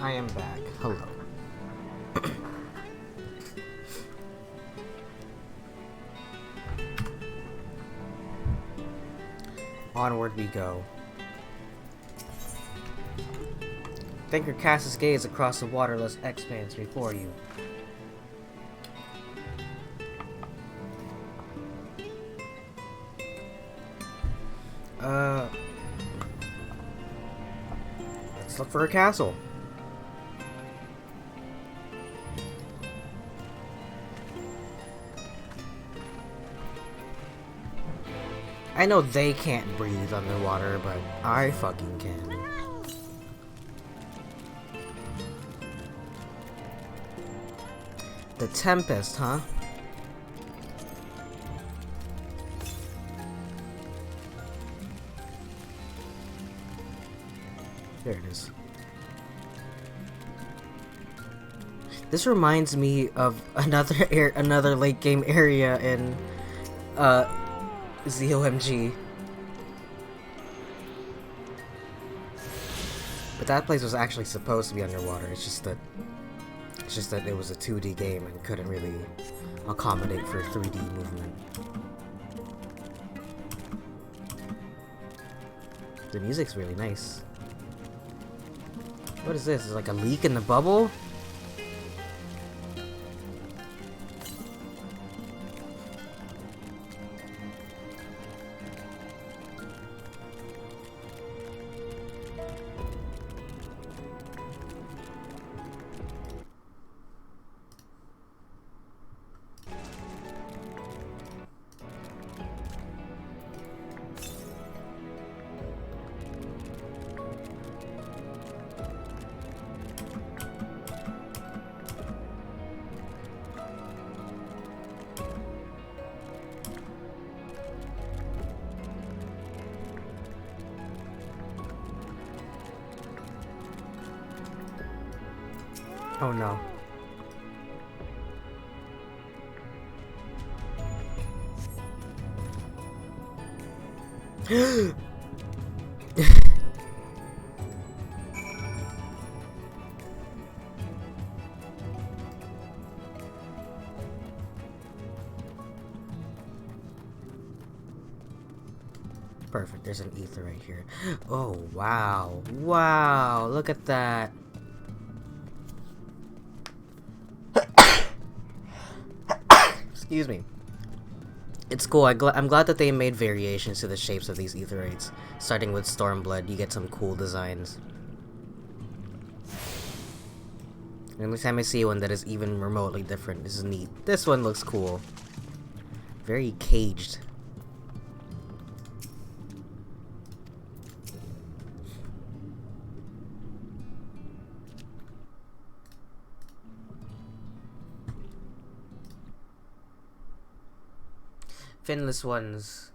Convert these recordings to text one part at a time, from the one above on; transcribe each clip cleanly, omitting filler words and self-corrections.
I am back. Hello. Onward we go. Thinker casts his gaze across the waterless expanse before you. Let's look for a castle. I know they can't breathe underwater, but I fucking can. The Tempest, huh? There it is. This reminds me of another late game area in ZOMG. But that place was actually supposed to be underwater. It's just that it was a 2D game and couldn't really accommodate for 3D movement. The music's really nice. What is this? Is it like a leak in the bubble? Oh no. Perfect, there's an ether right here. Oh wow. Wow, look at that. Excuse me. It's cool. I'm glad that they made variations to the shapes of these aetherites. Starting with Stormblood, you get some cool designs. And every time I see one that is even remotely different, this is neat. This one looks cool. Very caged. Finless ones.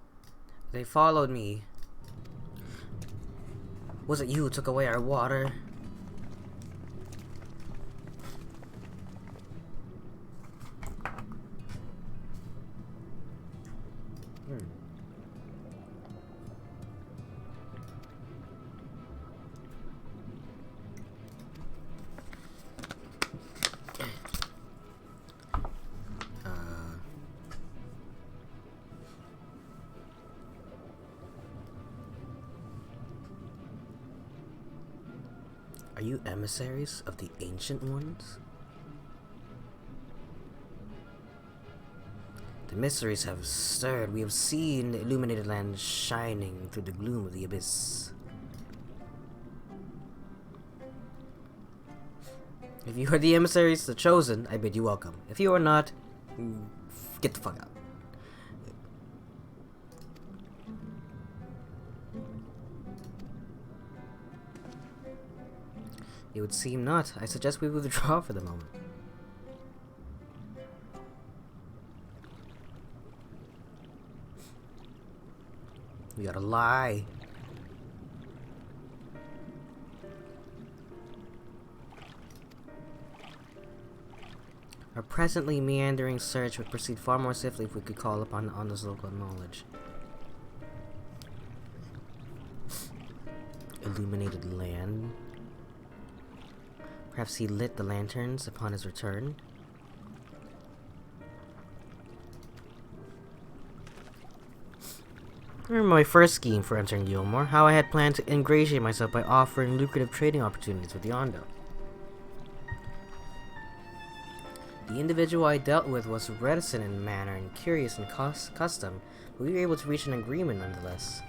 They followed me. Was it you who took away our water? Are you emissaries of the Ancient Ones? The mysteries have stirred. We have seen the illuminated land shining through the gloom of the abyss. If you are the emissaries, the chosen, I bid you welcome. If you are not, get the fuck out. It would seem not. I suggest we withdraw for the moment. We gotta lie. Our presently meandering search would proceed far more swiftly if we could call upon honest local knowledge. Illuminated land. Perhaps he lit the lanterns upon his return. I remember my first scheme for entering Gilmore, how I had planned to ingratiate myself by offering lucrative trading opportunities with Yondo. The individual I dealt with was reticent in manner and curious in custom, but we were able to reach an agreement nonetheless.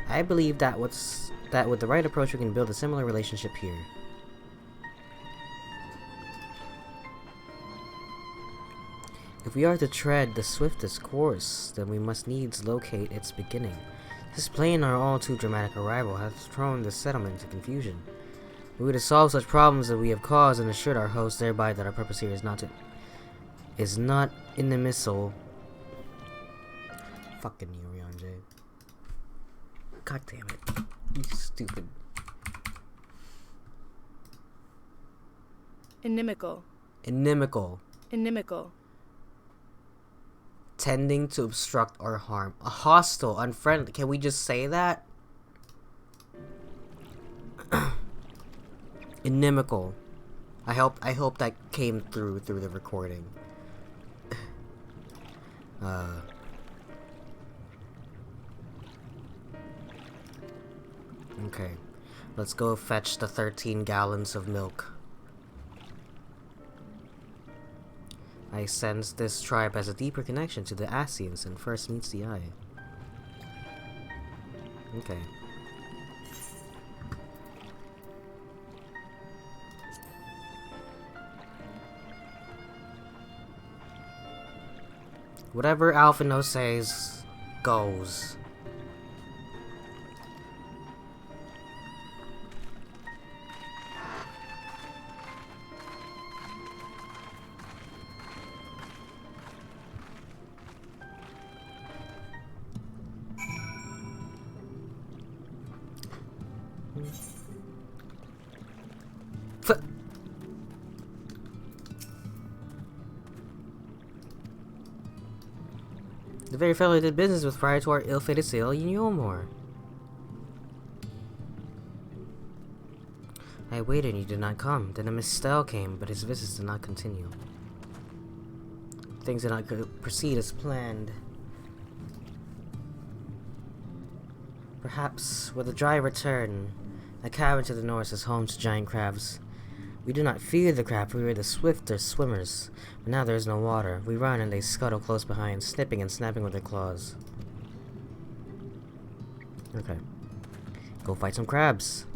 I believe that with the right approach we can build a similar relationship here. If we are to tread the swiftest course, then we must needs locate its beginning. This plain our all too dramatic arrival has thrown the settlement into confusion. We would have solved such problems that we have caused and assured our host thereby that our purpose here is not in the missile. Fucking Urion J. God damn it. You stupid. Inimical. Tending to obstruct or harm. A hostile, unfriendly. Can we just say that? Inimical. I hope that came through the recording. Okay. Let's go fetch the 13 gallons of milk. I sense this tribe has a deeper connection to the Asians than first meets the eye. Okay. Whatever Alphino says goes. The very fellow I did business with prior to our ill-fated sale in Yulmore. I waited and you did not come. Then a Miss Stell came, but his visits did not continue. Things did not proceed as planned. Perhaps with a dry return, a cabin to the north is home to giant crabs. We do not fear the crab, for we are the swifter swimmers. But now there is no water. We run and they scuttle close behind, snipping and snapping with their claws. Okay. Go fight some crabs.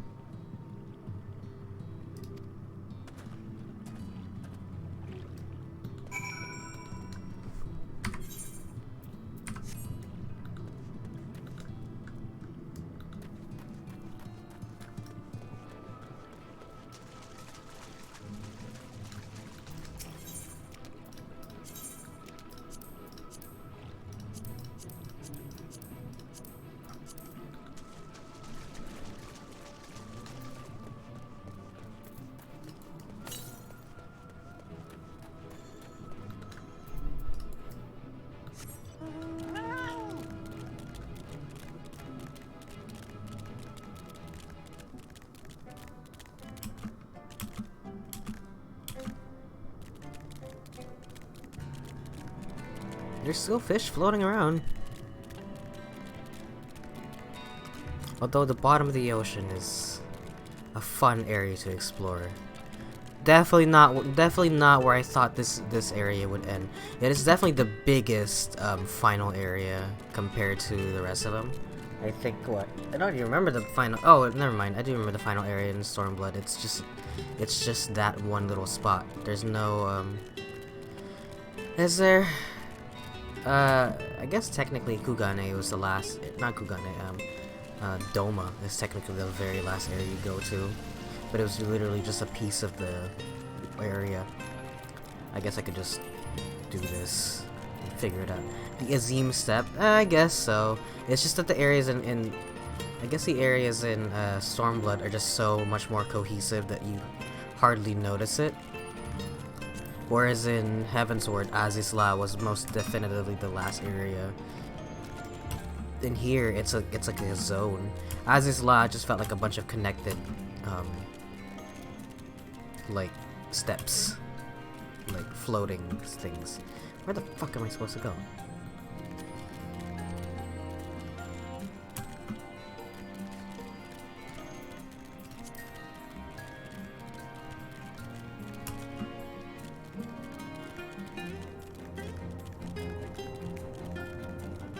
There's still fish floating around. Although the bottom of the ocean is a fun area to explore. Definitely not where I thought this area would end. It is definitely the biggest final area compared to the rest of them. I think what? I don't even remember the final. Oh, never mind. I do remember the final area in Stormblood. It's just that one little spot. There's no Is there? I guess technically Kugane was the last. Not Kugane. Doma is technically the very last area you go to, but it was literally just a piece of the area. I guess I could just do this and figure it out. The Azim Step, I guess so. It's just that the areas in I guess the areas in Stormblood are just so much more cohesive that you hardly notice it. Whereas in Heavensward, Azizla was most definitively the last area. In here, it's like a zone. Azizla just felt like a bunch of connected like, steps. Like, floating things. Where the fuck am I supposed to go?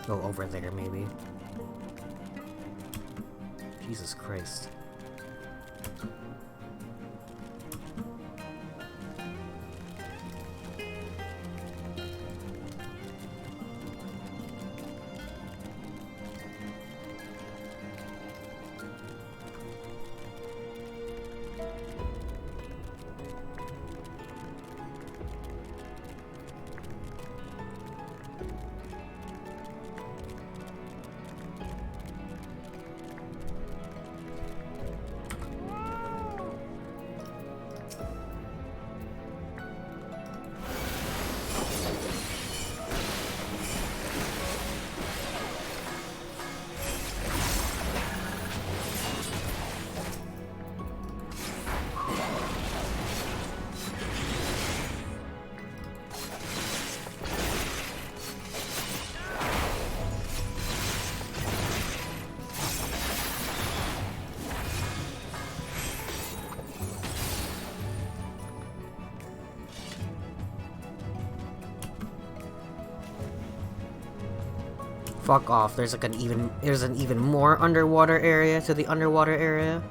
Oh, over there, maybe. Jesus Christ. Fuck off, there's like an even more underwater area to the underwater area.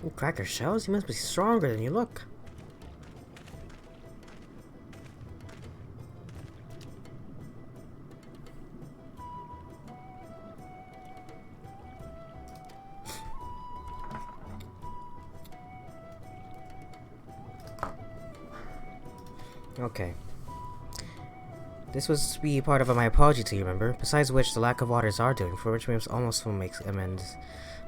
Oh, cracker shells? You must be stronger than you look. Okay. This was to be part of my apology to you, remember? Besides which, the lack of water is our doing, for which we must almost make amends.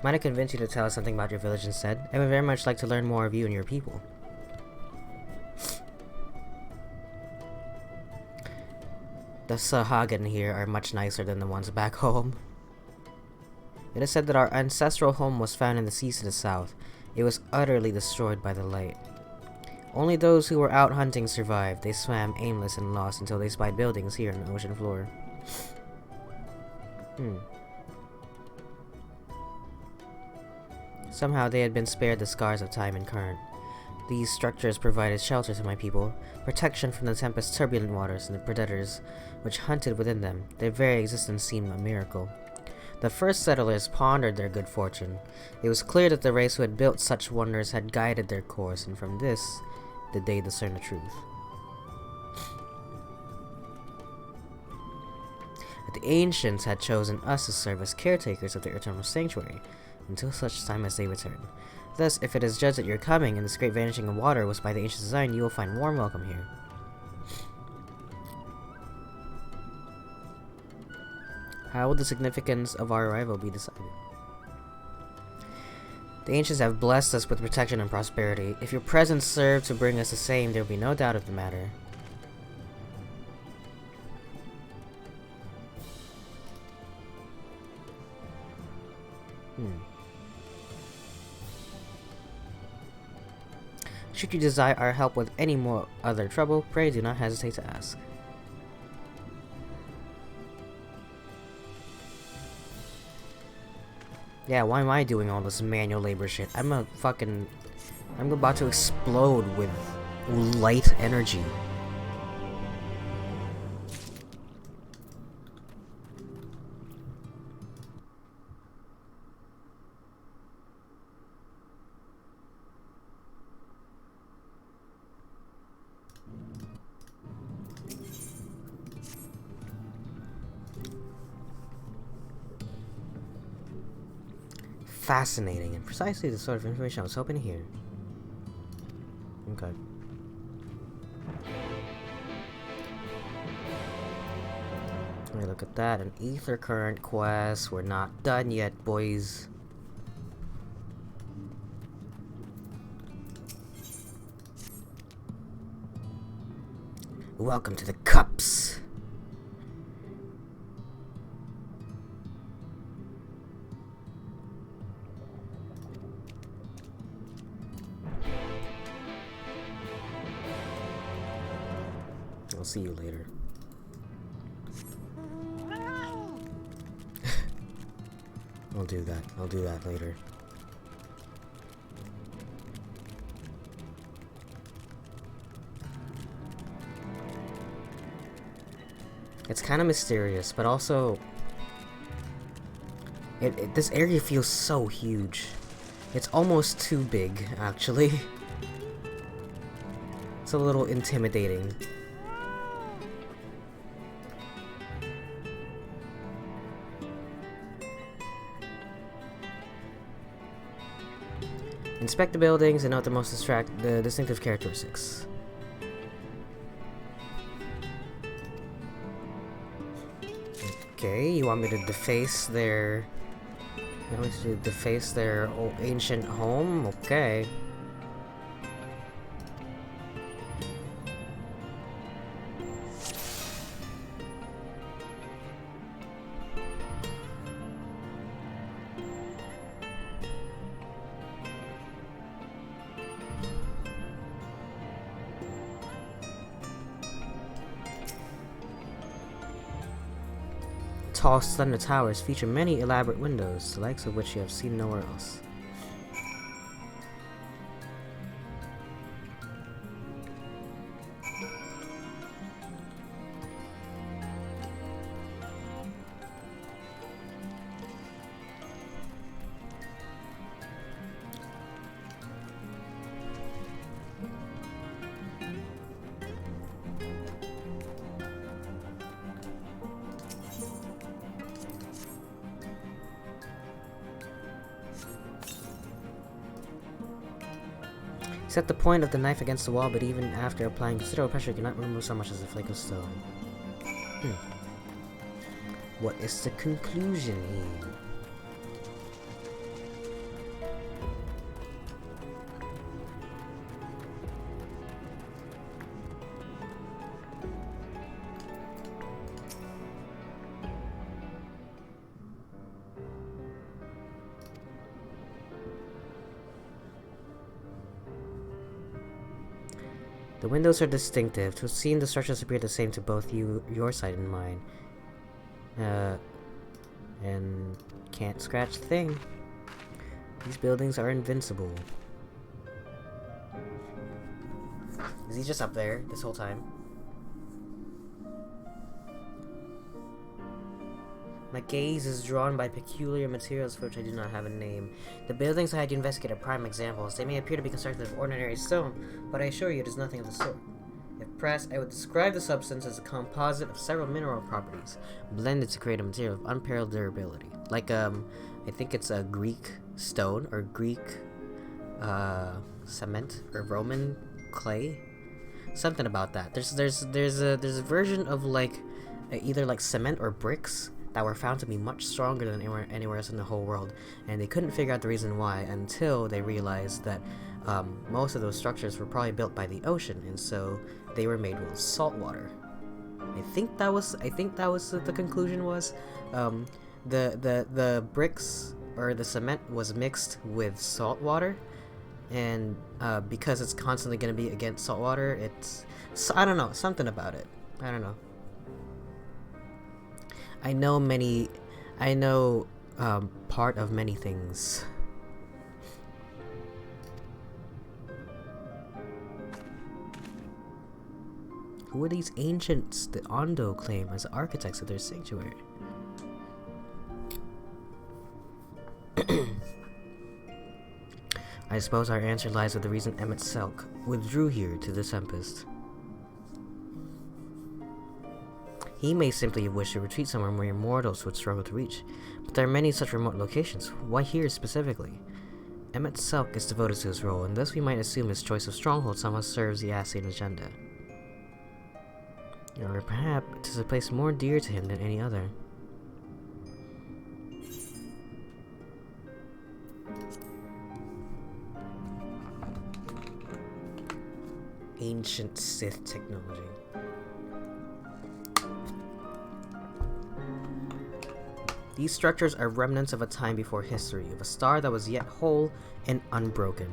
Might I convince you to tell us something about your village instead? I would very much like to learn more of you and your people. The Sahagan here are much nicer than the ones back home. It is said that our ancestral home was found in the seas to the south. It was utterly destroyed by the light. Only those who were out hunting survived. They swam aimless and lost until they spied buildings here on the ocean floor. Somehow they had been spared the scars of time and current. These structures provided shelter to my people, protection from the tempest's turbulent waters and the predators which hunted within them. Their very existence seemed a miracle. The first settlers pondered their good fortune. It was clear that the race who had built such wonders had guided their course, and from this did they discern the truth. That the ancients had chosen us to serve as caretakers of their eternal sanctuary, until such time as they return. Thus, if it is judged that your coming and this great vanishing of water was by the ancient design, you will find warm welcome here. How will the significance of our arrival be decided? The ancients have blessed us with protection and prosperity. If your presence served to bring us the same, there will be no doubt of the matter. Should you desire our help with any more other trouble, pray do not hesitate to ask. Yeah, why am I doing all this manual labor shit? I'm about to explode with light energy. Fascinating, and precisely the sort of information I was hoping to hear. Okay. Let me look at that. An ether current quest. We're not done yet, boys. Welcome to the cups. I'll see you later. I'll do that. I'll do that later. It's kind of mysterious, but also this area feels so huge. It's almost too big, actually. It's a little intimidating. Inspect the buildings and note the most distinctive characteristics. Okay, you want me to deface their... You want me to deface their old ancient home? Okay. Tall, slender towers feature many elaborate windows, the likes of which you have seen nowhere else. Set the point of the knife against the wall, but even after applying considerable pressure, you cannot remove so much as a flake of stone. What is the conclusion here? The windows are distinctive. To have seen the structures appear the same to both your side and mine. And can't scratch the thing. These buildings are invincible. Is he just up there this whole time? My gaze is drawn by peculiar materials for which I do not have a name. The buildings I had you investigate are prime examples. They may appear to be constructed of ordinary stone, but I assure you it is nothing of the sort. If pressed, I would describe the substance as a composite of several mineral properties, blended to create a material of unparalleled durability. Like, I think it's a Greek stone, or Greek, cement, or Roman clay? Something about that. There's a version of, like, either, like, cement or bricks that were found to be much stronger than anywhere else in the whole world, and they couldn't figure out the reason why until they realized that most of those structures were probably built by the ocean, and so they were made with salt water. I think that was what the conclusion was. The bricks or the cement was mixed with salt water, and because it's constantly going to be against salt water, I don't know, something about it. I don't know. I know part of many things. Who are these ancients that Ondo claim as architects of their sanctuary? I suppose our answer lies with the reason Emmett Selk withdrew here to the Tempest. He may simply have wished to retreat somewhere more mortals would struggle to reach, but there are many such remote locations. Why here specifically? Emmett Selk is devoted to his role, and thus we might assume his choice of stronghold somehow serves the Ascian agenda. Or perhaps it is a place more dear to him than any other. Ancient Sith technology. These structures are remnants of a time before history, of a star that was yet whole and unbroken.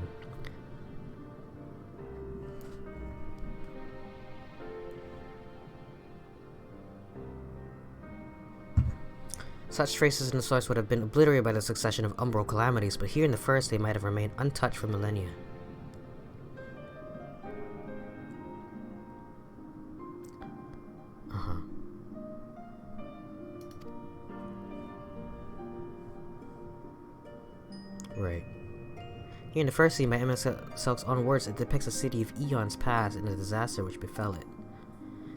Such traces in the source would have been obliterated by the succession of umbral calamities, but here in the first they might have remained untouched for millennia. Right. Here in the first scene, by Emmett Selk's own words, it depicts a city of eons past and the disaster which befell it.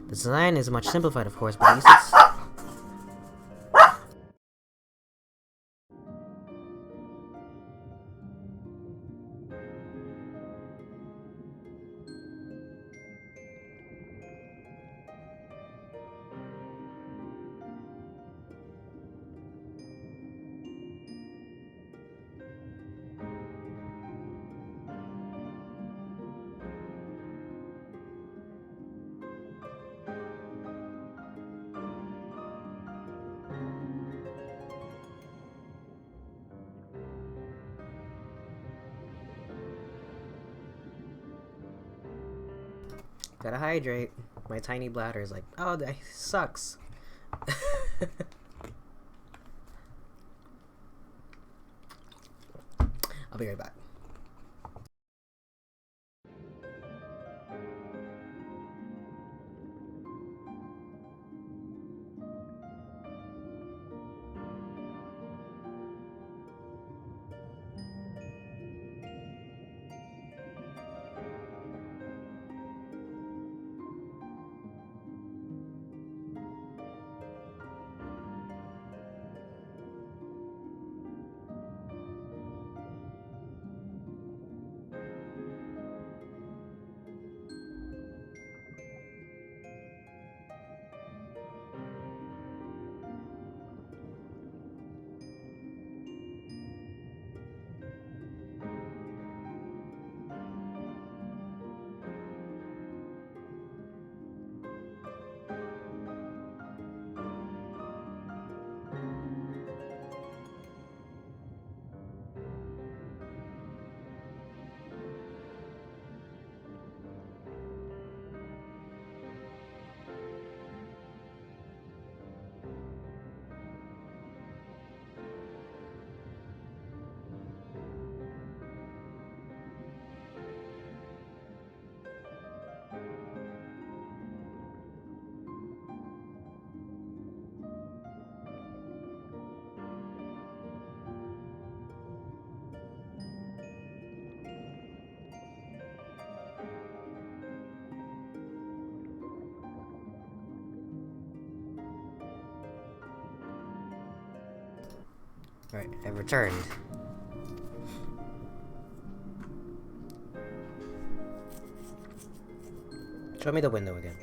The design is much simplified, of course, but gotta hydrate. My tiny bladder is like, oh, that sucks. I'll be right back. Alright, I've returned. Show me the window again.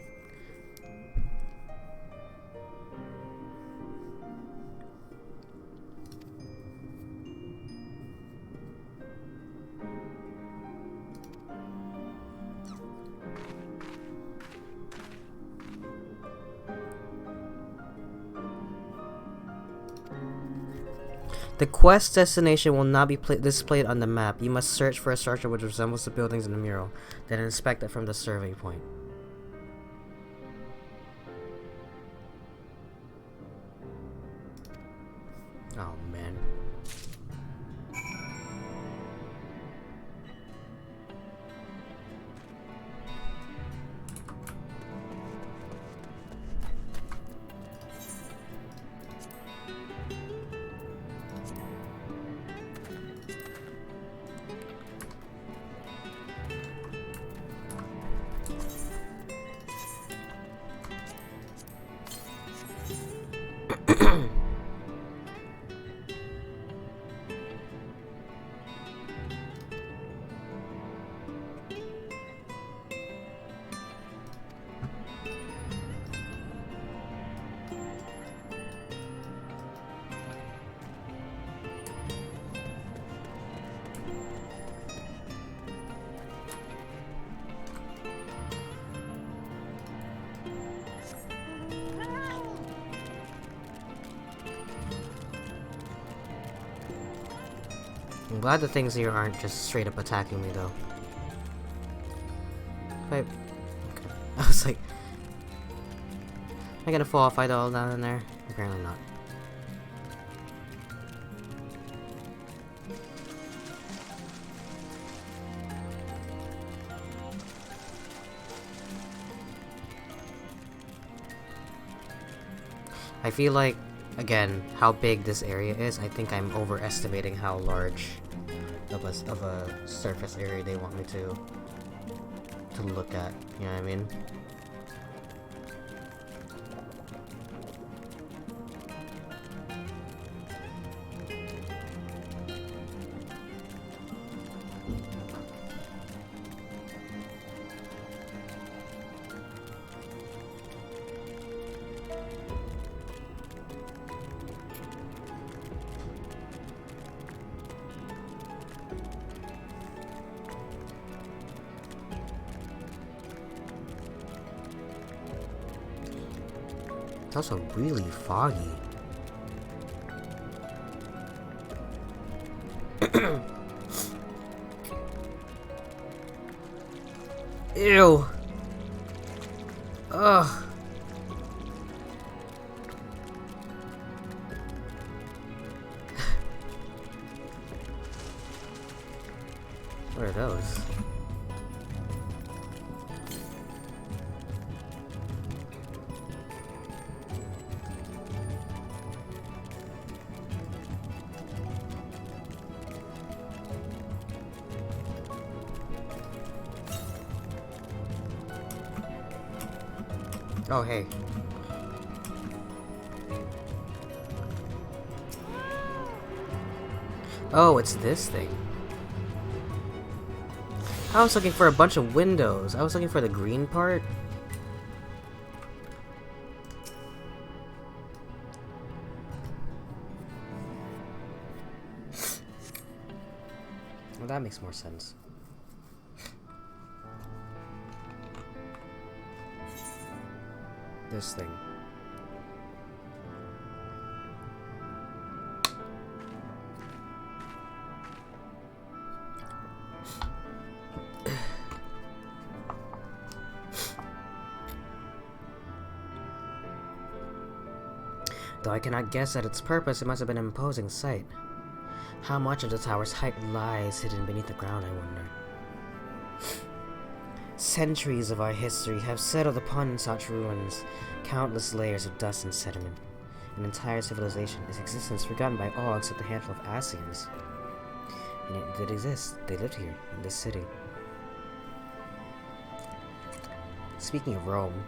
The quest destination will not be displayed on the map. You must search for a structure which resembles the buildings in the mural, then inspect it from the survey point. Oh man. I'm glad the things here aren't just straight up attacking me, though. Wait. Okay. I was like... Am I gonna fall if I fall down in there? Apparently not. I feel like, again, how big this area is, I think I'm overestimating how large of a surface area they want me to look at, you know what I mean? It's also really foggy. Ew. Ugh. What are those? Oh, hey. Oh, it's this thing. I was looking for a bunch of windows. I was looking for the green part. Well, that makes more sense. This thing. Though I cannot guess at its purpose, it must have been an imposing sight. How much of the tower's height lies hidden beneath the ground, I wonder. Centuries of our history have settled upon such ruins, countless layers of dust and sediment. An entire civilization, its existence forgotten by all except a handful of Asians. And it did exist. They lived here, in this city. Speaking of Rome,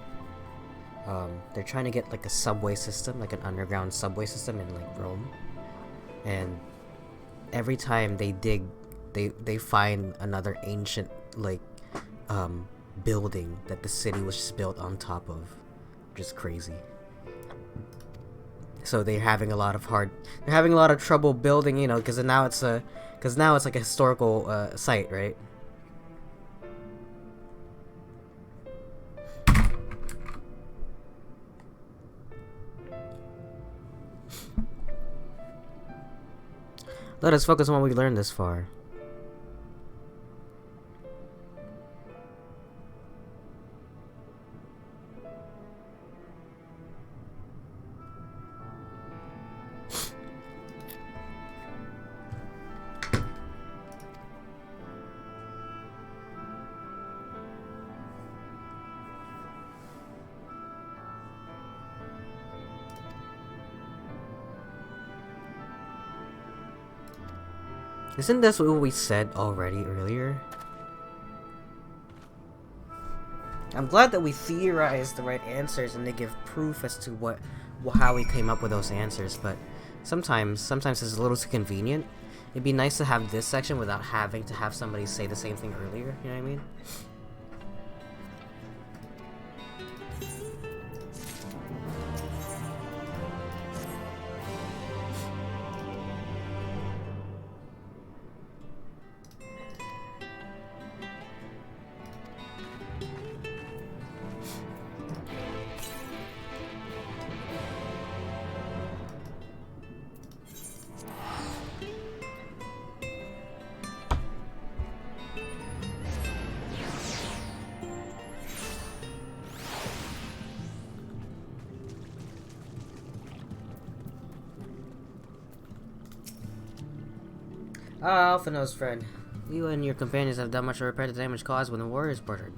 they're trying to get like a subway system, like an underground subway system in like Rome. And every time they dig, they find another ancient like building that the city was just built on top of. Just crazy. So they're having a lot of trouble building, you know, because now it's like a historical site, right? Let us focus on what we learned this far. Isn't this what we said already earlier? I'm glad that we theorized the right answers and they give proof as to how we came up with those answers, but sometimes it's a little too convenient. It'd be nice to have this section without having to have somebody say the same thing earlier, you know what I mean? Ah, Alphino's friend. You and your companions have done much to repair the damage caused when the warriors murdered.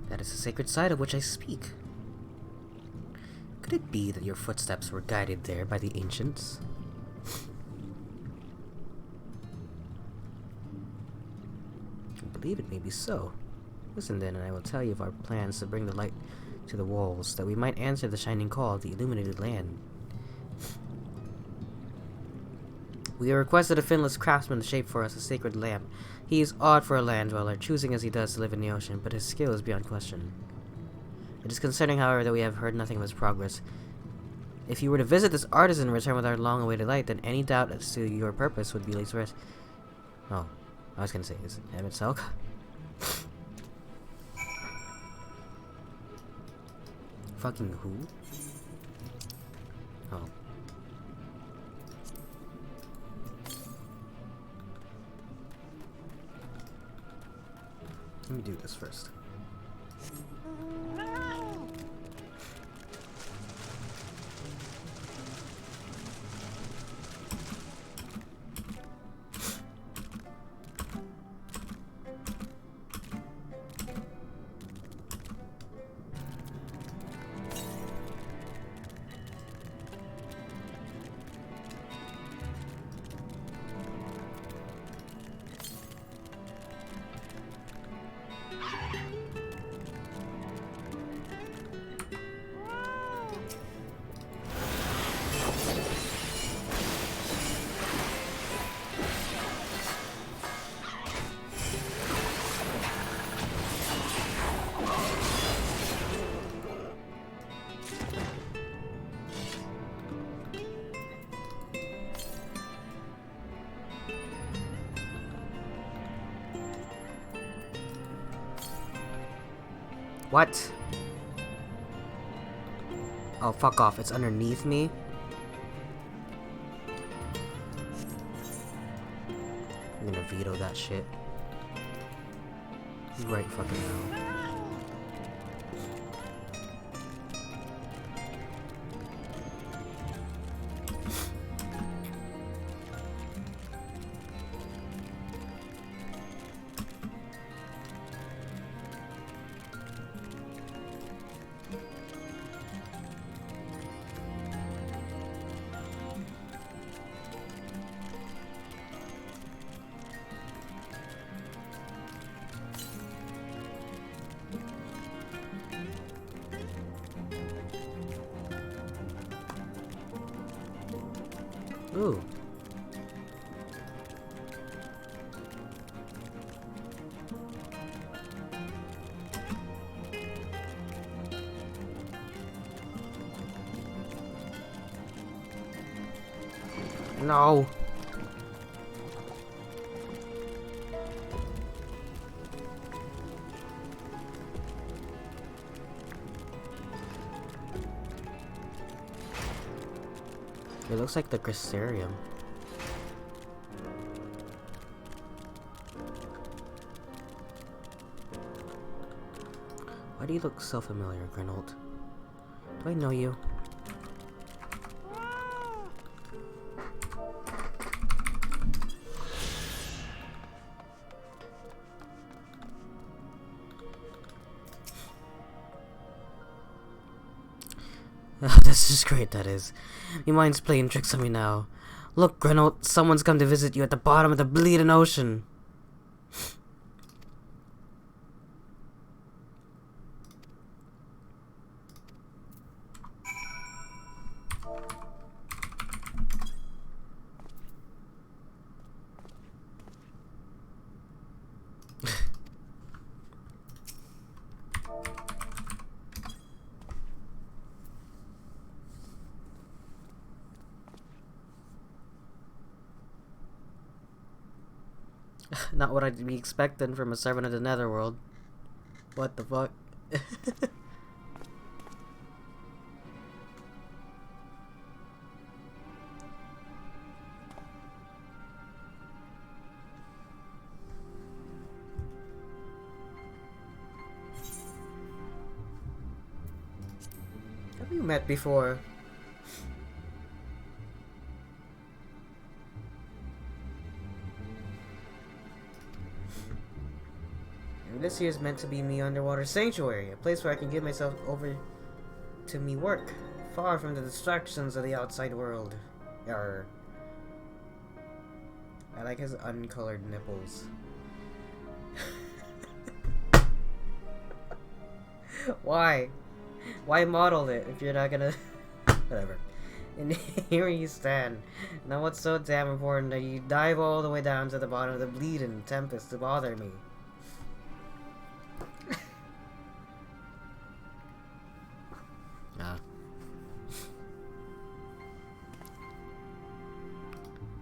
That is the sacred site of which I speak. Could it be that your footsteps were guided there by the ancients? I believe it may be so. Listen then, and I will tell you of our plans to bring the light to the walls, that we might answer the shining call of the illuminated land. We have requested a finless craftsman to shape for us a sacred lamp. He is odd for a land dweller, choosing as he does to live in the ocean, but his skill is beyond question. It is concerning, however, that we have heard nothing of his progress. If you were to visit this artisan and return with our long-awaited light, then any doubt as to your purpose would be laid to rest. Oh, I was gonna say, is it Emmett Selk? Fucking who? Oh. Let me do this first. What? Oh, fuck off. It's underneath me? I'm gonna veto that shit. Right fucking now. Ooh. No. It looks like the Crystarium. Why do you look so familiar, Grinold? Do I know you? This is great, that is. Your mind's playing tricks on me now. Look, Grenold, someone's come to visit you at the bottom of the bleeding ocean. Not what I'd be expecting from a servant of the Netherworld. What the fuck? Have we met before? This here is meant to be me underwater sanctuary, a place where I can give myself over to me work, far from the distractions of the outside world. Arr. I like his uncolored nipples. Why? Why model it if you're not gonna... Whatever. And here you stand. Now what's so damn important that you dive all the way down to the bottom of the bleeding tempest to bother me?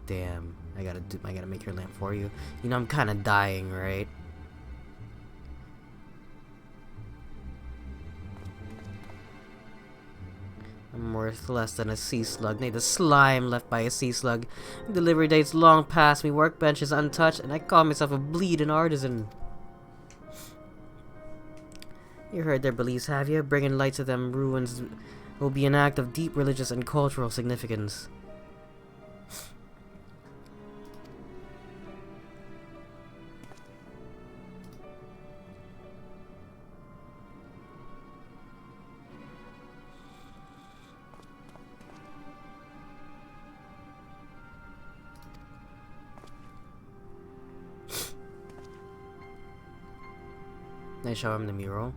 Damn, I gotta make your lamp for you. You know I'm kinda dying, right? I'm worth less than a sea slug. Nay, the slime left by a sea slug. Delivery date's long past me, workbench is untouched, and I call myself a bleeding artisan. You heard their beliefs, have you? Bringing light to them ruins will be an act of deep religious and cultural significance. I show him the mural.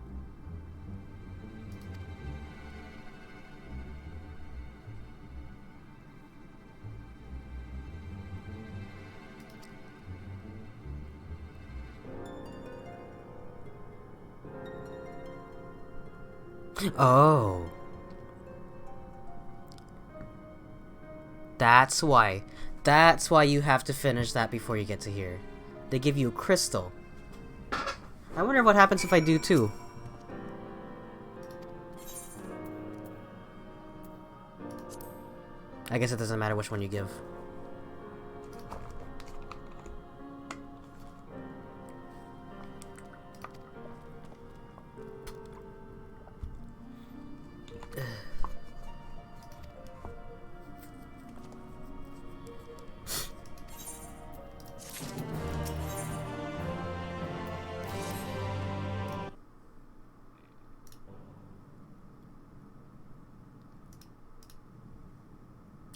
Oh. That's why. That's why you have to finish that before you get to here. They give you a crystal. I wonder what happens if I do too. I guess it doesn't matter which one you give.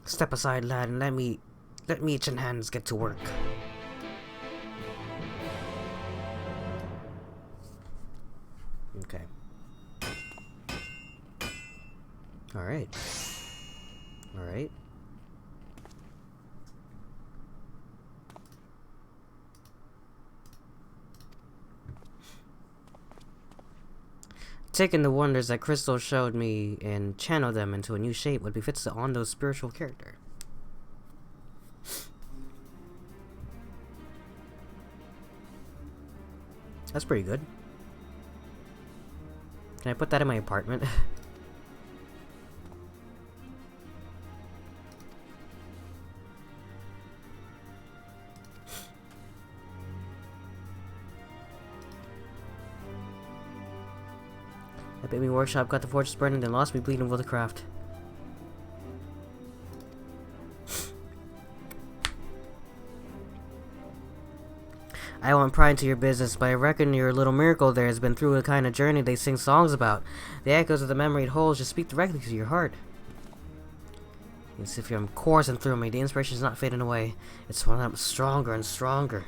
Step aside, lad, and let me itch and hands get to work. Okay. Alright. Alright. Taking the wonders that Crystal showed me and channel them into a new shape would befits the Ondo's spiritual character. That's pretty good. Can I put that in my apartment? That baby workshop got the fortress burning, then lost me bleeding over the craft. I won't pry into your business, but I reckon your little miracle there has been through a kind of journey they sing songs about. The echoes of the memory it holds just speak directly to your heart. As if you're coursing through me, the inspiration is not fading away. It's swelling up stronger and stronger.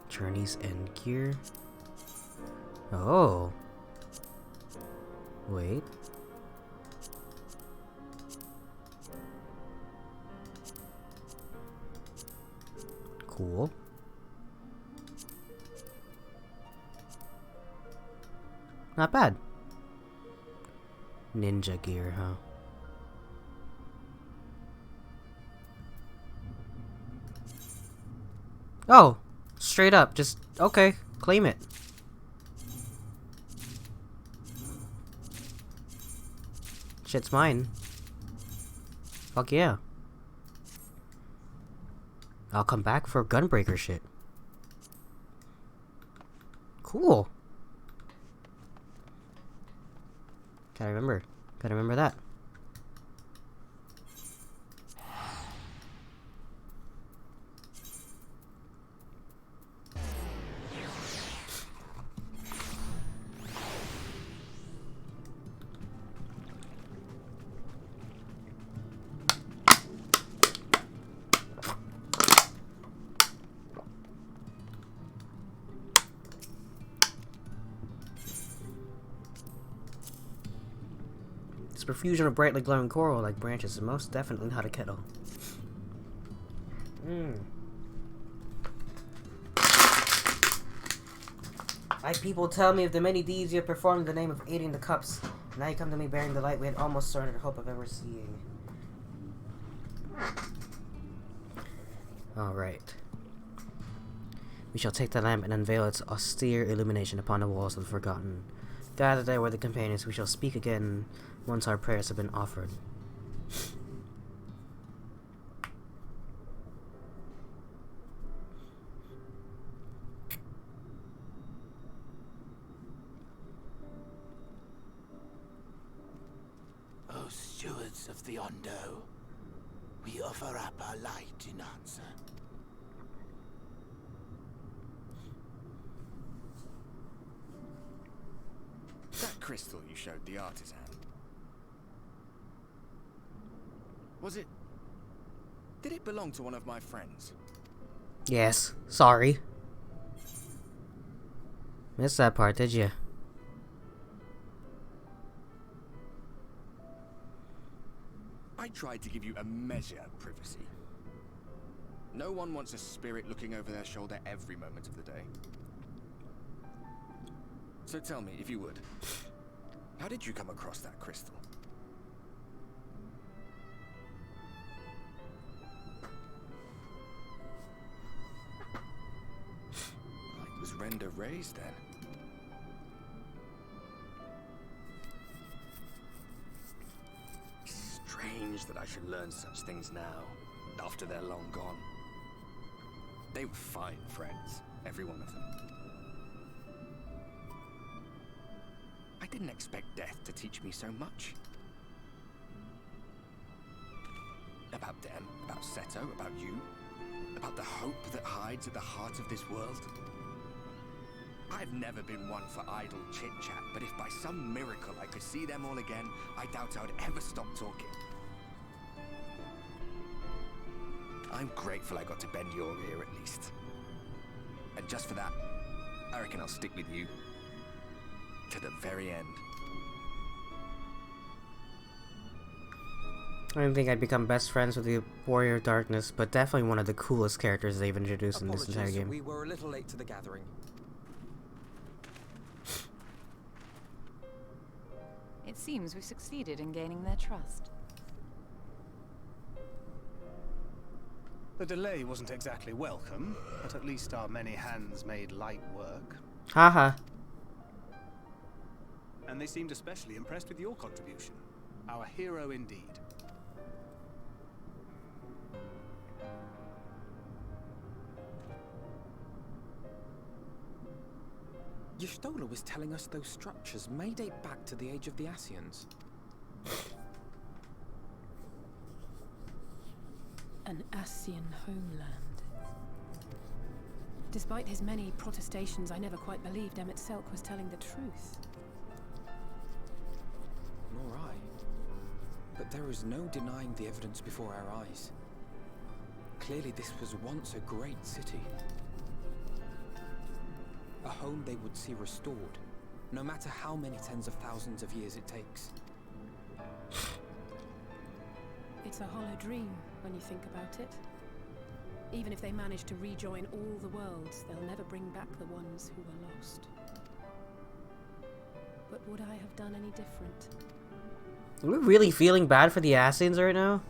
Journey's end gear. Oh. Wait. Cool. Not bad. Ninja gear, huh? Oh! Straight up, just, okay, claim it. Shit's mine. Fuck yeah. I'll come back for gunbreaker shit. Cool. Gotta remember that. This profusion of brightly glowing coral like branches is most definitely not a kettle. My people tell me of the many deeds you have performed in the name of aiding the cups. Now you come to me bearing the light we had almost surrendered hope of ever seeing. Alright. We shall take the lamp and unveil its austere illumination upon the walls of the Forgotten. Gather there with the companions, we shall speak again once our prayers have been offered. O stewards of the Ondo, we offer up our light in answer. That crystal you showed the artisan. Was it... Did it belong to one of my friends? Yes, sorry. Missed that part, did you? I tried to give you a measure of privacy. No one wants a spirit looking over their shoulder every moment of the day. So tell me, if you would, how did you come across that crystal? It was Render raised then. Strange that I should learn such things now, after they're long gone. They were fine friends, every one of them. I didn't expect death to teach me so much. About them, about Seto, about you, about the hope that hides at the heart of this world. I've never been one for idle chit-chat, but if by some miracle I could see them all again, I doubt I would ever stop talking. I'm grateful I got to bend your ear at least. And just for that, I reckon I'll stick with you to the very end. I didn't think I'd become best friends with the Warrior of Darkness, but definitely one of the coolest characters they've introduced in this entire game. We were a little late to the gathering. It seems we succeeded in gaining their trust. The delay wasn't exactly welcome, but at least our many hands made light work. Haha. And they seemed especially impressed with your contribution. Our hero indeed. Y'shtola was telling us those structures may date back to the age of the Ascians. An Ascian homeland. Despite his many protestations, I never quite believed Emmett Selk was telling the truth. Nor I. But there is no denying the evidence before our eyes. Clearly this was once a great city. A home they would see restored, no matter how many tens of thousands of years it takes. It's a hollow dream when you think about it. Even if they manage to rejoin all the worlds, they'll never bring back the ones who were lost. But would I have done any different? Are we really feeling bad for the Ascians right now?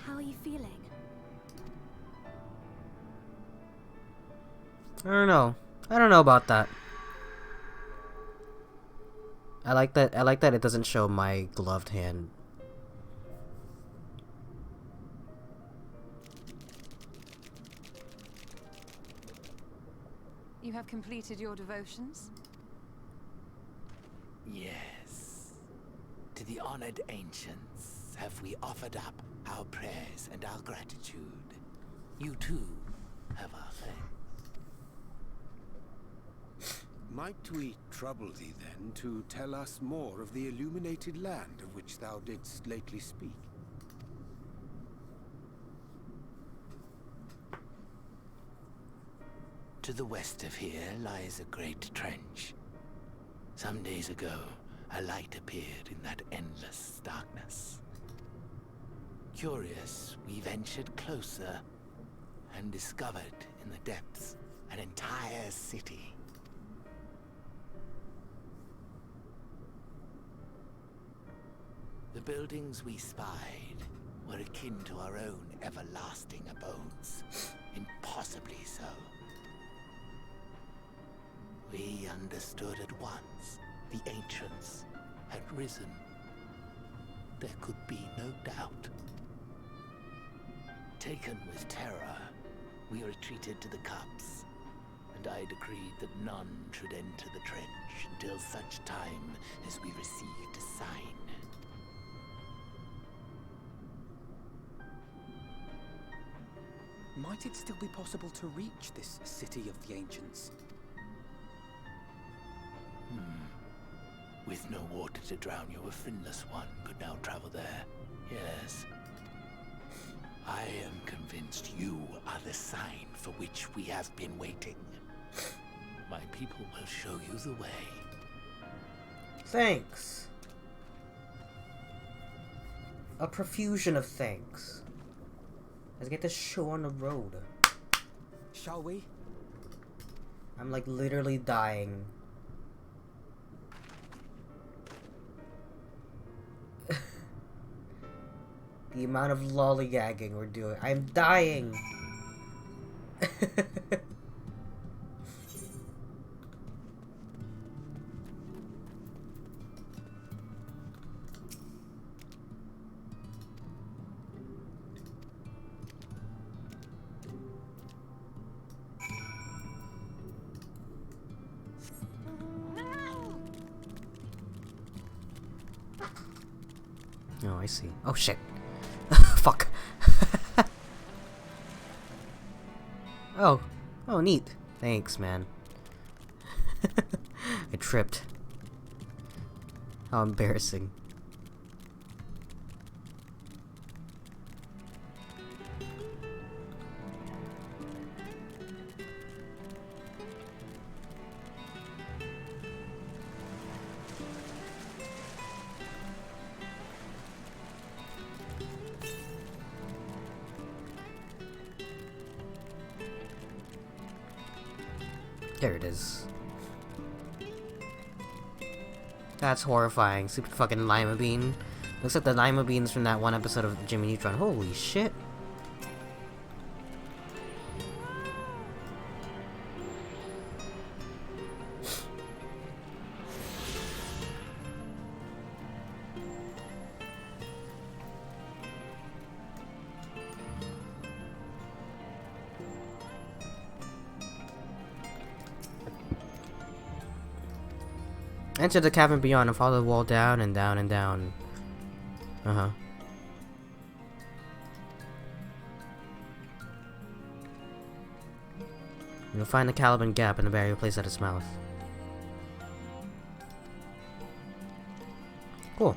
How are you feeling? I don't know. I don't know about that. I like that it doesn't show my gloved hand. You have completed your devotions? Yes. To the honored ancients have we offered up our prayers and our gratitude. You too have our thanks. Might we trouble thee then to tell us more of the illuminated land of which thou didst lately speak? To the west of here lies a great trench. Some days ago, a light appeared in that endless darkness. Curious, we ventured closer and discovered in the depths an entire city. The buildings we spied were akin to our own everlasting abodes, impossibly so. We understood at once the ancients had risen. There could be no doubt. Taken with terror, we retreated to the cups, and I decreed that none should enter the trench until such time as we received a sign. Might it still be possible to reach this city of the ancients? With no water to drown you, a finless one could now travel there. Yes. I am convinced you are the sign for which we have been waiting. My people will show you the way. Thanks. A profusion of thanks. Let's get this show on the road. Shall we? I'm like literally dying. The amount of lollygagging we're doing. I'm dying. Oh, I see. Oh shit. Fuck. Oh. Oh, neat. Thanks, man. I tripped. How embarrassing. There it is. That's horrifying. Stupid fucking lima bean. Looks like the lima beans from that one episode of Jimmy Neutron. Holy shit. Enter the cavern beyond and follow the wall down and down and down. Uh-huh. You'll find the Caliban Gap in the barrier placed at its mouth. Cool.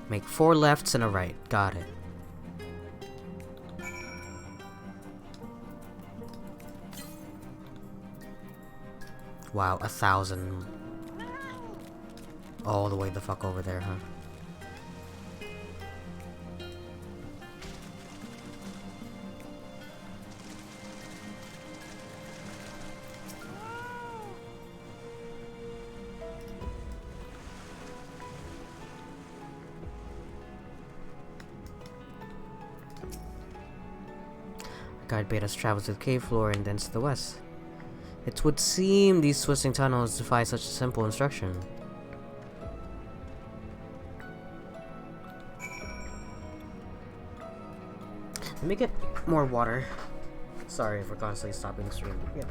Make 4 lefts and a right. Got it. Wow, 1,000. All the way the fuck over there, huh? Guide bade us travel to the cave floor and then to the west. It would seem these twisting tunnels defy such a simple instruction. Let me get more water. Sorry for constantly stopping the stream. Yeah.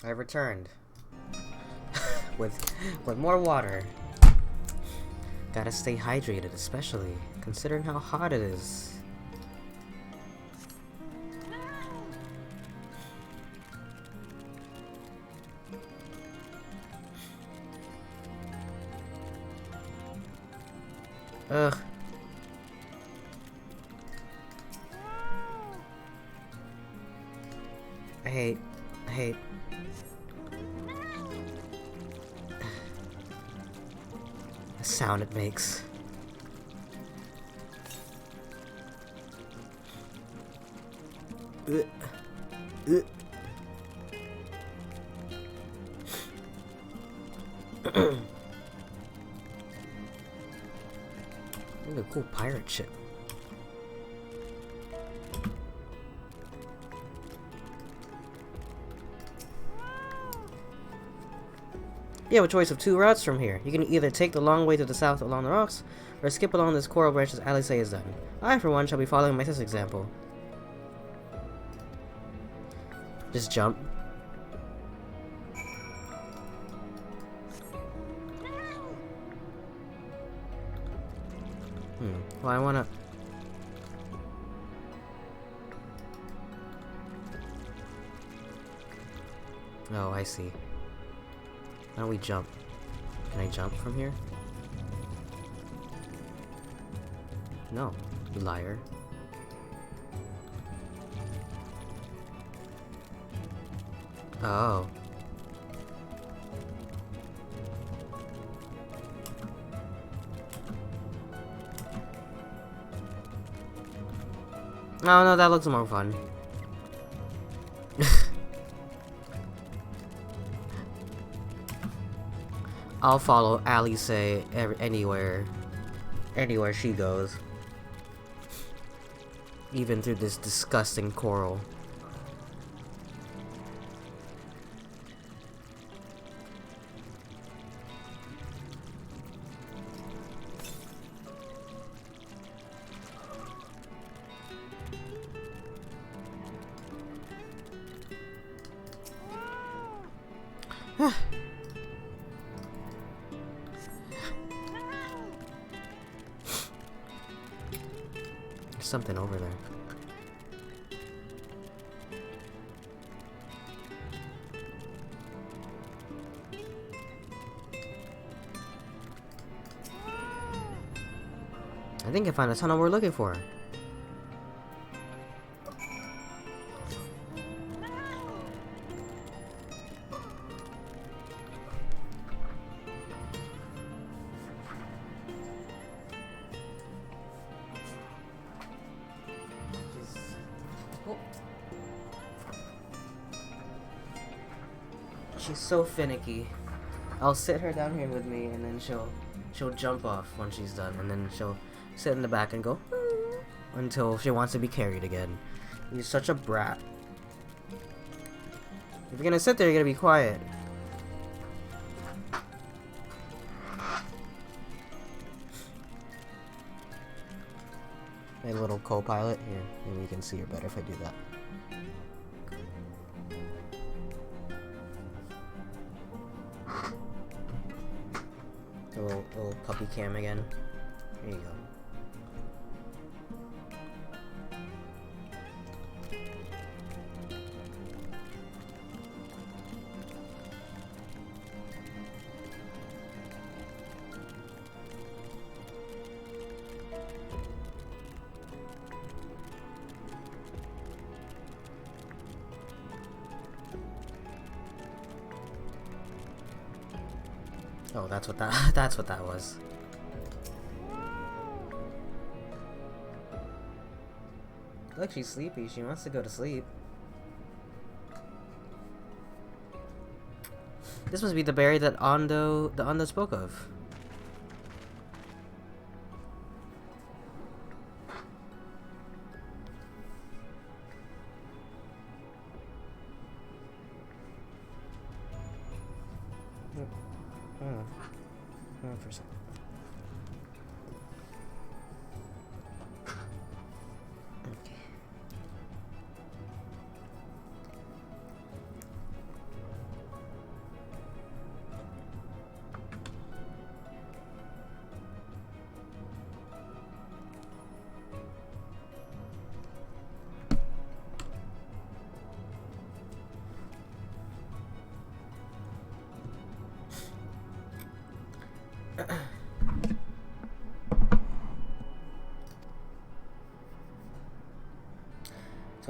I returned. with more water. Gotta stay hydrated, especially considering how hot it is. Ugh. I hate the sound it makes. Look at a cool pirate ship. You have a choice of 2 routes from here. You can either take the long way to the south along the rocks, or skip along this coral branch as Alice has done. I, for one, shall be following my sister's example. Just jump. Well, I wanna... Oh, I see. Now we jump. Can I jump from here? No, you liar. Oh. Oh no, that looks more fun. I'll follow Alice anywhere she goes. Even through this disgusting coral. There's something over there. I think I found the tunnel we're looking for. She's so finicky. I'll sit her down here with me, and then she'll jump off when she's done, and then she'll sit in the back and go until she wants to be carried again. You're such a brat. If you're gonna sit there, you're gonna be quiet. My little co-pilot here. Maybe you can see her better if I do that. Little puppy cam again. There you go. Oh, that's what that was. Look, she's sleepy. She wants to go to sleep. This must be the berry that Ondo spoke of. For a second. Okay.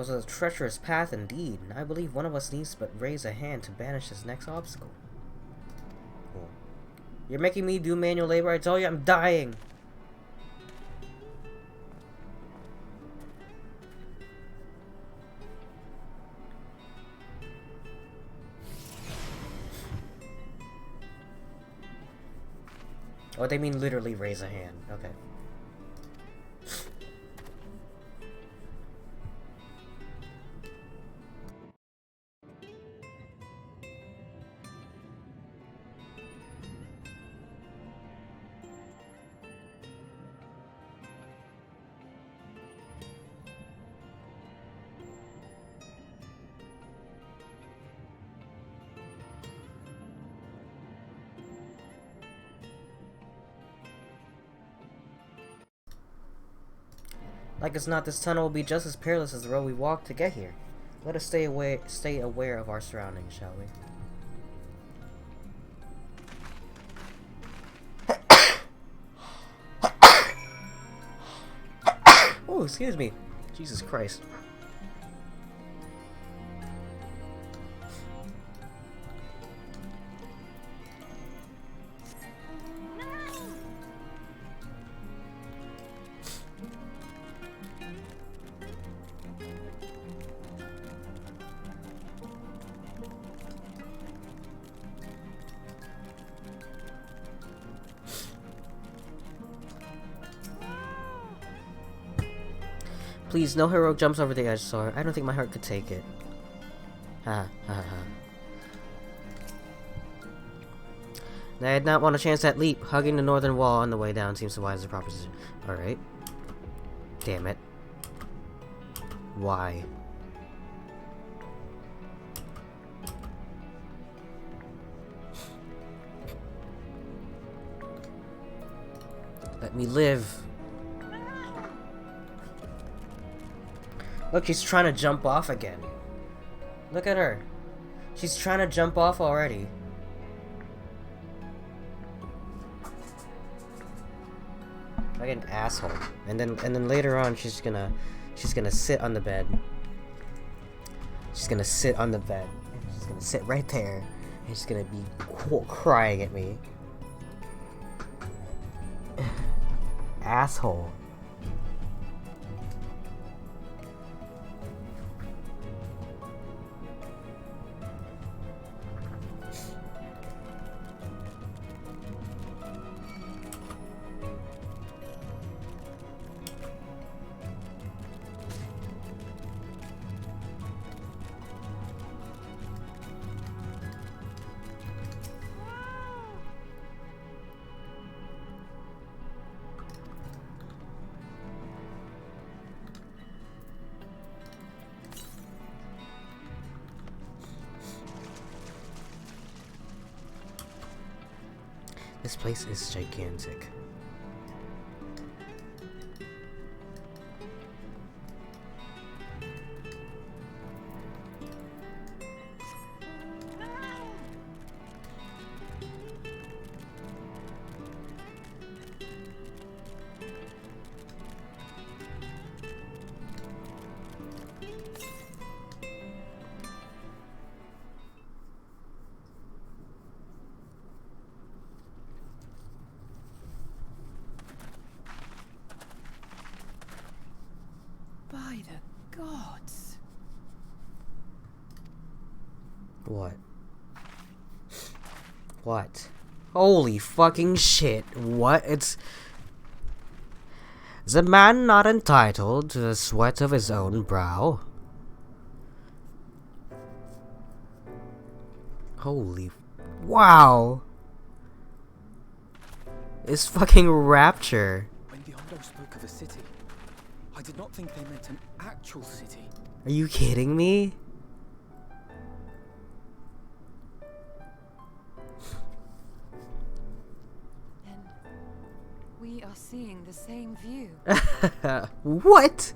was a treacherous path indeed. I believe one of us needs but raise a hand to banish this next obstacle. Cool. You're making me do manual labor? I told you I'm dying! Oh, they mean literally raise a hand. Okay. Like it's not, this tunnel will be just as perilous as the road we walked to get here. Let us stay aware of our surroundings, shall we? Oh, excuse me. Jesus Christ. Please, no heroic jumps over the edge, Sora. I don't think my heart could take it. Ha ha ha. I did not want to chance that leap. Hugging the northern wall on the way down seems the wisest proposition. Alright. Damn it. Why? Let me live. Look, she's trying to jump off again. Look at her. She's trying to jump off already. Like an asshole. And then later on she's gonna sit on the bed. She's gonna sit on the bed. She's gonna sit right there. And she's gonna be crying at me. Asshole. This place is gigantic. By the gods. What? What? Holy fucking shit. What? It's... Is a man not entitled to the sweat of his own brow? Holy... Wow! It's fucking rapture. When the Ondo spoke of a city, I did not think they meant an actual city. Are you kidding me? Then we are seeing the same view. What?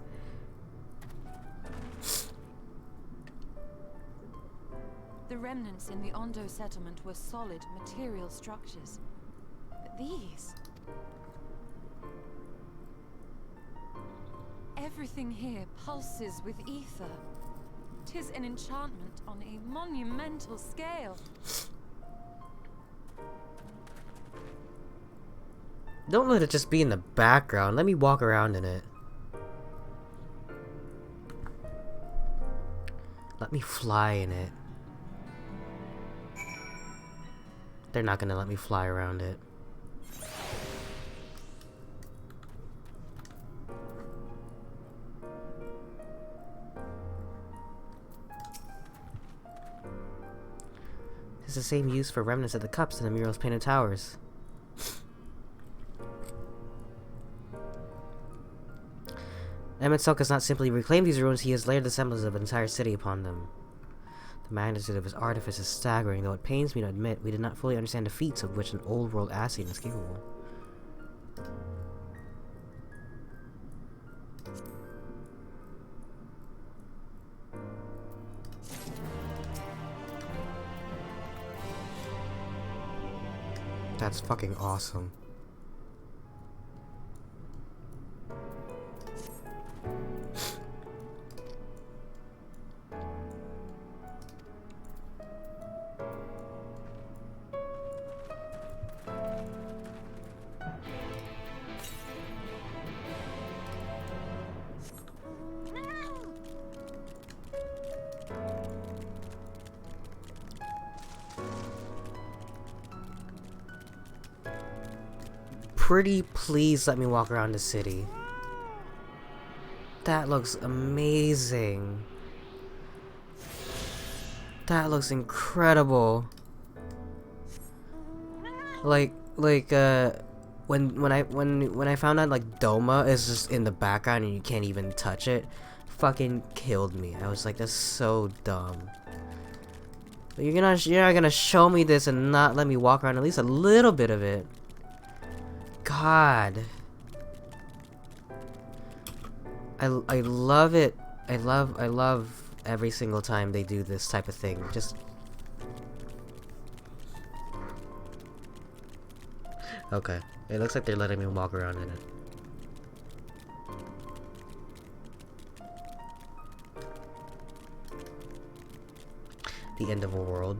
The remnants in the Ondo settlement were solid material structures. But these... Everything here pulses with ether. 'Tis an enchantment on a monumental scale. Don't let it just be in the background. Let me walk around in it. Let me fly in it. They're not gonna let me fly around it. It's the same use for remnants of the cups and the murals painted towers. Emet has not simply reclaimed these ruins, he has layered the semblance of an entire city upon them. The magnitude of his artifice is staggering, though it pains me to admit we did not fully understand the feats of which an old-world Ascian is capable. That's fucking awesome. Pretty please let me walk around the city. That looks amazing. That looks incredible. When I found out like Doma is just in the background and you can't even touch it, fucking killed me. I was like, that's so dumb. But you're not gonna show me this and not let me walk around at least a little bit of it. God. I love it. I love every single time they do this type of thing. Just okay. It looks like they're letting me walk around in it. The end of a world.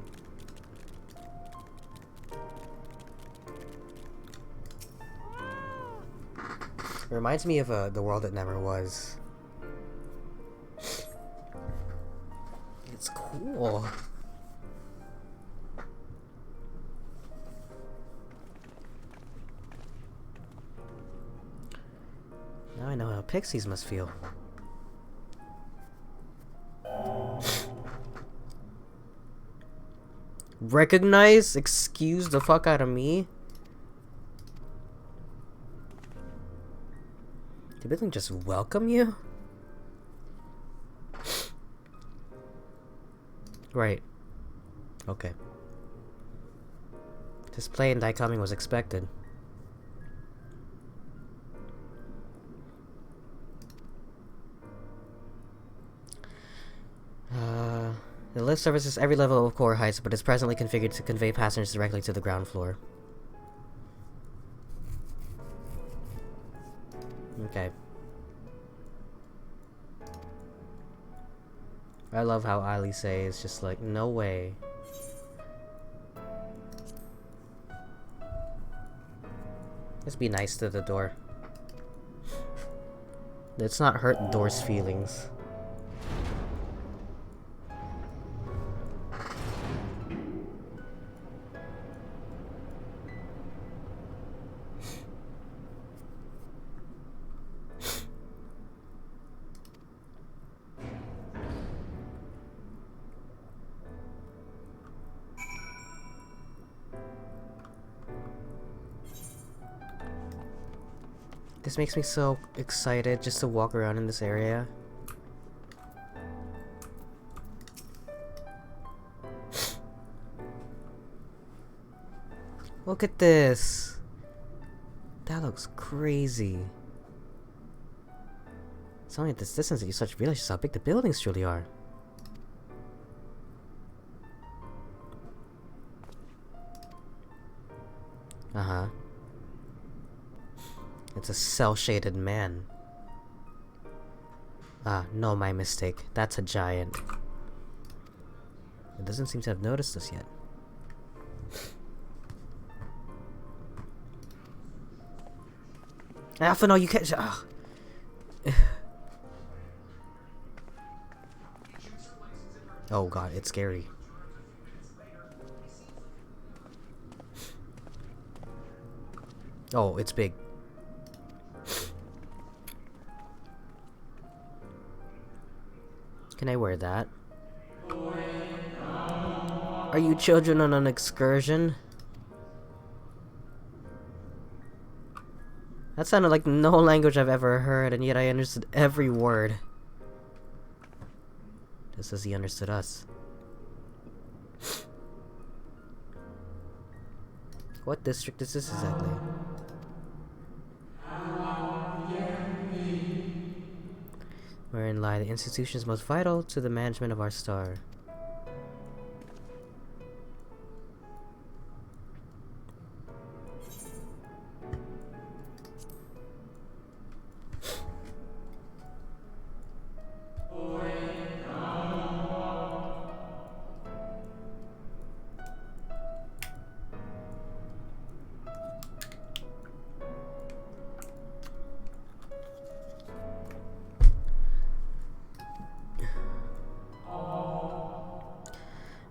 It reminds me of the world that never was. It's cool. Now I know how pixies must feel. Recognize? Excuse the fuck out of me? Did Billing just welcome you? Right. Okay. Display and coming was expected. The lift services every level of core heights, but is presently configured to convey passengers directly to the ground floor. Okay. I love how Alice is just like, no way. Just be nice to the door. Let's not hurt the door's feelings. This makes me so excited just to walk around in this area. Look at this. That looks crazy. It's only at this distance that you start to realize just how big the buildings truly are. Uh-huh. It's a cel-shaded man. Ah, no, my mistake. That's a giant. It doesn't seem to have noticed us yet. Alpha, no, you can't. Ugh. Oh god, it's scary. Oh, it's big. Can I wear that? Are you children on an excursion? That sounded like no language I've ever heard, and yet I understood every word. Just as he understood us. What district is this exactly? Wherein lie the institutions most vital to the management of our star.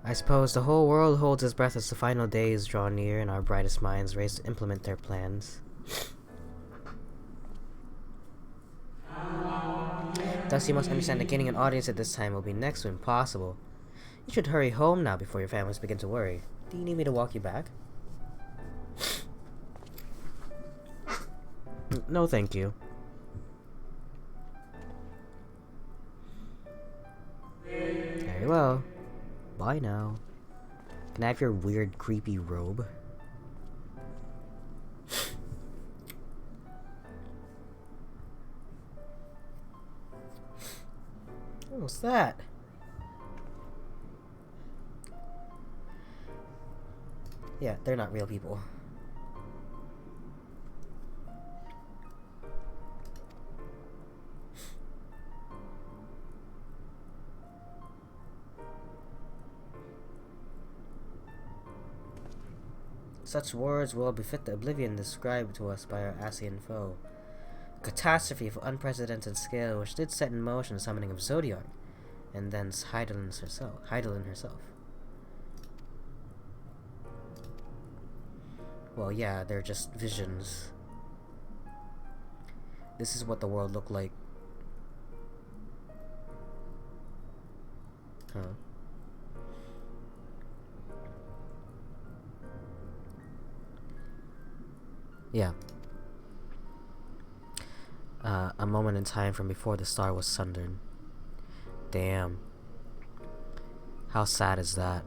I suppose the whole world holds its breath as the final days draw near and our brightest minds race to implement their plans. Thus you must understand that gaining an audience at this time will be next to impossible. You should hurry home now before your families begin to worry. Do you need me to walk you back? No, thank you. Very well. Bye now. Can I have your weird, creepy robe? What's that? Yeah, they're not real people. Such words will befit the oblivion described to us by our Asian foe. A catastrophe of unprecedented scale which did set in motion the summoning of Zodiac, and thence Heidelin herself. Well, yeah, they're just visions. This is what the world looked like. Huh. Yeah. A moment in time from before the star was sundered. Damn. How sad is that?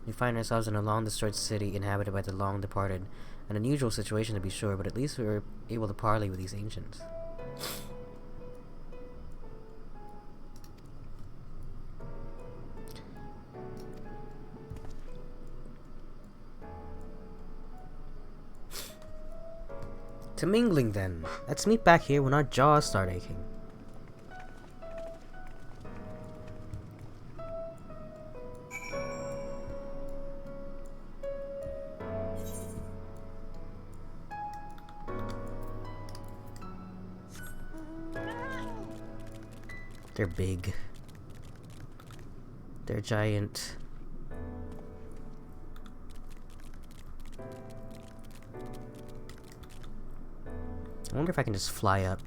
We find ourselves in a long-destroyed city inhabited by the long-departed. An unusual situation to be sure, but at least we were able to parley with these ancients. To mingling then. Let's meet back here when our jaws start aching. They're big. They're giant. I wonder if I can just fly up.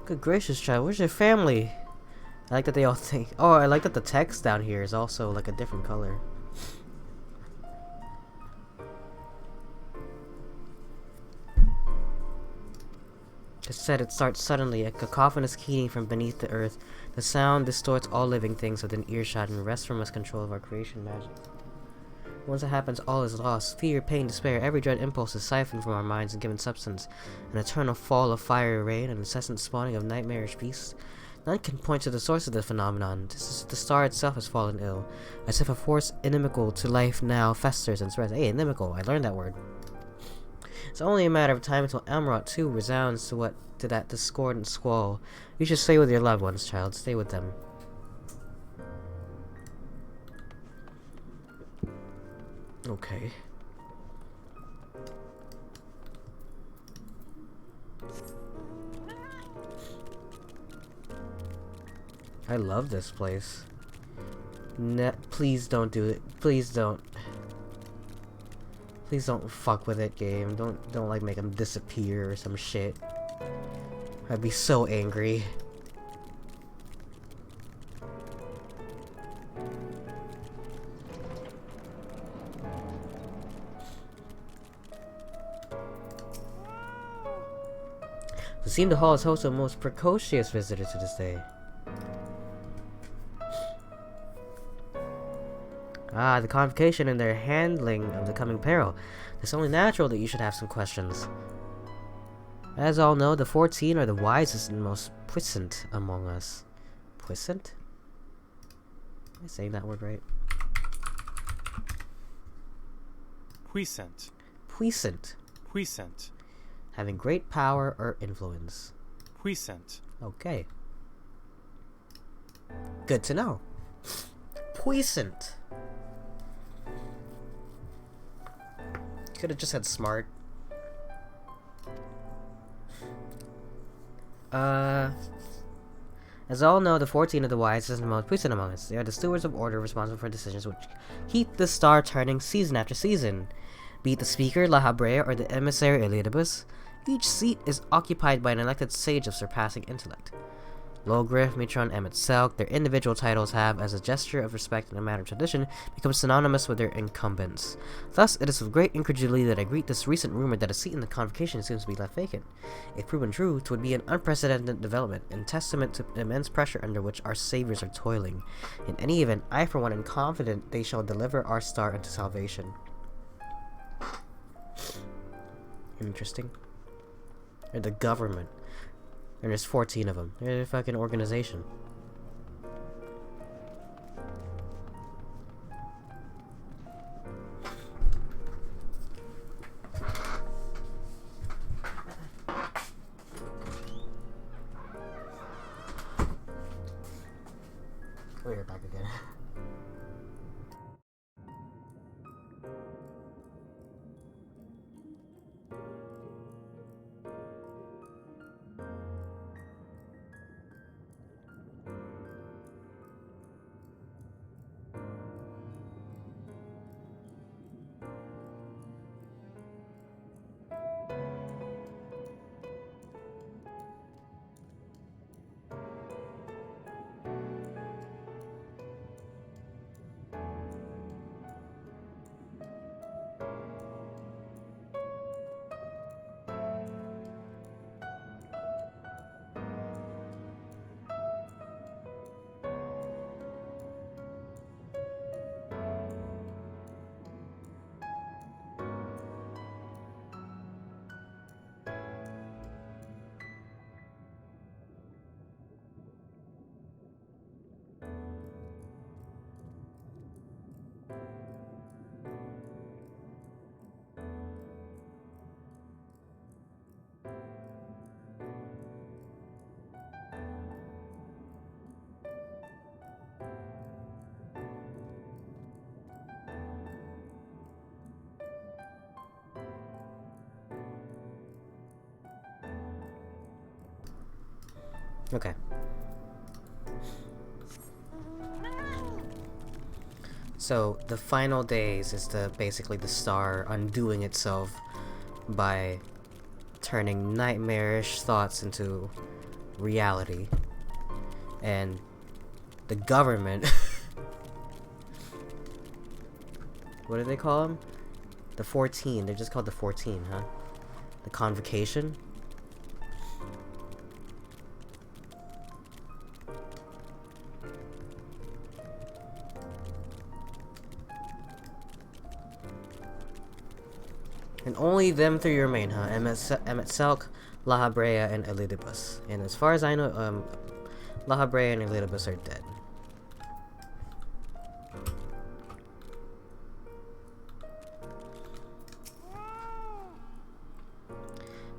Good gracious, child, where's your family? I like that they all think. Oh, I like that the text down here is also like a different color. said it starts suddenly, a cacophonous keening from beneath the earth. The sound distorts all living things within earshot and wrests from us control of our creation magic. Once it happens, all is lost. Fear, pain, despair, every dread impulse is siphoned from our minds and given substance. An eternal fall of fiery rain, an incessant spawning of nightmarish beasts. None can point to the source of the phenomenon. The star itself has fallen ill, as if a force inimical to life now festers and spreads. Hey, inimical, I learned that word. It's only a matter of time until Amarot too resounds to that discordant squall. You should stay with your loved ones, child. Stay with them. Okay. I love this place. Please don't do it. Please don't. Please don't fuck with it, game. Don't like make him disappear or some shit. I'd be so angry. It seemed the hall is host of the most precocious visitor to this day. Ah, the convocation and their handling of the coming peril. It's only natural that you should have some questions. As all know, the 14 are the wisest and most puissant among us. Puissant? Am I saying that word right? Puissant. Puissant. Puissant. Having great power or influence. Puissant. Okay. Good to know. Puissant. Could have just said smart. As all know, the 14 are the wisest and most puissant among us. They are the stewards of order responsible for decisions which keep the star turning season after season. Be it the speaker, La Habrea, or the emissary, Elidibus, each seat is occupied by an elected sage of surpassing intellect. Logriff, Mitron, and Selk, their individual titles have, as a gesture of respect and a matter of tradition, become synonymous with their incumbents. Thus, it is with great incredulity that I greet this recent rumor that a seat in the convocation seems to be left vacant. If proven true, it would be an unprecedented development, and testament to the immense pressure under which our saviors are toiling. In any event, I for one am confident they shall deliver our star into salvation. Interesting. Or the government. And there's 14 of them. They're a fucking organization. We're back again. Okay. So the final days is basically the star undoing itself by turning nightmarish thoughts into reality. And the government what do they call them? The 14. They're just called the 14, huh? The convocation. And only them three remain, huh? Emmet Selk, La Habrea, and Elidibus. And as far as I know, La Habrea and Elidibus are dead.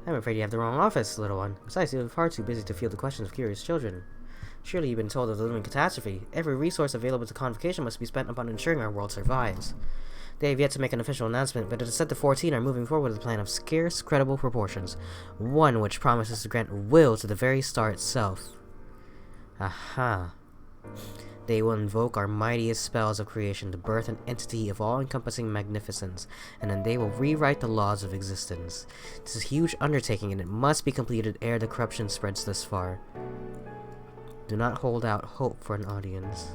I'm afraid you have the wrong office, little one. Besides, you're far too busy to field the questions of curious children. Surely you've been told of the looming catastrophe. Every resource available to convocation must be spent upon ensuring our world survives. They have yet to make an official announcement, but it is said the 14 are moving forward with a plan of scarce, credible proportions. One which promises to grant will to the very star itself. Aha. They will invoke our mightiest spells of creation to birth an entity of all-encompassing magnificence, and then they will rewrite the laws of existence. This is a huge undertaking, and it must be completed ere the corruption spreads this far. Do not hold out hope for an audience.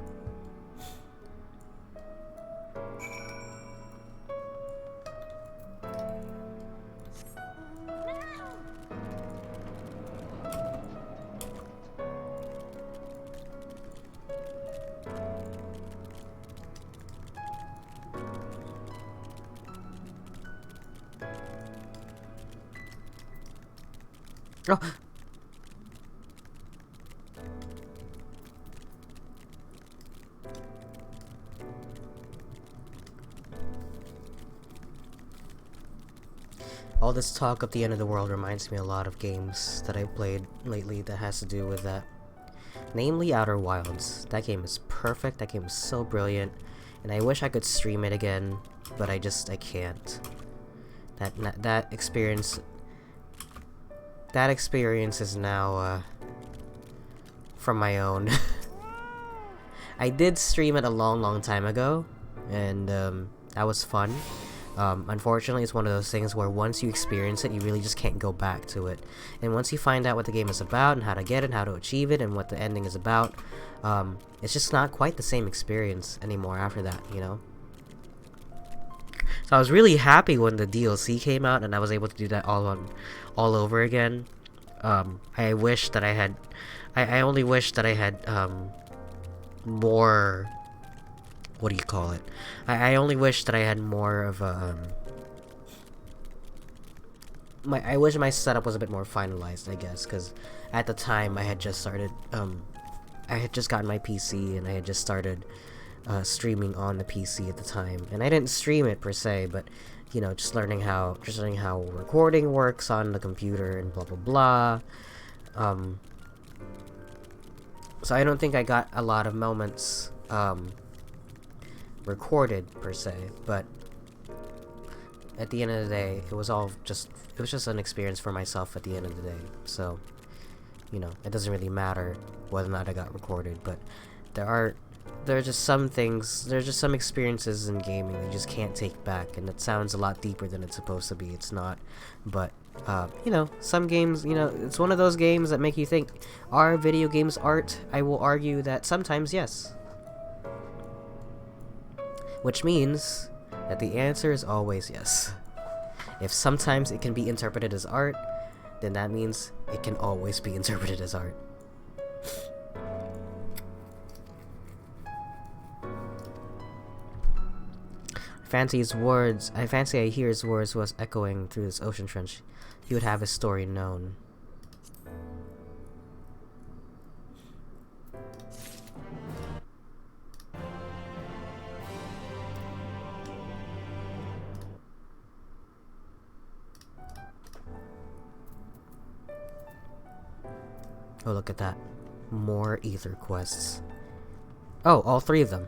Oh. All this talk of the end of the world reminds me a lot of games that I've played lately that has to do with that. Namely Outer Wilds. That game is perfect, that game is so brilliant, and I wish I could stream it again, but I can't. That experience is now from my own. I did stream it a long time ago, and that was fun. Unfortunately, it's one of those things where once you experience it, you really just can't go back to it. And once you find out what the game is about, and how to get it, and how to achieve it, and what the ending is about, it's just not quite the same experience anymore after that, you know? So I was really happy when the DLC came out, and I was able to do that all over again. I wish that I had... I only wish that I had, more... What do you call it? I only wish that I had more of a, I wish my setup was a bit more finalized, I guess, because at the time I had just started, I had just gotten my PC, and I had just started, streaming on the PC at the time. And I didn't stream it per se, but, you know, just learning how recording works on the computer and blah blah blah. So I don't think I got a lot of moments, recorded per se, but at the end of the day, it was just an experience for myself at the end of the day. So, you know, it doesn't really matter whether or not I got recorded, but there are just some experiences in gaming that you just can't take back, and it sounds a lot deeper than it's supposed to be. It's not, but you know, some games, you know, it's one of those games that make you think, are video games art? I will argue that sometimes yes. Which means that the answer is always yes. If sometimes it can be interpreted as art, then that means it can always be interpreted as art. I fancy I hear his words was echoing through this ocean trench. He would have his story known. Oh, look at that. More ether quests. Oh, all three of them.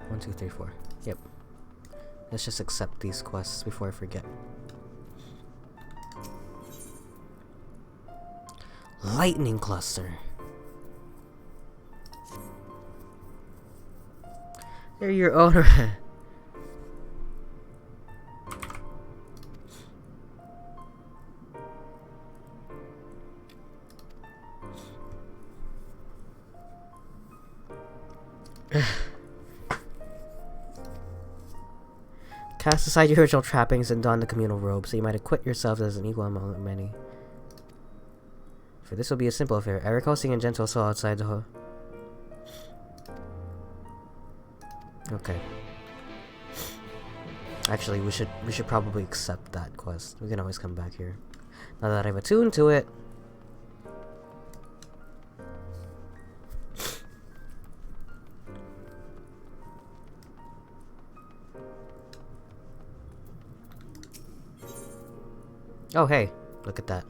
One, two, three, four. Yep. Let's just accept these quests before I forget. Lightning cluster. They're your owner. Cast aside your original trappings and don the communal robe, so you might acquit yourself as an equal among many. For this will be a simple affair. I recall seeing a gentle soul outside the hall. Okay. Actually, we should probably accept that quest. We can always come back here. Now that I've attuned to it. Oh, hey, look at that.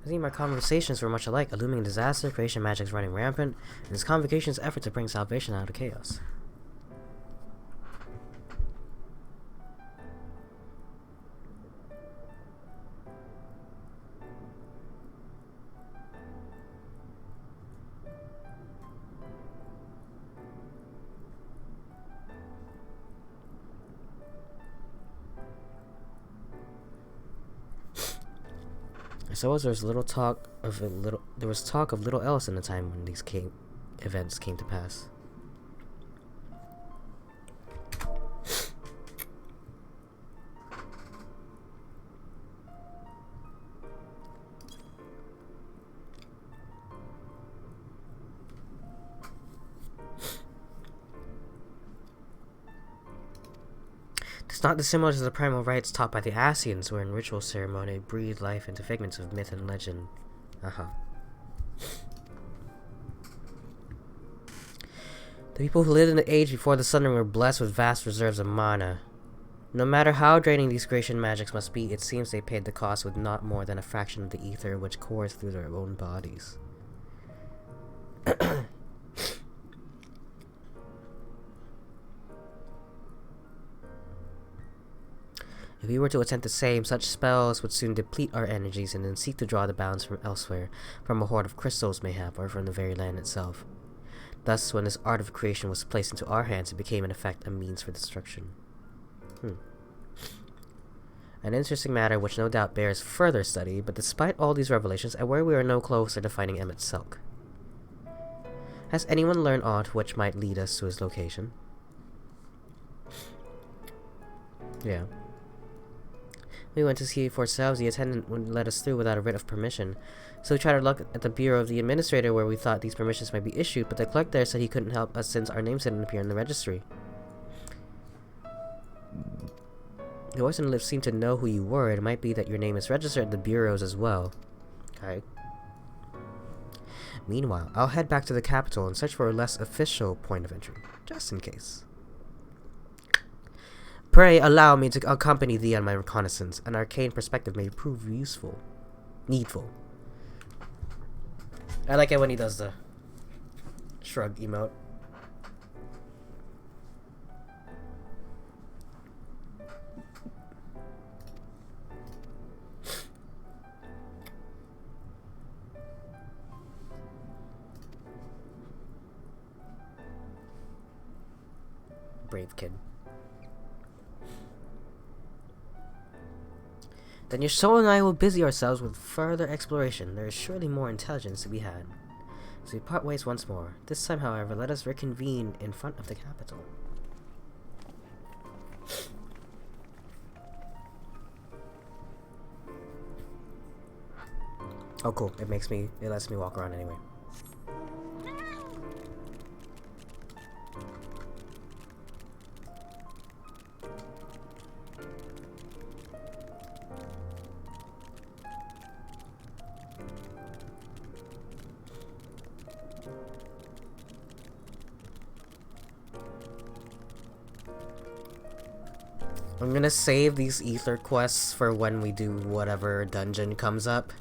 I think my conversations were much alike, a looming disaster, creation magics running rampant, and his convocation's effort to bring salvation out of chaos. I suppose there was talk of little else in the time when these events came to pass. It's not dissimilar to the primal rites taught by the Asians, where in ritual ceremony breathed life into figments of myth and legend. The people who lived in the age before the Sun were blessed with vast reserves of mana. No matter how draining these creation magics must be, it seems they paid the cost with not more than a fraction of the ether which coursed through their own bodies. If we were to attempt the same, such spells would soon deplete our energies and then seek to draw the balance from elsewhere, from a hoard of crystals mayhap, or from the very land itself. Thus, when this art of creation was placed into our hands, it became in effect a means for destruction. An interesting matter which no doubt bears further study, but despite all these revelations, I worry we are no closer to finding Emmett Silk. Has anyone learned aught which might lead us to his location? Yeah. We went to see for ourselves. The attendant wouldn't let us through without a writ of permission. So we tried our luck at the bureau of the administrator where we thought these permissions might be issued, but the clerk there said he couldn't help us since our names didn't appear in the registry. The voice on the lift seemed to know who you were. It might be that your name is registered at the bureaus as well. Okay. Meanwhile, I'll head back to the capital and search for a less official point of entry, just in case. Pray allow me to accompany thee on my reconnaissance. An arcane perspective may prove needful. I like it when he does the shrug emote. Brave kid. Then your soul and I will busy ourselves with further exploration. There is surely more intelligence to be had. So we part ways once more. This time, however, let us reconvene in front of the capital. Oh cool, it lets me walk around anyway. I'm gonna save these ether quests for when we do whatever dungeon comes up,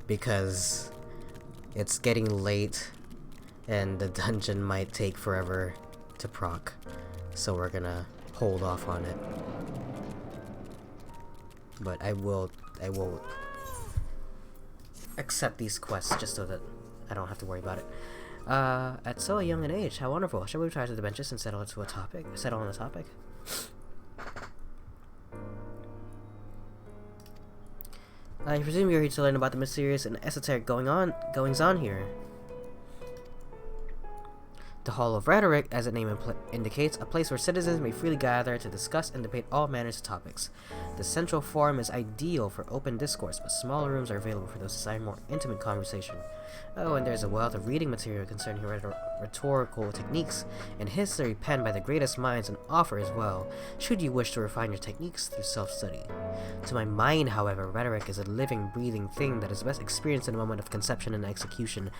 because it's getting late and the dungeon might take forever to proc, so we're gonna hold off on it. But I will accept these quests just so that I don't have to worry about it. At so young an age, how wonderful. Shall we retire to the benches and settle on a topic? I presume you're here to learn about the mysterious and esoteric goings on here. The Hall of Rhetoric, as its name indicates, a place where citizens may freely gather to discuss and debate all manners of topics. The central forum is ideal for open discourse, but smaller rooms are available for those desiring more intimate conversation. Oh, and there's a wealth of reading material concerning rhetorical techniques and history penned by the greatest minds on offer as well, should you wish to refine your techniques through self-study. To my mind, however, rhetoric is a living, breathing thing that is best experienced in a moment of conception and execution.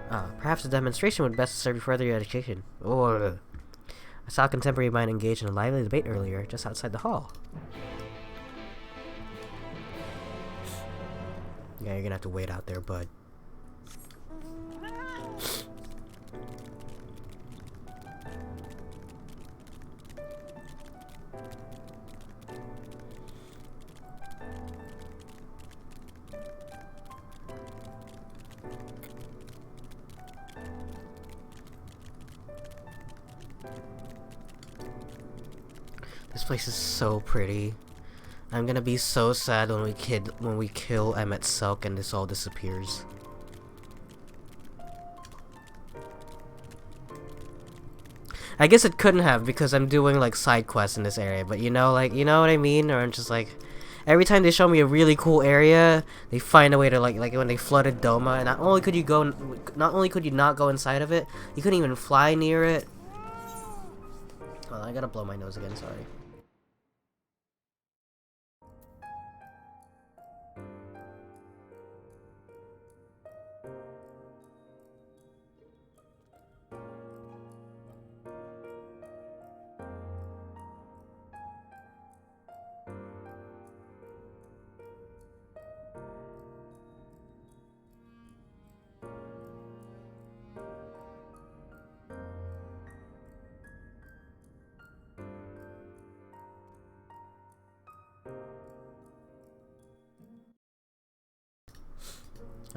Perhaps a demonstration would best serve you further your education. I saw a contemporary mind engaged in a lively debate earlier, just outside the hall. Yeah, you're gonna have to wait out there, bud. This place is so pretty. I'm gonna be so sad when we kill Emmet Selk and this all disappears. I guess it couldn't have, because I'm doing like side quests in this area, but you know what I mean? Or I'm just like, every time they show me a really cool area, they find a way to like when they flooded Doma, not only could you not go inside of it, you couldn't even fly near it. Well, I gotta blow my nose again, sorry.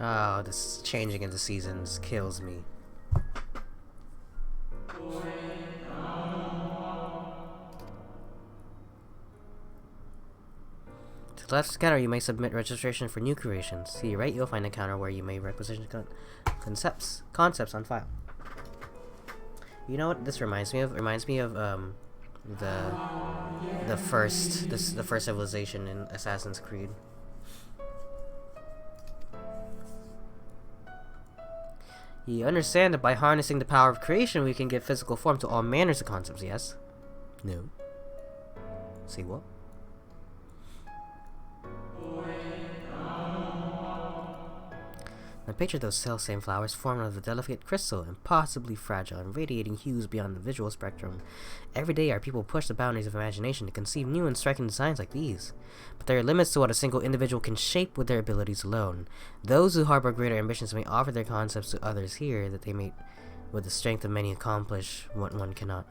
Oh, this changing into seasons kills me. To the left of the counter, you may submit registration for new creations. To your right, you'll find a counter where you may requisition concepts on file. You know what this reminds me of? It reminds me of the first civilization in Assassin's Creed. You understand that by harnessing the power of creation, we can give physical form to all manners of concepts, yes? No. See what? Now picture those self-same flowers formed of a delicate crystal, impossibly fragile and radiating hues beyond the visual spectrum. Every day our people push the boundaries of imagination to conceive new and striking designs like these. But there are limits to what a single individual can shape with their abilities alone. Those who harbor greater ambitions may offer their concepts to others here, that they may, with the strength of many, accomplish what one cannot.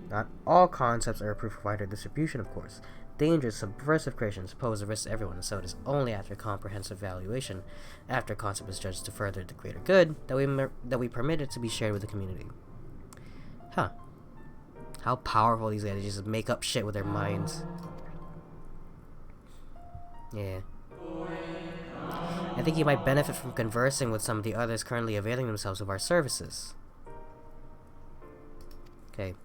Not all concepts are approved for wider distribution, of course. Dangerous, subversive creations pose a risk to everyone, and so it is only after comprehensive evaluation, after a concept is judged to further the greater good, that we permit it to be shared with the community. Huh. How powerful these guys just make up shit with their minds. Yeah. I think you might benefit from conversing with some of the others currently availing themselves of our services. Okay.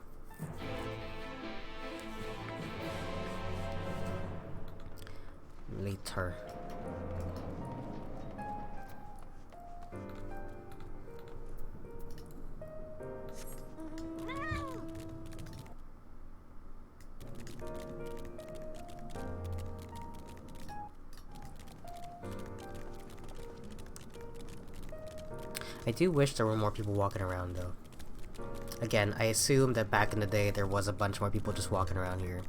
Later. I do wish there were more people walking around, though. Again, I assume that back in the day there was a bunch more people just walking around here.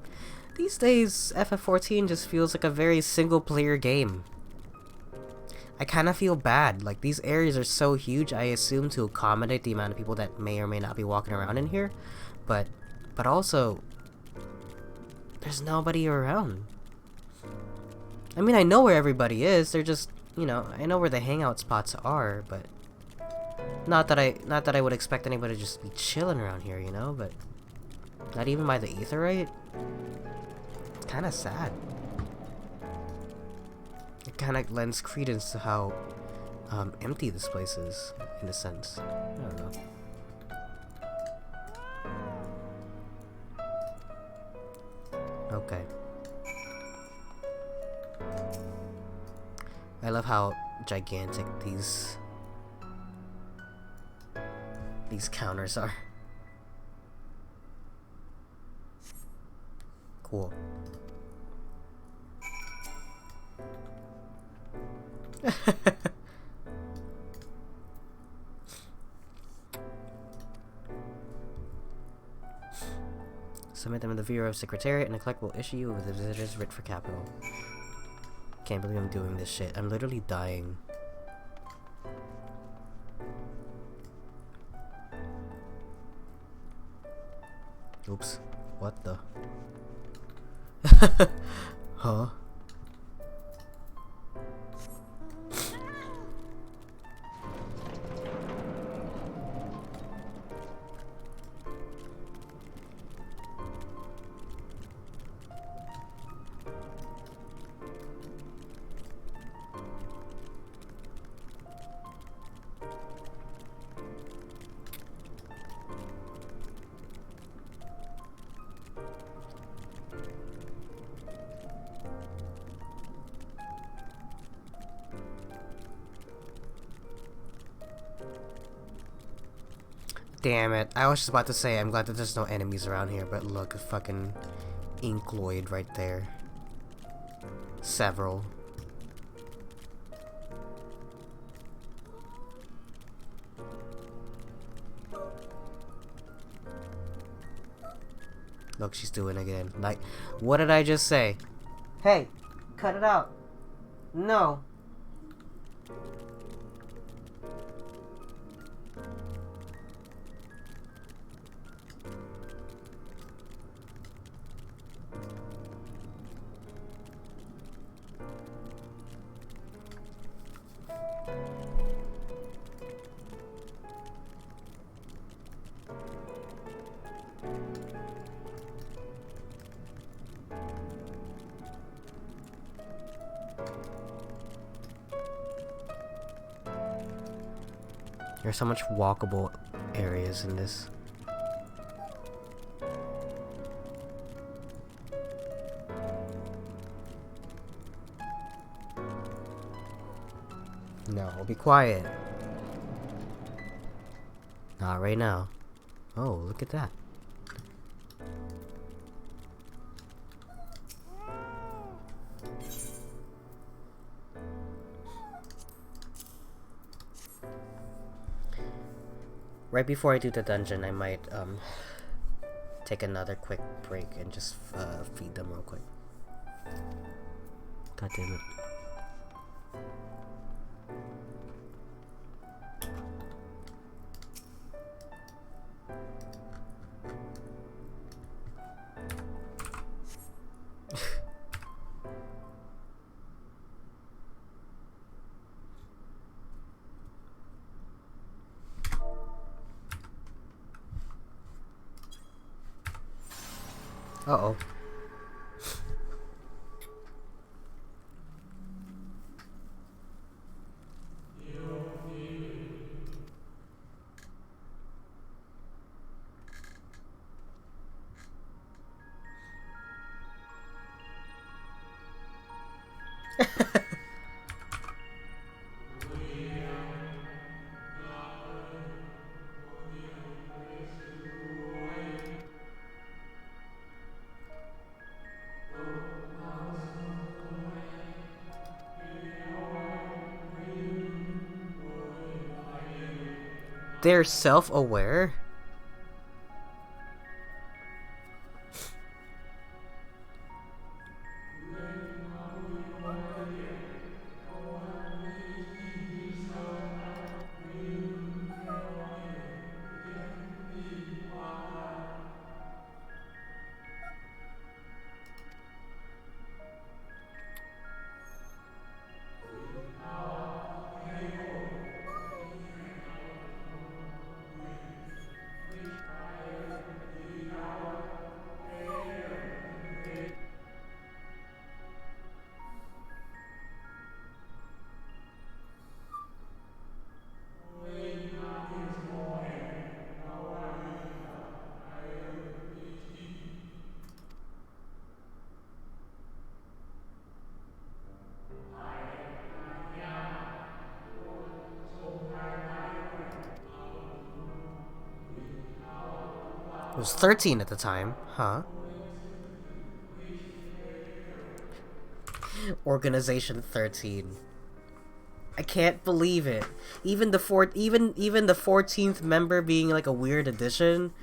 These days, FF14 just feels like a very single-player game. I kind of feel bad. Like, these areas are so huge, I assume to accommodate the amount of people that may or may not be walking around in here. But also, there's nobody around. I mean, I know where everybody is. They're just, you know, I know where the hangout spots are, but not that I would expect anybody to just be chilling around here, you know, but not even by the Aetheryte. It's kind of sad. It kind of lends credence to how empty this place is, in a sense. I don't know. Okay. I love how gigantic these counters are. Cool. Submit them in the Bureau of Secretariat and the clerk will issue you with a visitor's writ for capital. Can't believe I'm doing this shit. I'm literally dying. Oops. What the? Huh? Damn it. I was just about to say, I'm glad that there's no enemies around here, but look, a fucking Inkloid right there. Several. Look, she's doing it again. Like, what did I just say? Hey, cut it out. No. There's so much walkable areas in this. No, be quiet. Not right now. Oh, look at that. Right before I do the dungeon, I might take another quick break and just feed them real quick. God damn it. Uh-oh. They're self-aware? It was 13 at the time, huh? Organization 13. I can't believe it. Even the 14th member being like a weird addition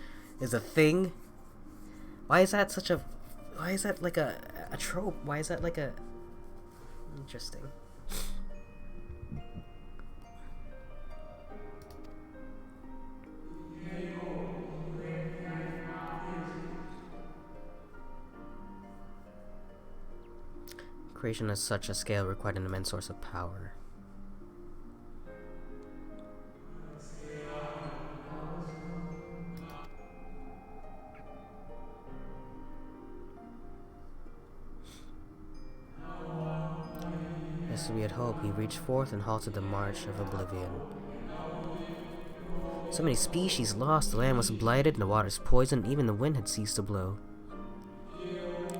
is a thing. Why is that like a trope? Why is that like a interesting? Creation at such a scale required an immense source of power. As we had hoped, he reached forth and halted the march of oblivion. So many species lost, the land was blighted, and the waters poisoned, even the wind had ceased to blow.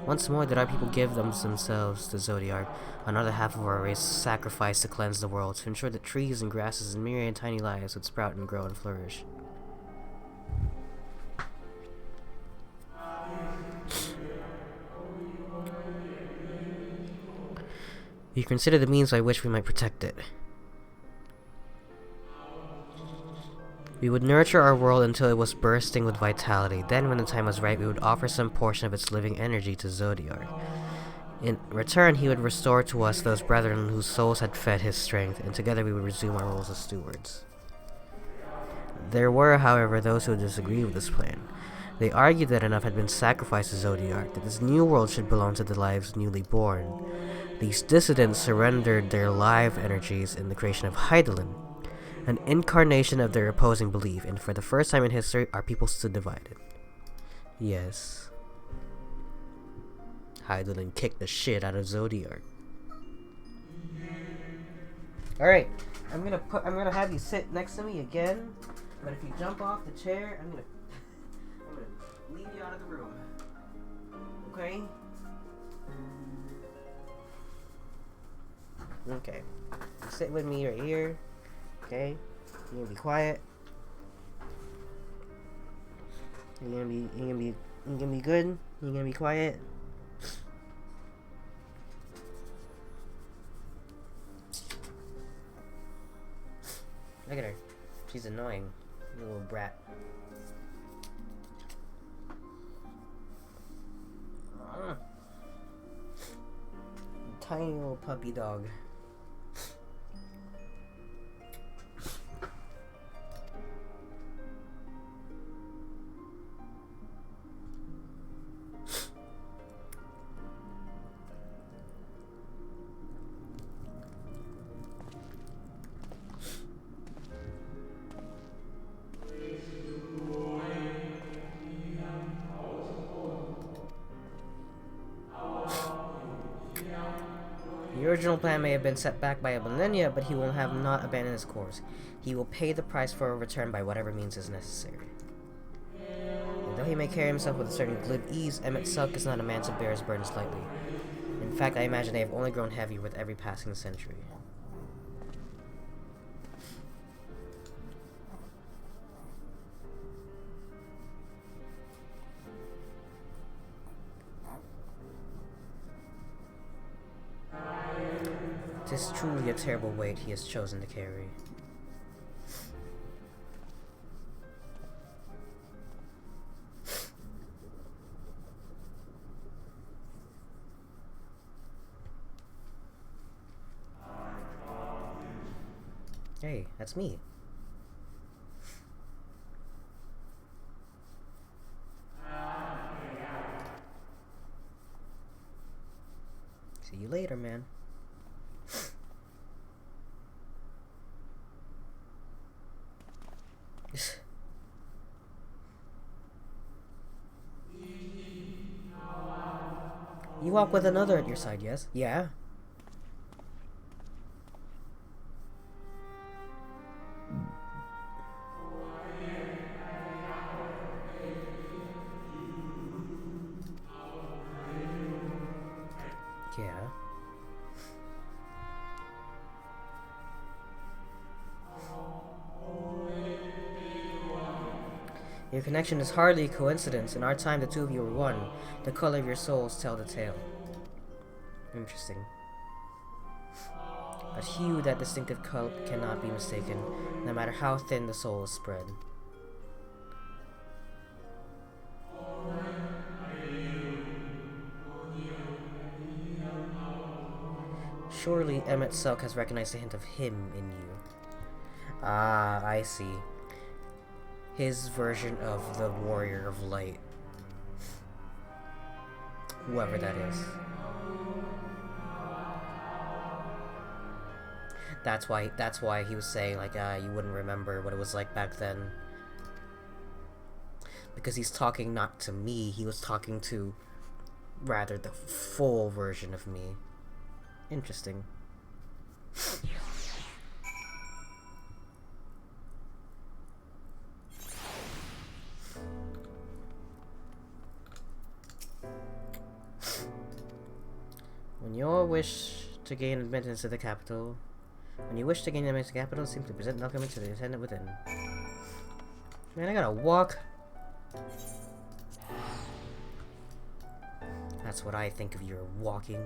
Once more did our people give themselves to Zodiac. Another half of our race sacrificed to cleanse the world, to ensure that trees and grasses and myriad tiny lives would sprout and grow and flourish. We consider the means by which we might protect it. We would nurture our world until it was bursting with vitality. Then, when the time was right, we would offer some portion of its living energy to Zodiac. In return, he would restore to us those brethren whose souls had fed his strength, and together we would resume our roles as stewards. There were, however, those who disagreed with this plan. They argued that enough had been sacrificed to Zodiac, that this new world should belong to the lives newly born. These dissidents surrendered their live energies in the creation of Hydaelyn, an incarnation of their opposing belief, and for the first time in history, our people stood divided. Yes. Hydaelyn kicked the shit out of Zodiac. Alright, I'm gonna have you sit next to me again, but if you jump off the chair, I'm gonna leave you out of the room. Okay? Okay. Sit with me right here. Okay? You're gonna be quiet. You're gonna be good. You're gonna be quiet. Look at her. She's annoying. You little brat. Tiny little puppy dog. The original plan may have been set back by a millennia, but he will have not abandoned his course. He will pay the price for a return by whatever means is necessary. And though he may carry himself with a certain glib ease, Emmett Selk is not a man to bear his burdens lightly. In fact, I imagine they have only grown heavier with every passing century. It is truly a terrible weight he has chosen to carry. Hey, that's me. See you later, man. You walk with another at your side, yes? Yeah. Yeah. Your connection is hardly a coincidence. In our time, the two of you were one. The color of your souls tell the tale. Interesting. A hue, that distinctive color, cannot be mistaken, no matter how thin the soul is spread. Surely Emmett Selk has recognized a hint of him in you. Ah, I see. His version of the Warrior of Light. Whoever that is. That's why he was saying, like, you wouldn't remember what it was like back then. Because he's talking not to me, he was talking to, rather, the full version of me. Interesting. When you wish to gain admittance to the capital, simply present document to the attendant within. Man, I gotta walk. That's what I think of your walking.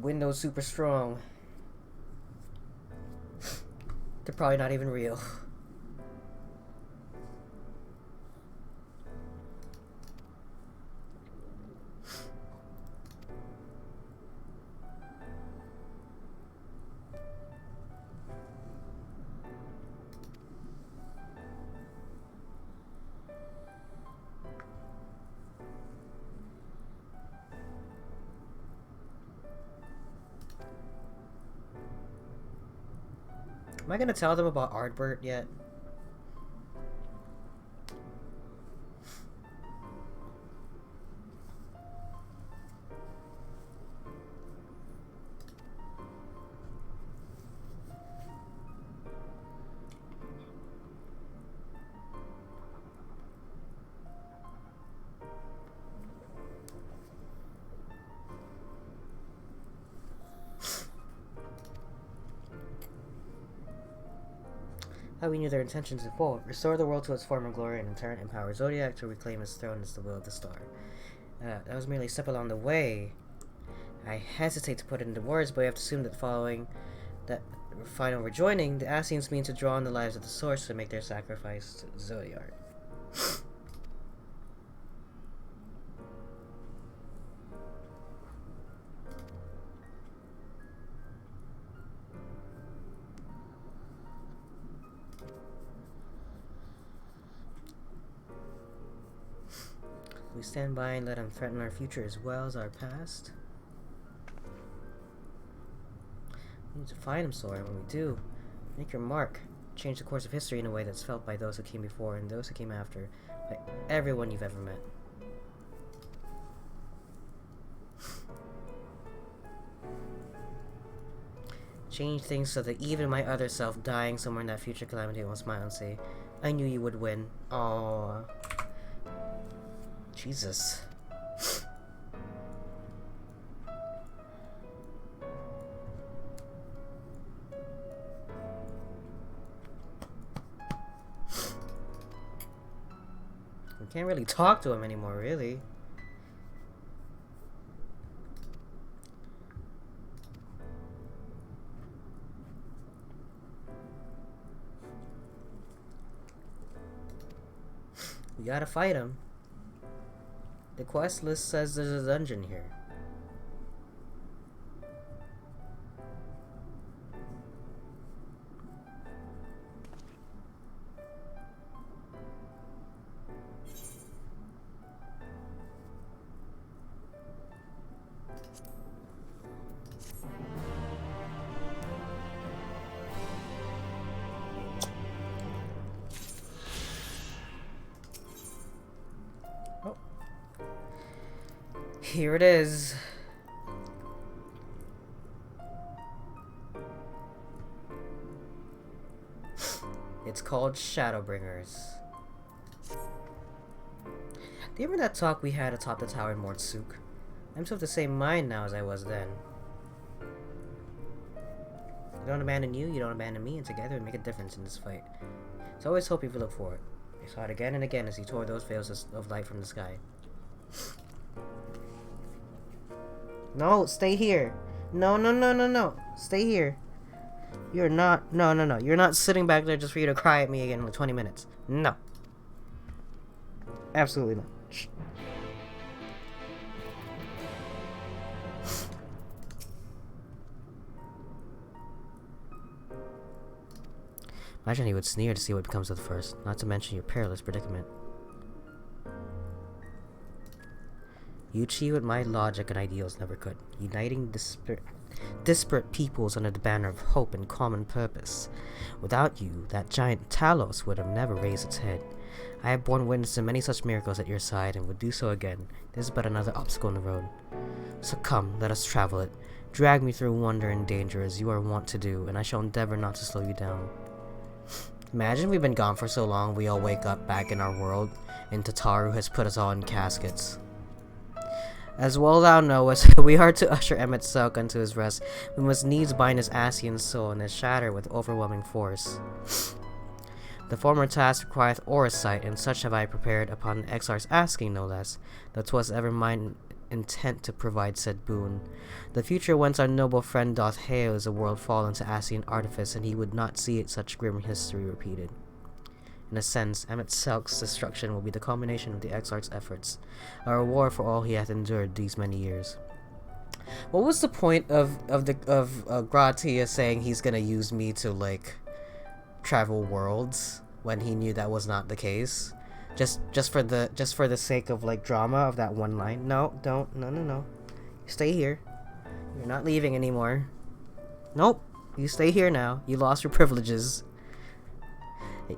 Windows super strong. They're probably not even real. Am I gonna tell them about Ardbert yet? How we knew their intentions in full. Restore the world to its former glory and in turn empower Zodiac to reclaim his throne as the will of the star. That was merely a step along the way. I hesitate to put it into words, but we have to assume that following that final rejoining, the Ascians mean to draw on the lives of the source to make their sacrifice to Zodiac. We stand by and let him threaten our future as well as our past. We need to find him, Sora. When we do, make your mark. Change the course of history in a way that's felt by those who came before and those who came after, by everyone you've ever met. Change things so that even my other self dying somewhere in that future calamity won't smile and say, I knew you would win. Aww. Jesus. We can't really talk to him anymore, really. We gotta fight him. The quest list says there's a dungeon here. Here it is. It's called Shadowbringers. Do you remember that talk we had atop the tower in Mortsuk? I'm still of the same mind now as I was then. I don't abandon you, you don't abandon me, and together we make a difference in this fight. So always hope if you look for it. I saw it again and again as he tore those veils of light from the sky. No, stay here. No, no, no, no, no. Stay here. You're not. No, no, no. You're not sitting back there just for you to cry at me again in like 20 minutes. No. Absolutely not. Shh. Imagine he would sneer to see what becomes of the first, not to mention your perilous predicament. You achieve what my logic and ideals never could, uniting disparate peoples under the banner of hope and common purpose. Without you, that giant Talos would have never raised its head. I have borne witness to many such miracles at your side and would do so again. This is but another obstacle in the road. So come, let us travel it. Drag me through wonder and danger as you are wont to do, and I shall endeavor not to slow you down. Imagine we've been gone for so long we all wake up back in our world, and Tataru has put us all in caskets. As well thou knowest, we are to usher Emmett Selk unto his rest. We must needs bind his Ascian soul and his shatter with overwhelming force. The former task requireth oversight, and such have I prepared upon the Exarch's asking, no less, that 'twas ever mine intent to provide said boon. The future whence our noble friend doth hail is a world fallen to Ascian artifice, and he would not see it such grim history repeated. In a sense, Emmett Selk's destruction will be the culmination of the Exarch's efforts, a reward for all he hath endured these many years. What was the point of Gratia saying he's gonna use me to like travel worlds when he knew that was not the case? Just for the sake of like drama of that one line. No, don't. No. Stay here. You're not leaving anymore. Nope. You stay here now. You lost your privileges.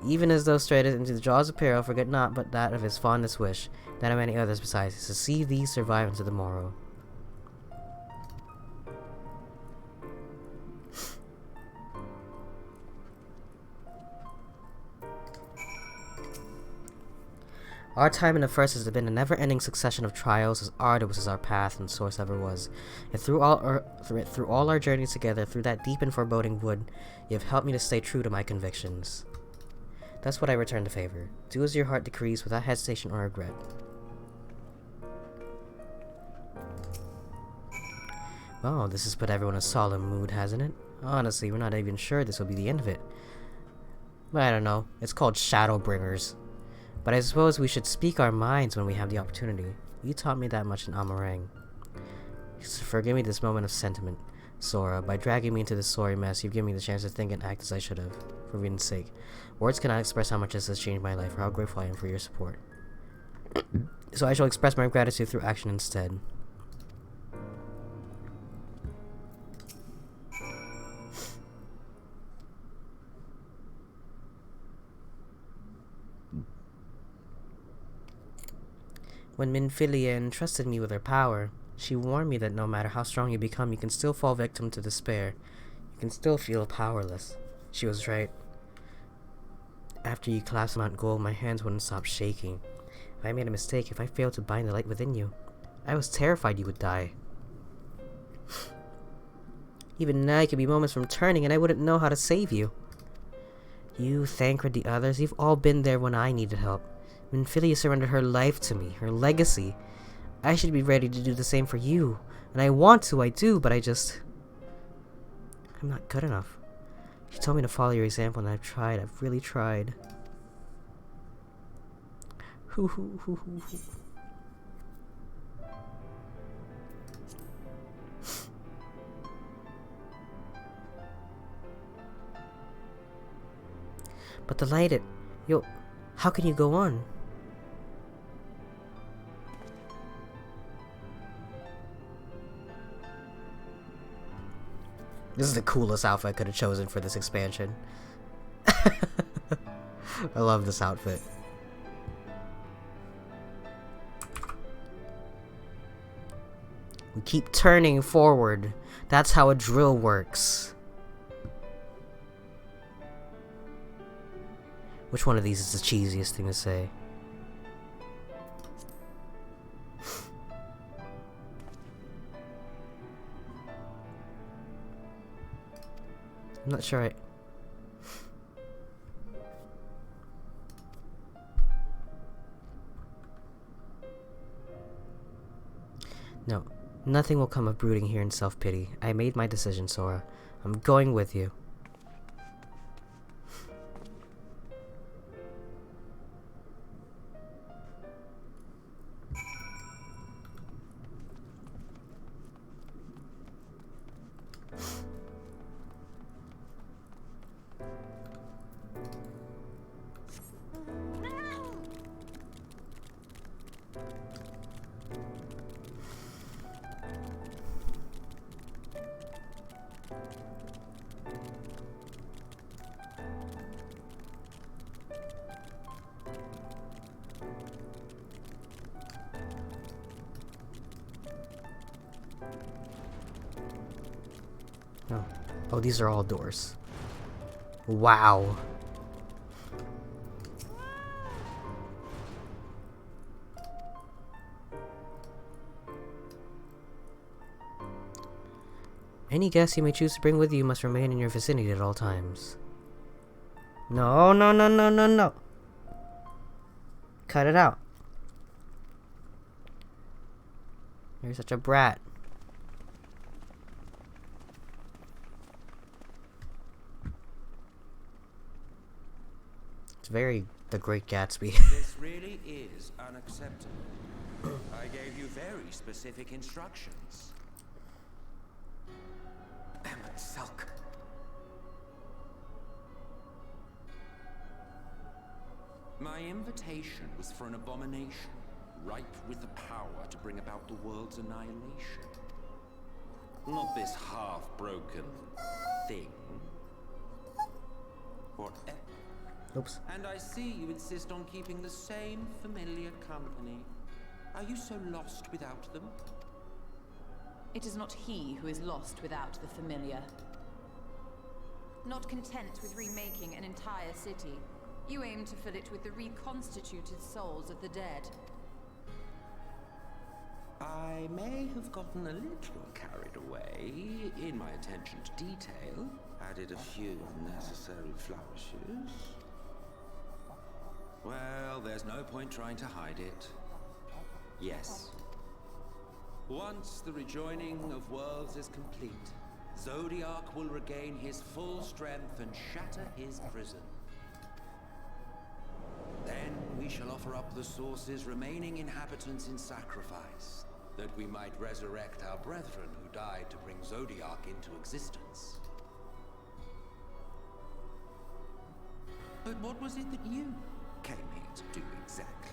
Even as though strayed into the jaws of peril, forget not but that of his fondest wish, that of many others besides, to see thee survive unto the morrow. Our time in the first has been a never-ending succession of trials, as arduous as our path and source ever was. Yet through all our journeys together, through that deep and foreboding wood, you have helped me to stay true to my convictions. That's what I return the favor. Do as your heart decrees without hesitation or regret. Oh, this has put everyone in a solemn mood, hasn't it? Honestly, we're not even sure this will be the end of it. But I don't know. It's called Shadowbringers. But I suppose we should speak our minds when we have the opportunity. You taught me that much in Amarang. So forgive me this moment of sentiment, Sora. By dragging me into this sorry mess, you've given me the chance to think and act as I should have, for Vin's sake. Words cannot express how much this has changed my life, or how grateful I am for your support. So I shall express my gratitude through action instead. When Minfilia entrusted me with her power, she warned me that no matter how strong you become, you can still fall victim to despair. You can still feel powerless. She was right. After you collapsed Mount Gold, my hands wouldn't stop shaking. If I made a mistake, if I failed to bind the light within you, I was terrified you would die. Even now, it could be moments from turning, and I wouldn't know how to save you. You, Thancred, the others, you've all been there when I needed help. Minfilia surrendered her life to me, her legacy. I should be ready to do the same for you. And I want to, I do, but I'm not good enough. She told me to follow your example, and I've really tried. But the light, how can you go on? This is the coolest outfit I could have chosen for this expansion. I love this outfit. We keep turning forward. That's how a drill works. Which one of these is the cheesiest thing to say? I'm not sure No, nothing will come of brooding here in self-pity. I made my decision, Sora. I'm going with you. Oh, these are all doors. Wow. Any guests you may choose to bring with you must remain in your vicinity at all times. No, no, no, no, no, no. Cut it out. You're such a brat. It's very The Great Gatsby. This really is unacceptable. I gave you very specific instructions. Emmett Sulk. My invitation was for an abomination, ripe with the power to bring about the world's annihilation. Not this half-broken thing. Whatever. Oops. And I see you insist on keeping the same familiar company. Are you so lost without them? It is not he who is lost without the familiar. Not content with remaking an entire city, you aim to fill it with the reconstituted souls of the dead. I may have gotten a little carried away in my attention to detail, added a few unnecessary flourishes. Well, there's no point trying to hide it. Yes. Once the rejoining of worlds is complete, Zodiac will regain his full strength and shatter his prison. Then we shall offer up the Source's remaining inhabitants in sacrifice, that we might resurrect our brethren who died to bring Zodiac into existence. But what was it that you came here to do exactly?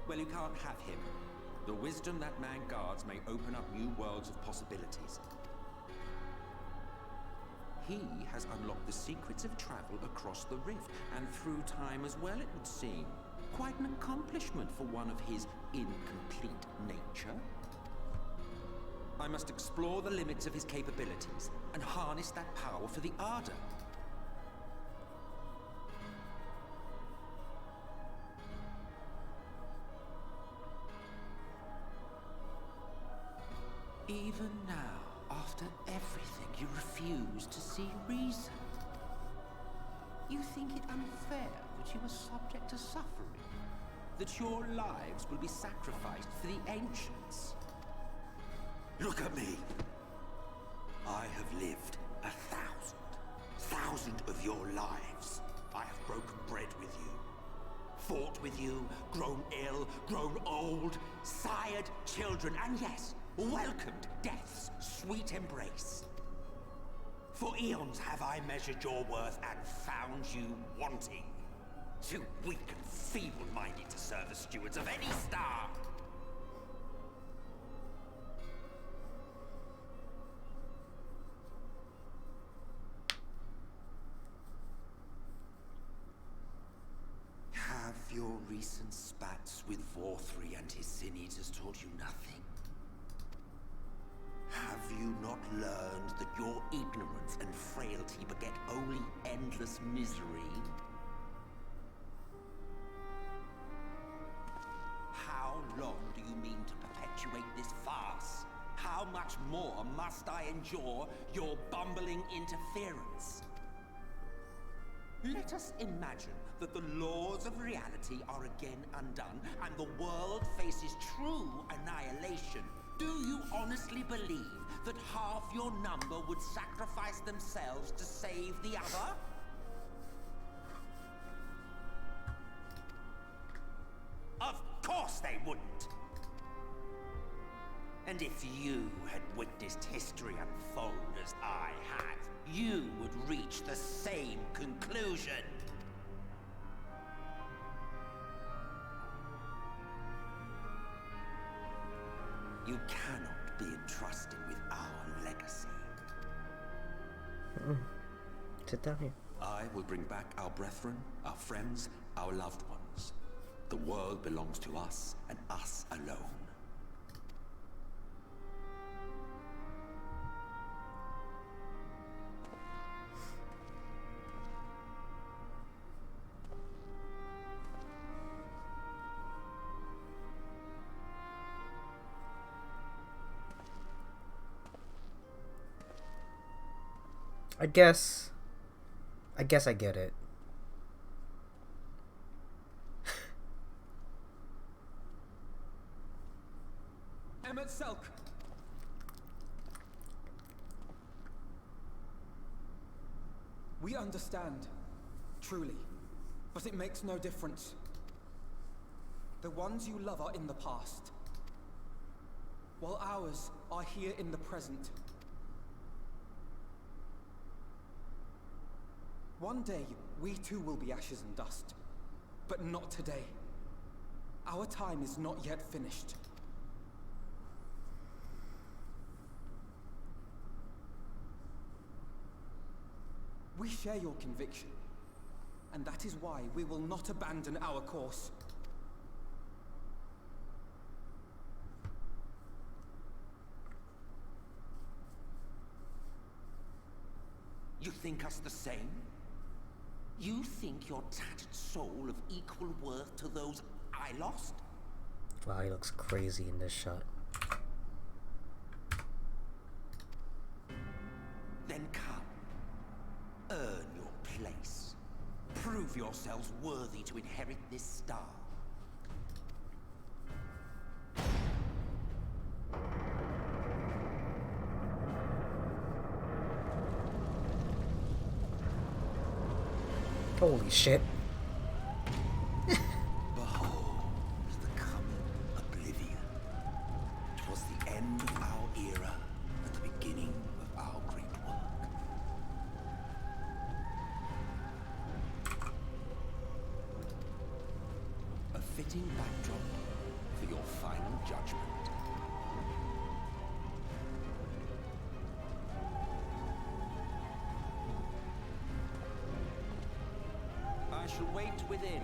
Well, you can't have him. The wisdom that man guards may open up new worlds of possibilities. He has unlocked the secrets of travel across the rift, and through time as well, it would seem. Quite an accomplishment for one of his incomplete nature. I must explore the limits of his capabilities and harness that power for the Ardor. Even now, after everything, you refuse to see reason. You think it unfair that you are subject to suffering? That your lives will be sacrificed for the Ancients? Look at me! I have lived 1,000 of your lives. I have broken bread with you, fought with you, grown ill, grown old, sired children, and yes, welcomed death's sweet embrace. For eons have I measured your worth and found you wanting. Too weak and feeble-minded to serve as stewards of any star. Have your recent spats with Vorthri and his Sin-Eaters taught you nothing? Have you not learned that your ignorance and frailty beget only endless misery? How long do you mean to perpetuate this farce? How much more must I endure your bumbling interference? Let us imagine that the laws of reality are again undone and the world faces true annihilation. Do you honestly believe that half your number would sacrifice themselves to save the other? Of course they wouldn't! And if you had witnessed history unfold as I have, you would reach the same conclusion. You cannot be entrusted with our legacy. Sit down here. I will bring back our brethren, our friends, our loved ones. The world belongs to us, and us alone. I guess I get it. Emmett Selk. We understand, truly, but it makes no difference. The ones you love are in the past, while ours are here in the present. One day, we too will be ashes and dust, but not today. Our time is not yet finished. We share your conviction, and that is why we will not abandon our course. You think us the same? You think your tattered soul of equal worth to those I lost? Wow, he looks crazy in this shot. Then come. Earn your place. Prove yourselves worthy to inherit this star. Holy shit. Behold the coming oblivion. 'Twas the end of our era and the beginning of our great work. A fitting backdrop for your final judgment. I shall wait within,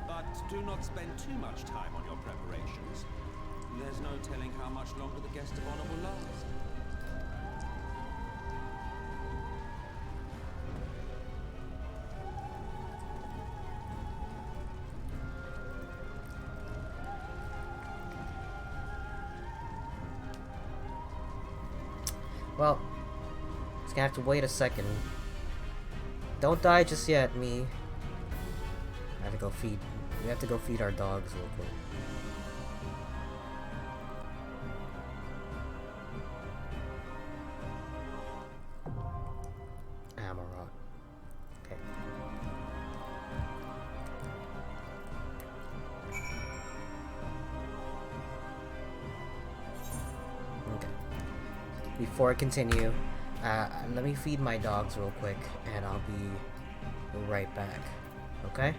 but do not spend too much time on your preparations. There's no telling how much longer the guest of honor will last. Well, just gonna have to wait a second. Don't die just yet, me. I have to go feed. We have to go feed our dogs real quick. Amarok. Okay. Okay. Before I continue, let me feed my dogs real quick, and I'll be right back. Okay?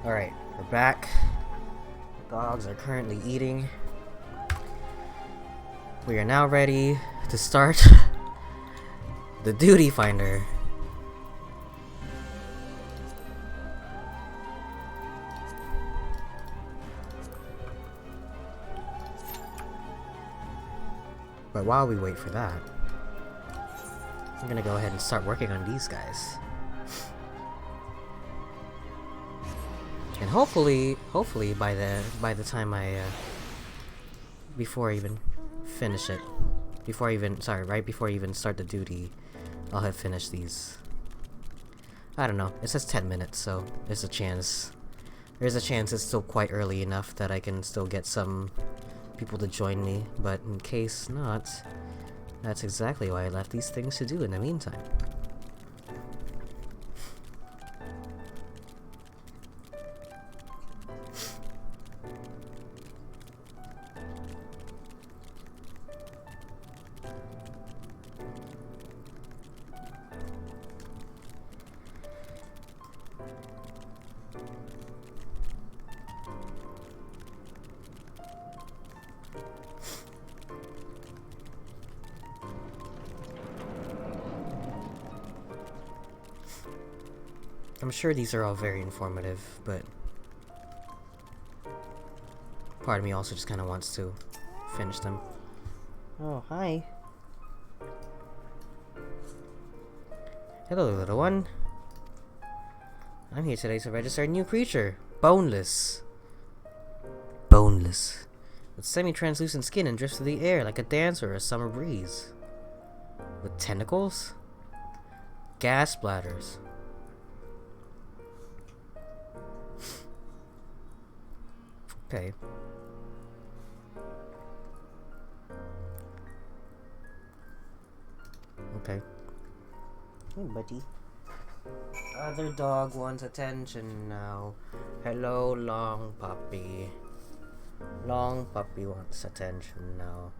Alright, we're back. Dogs are currently eating. We are now ready to start the duty finder. But while we wait for that, I'm gonna go ahead and start working on these guys. And hopefully by the time I before I even finish it, right before I even start the duty, I'll have finished these. I don't know. It says 10 minutes, so there's a chance it's still quite early enough that I can still get some people to join me, but in case not, that's exactly why I left these things to do in the meantime. I'm sure these are all very informative, but part of me also just kind of wants to finish them. Oh, hi. Hello, little one. I'm here today to register a new creature. Boneless. Boneless. With semi-translucent skin and drifts through the air like a dancer or a summer breeze. With tentacles? Gas bladders. Okay. Okay. Hey, buddy. Other dog wants attention now. Hello, long puppy. Long puppy wants attention now.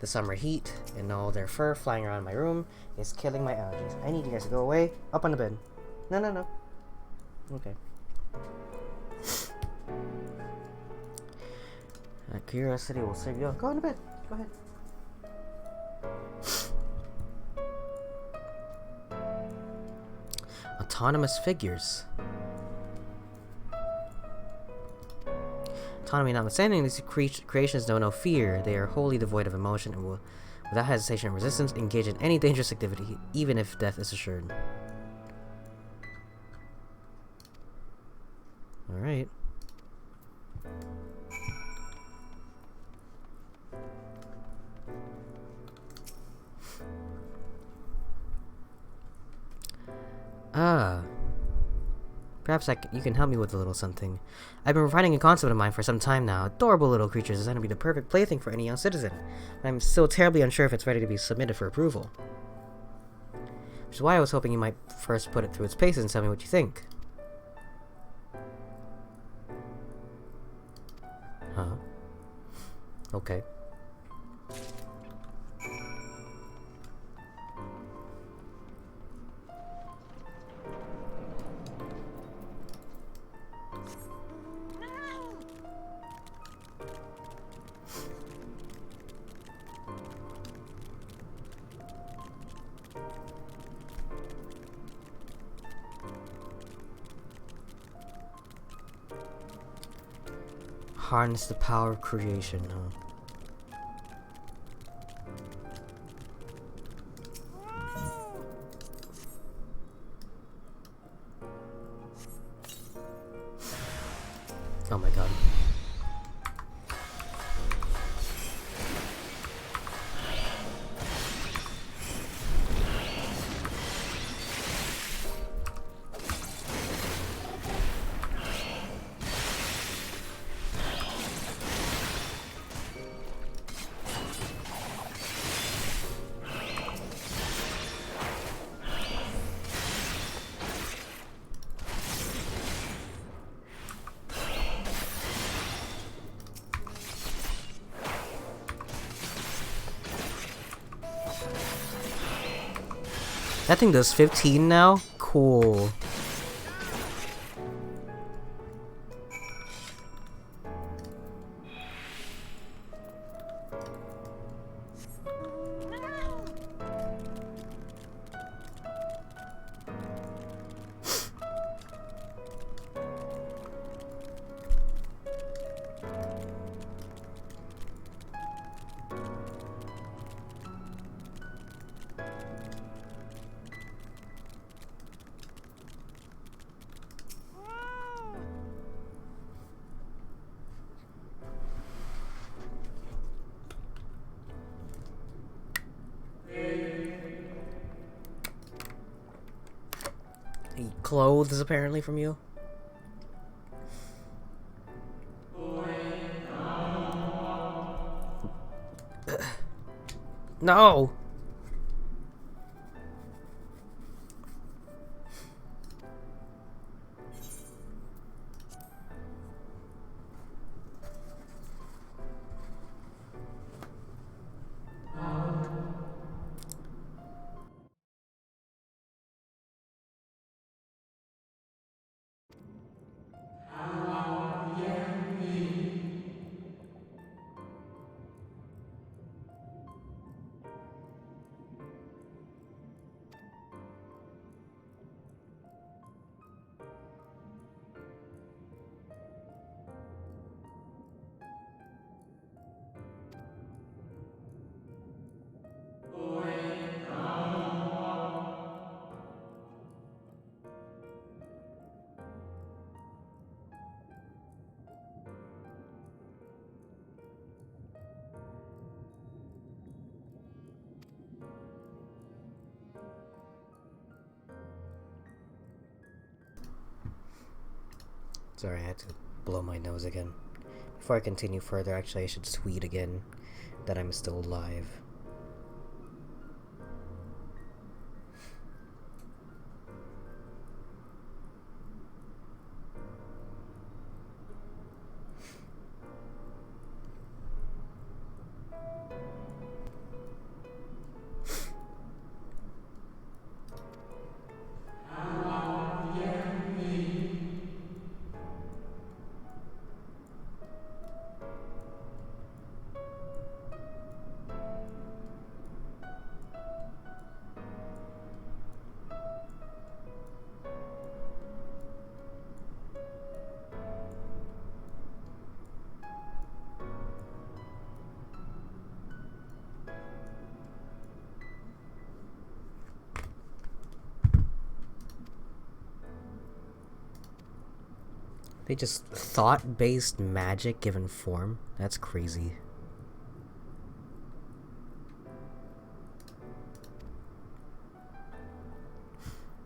The summer heat and all their fur flying around my room is killing my allergies. I need you guys to go away. Up on the bed. No, no, no. Okay. Curiosity will save you. Go on to bed. Go ahead. Autonomous figures. Autonomy notwithstanding, these creations know no fear. They are wholly devoid of emotion and will, without hesitation or resistance, engage in any dangerous activity, even if death is assured. Alright. Perhaps you can help me with a little something. I've been refining a concept of mine for some time now. Adorable little creatures designed to be the perfect plaything for any young citizen. I'm still terribly unsure if it's ready to be submitted for approval. Which is why I was hoping you might first put it through its paces and tell me what you think. Huh? Okay. Harness the power of creation, huh? Oh my god. That thing does 15 now? Cool. Clothes apparently from you. No. Sorry, I had to blow my nose again. Before I continue further, actually I should tweet again that I'm still alive. They just thought-based magic given form? That's crazy.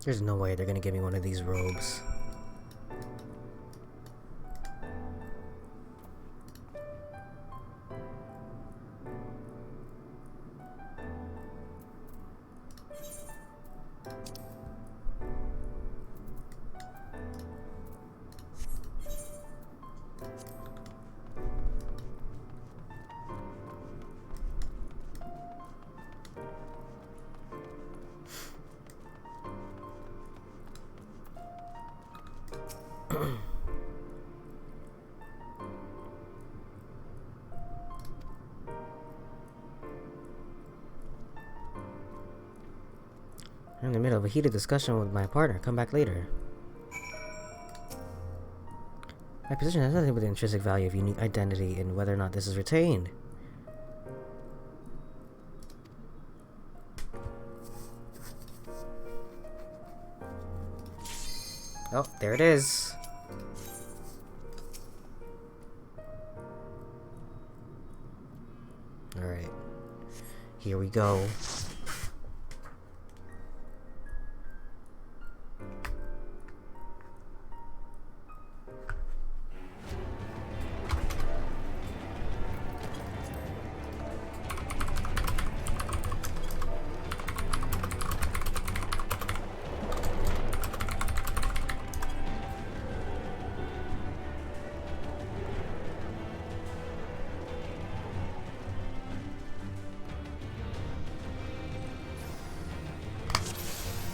There's no way they're gonna give me one of these robes. I'm in the middle of a heated discussion with my partner. Come back later. My position has nothing to do with the intrinsic value of unique identity and whether or not this is retained. Oh, there it is. Alright. Here we go.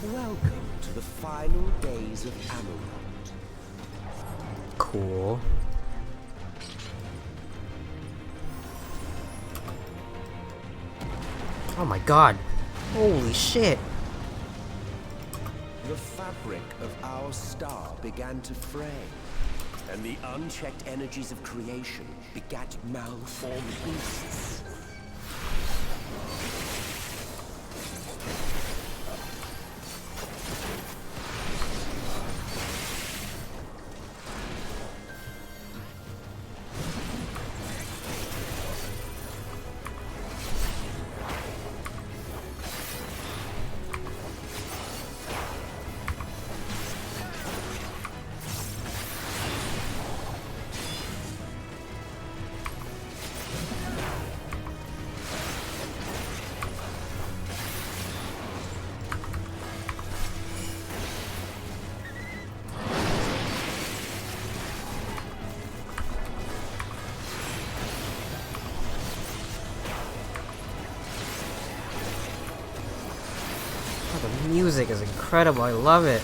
Welcome to the final days of Amarant. Cool. Oh my god. Holy shit. The fabric of our star began to fray, and the unchecked energies of creation begat malformed beasts. The music is incredible, I love it.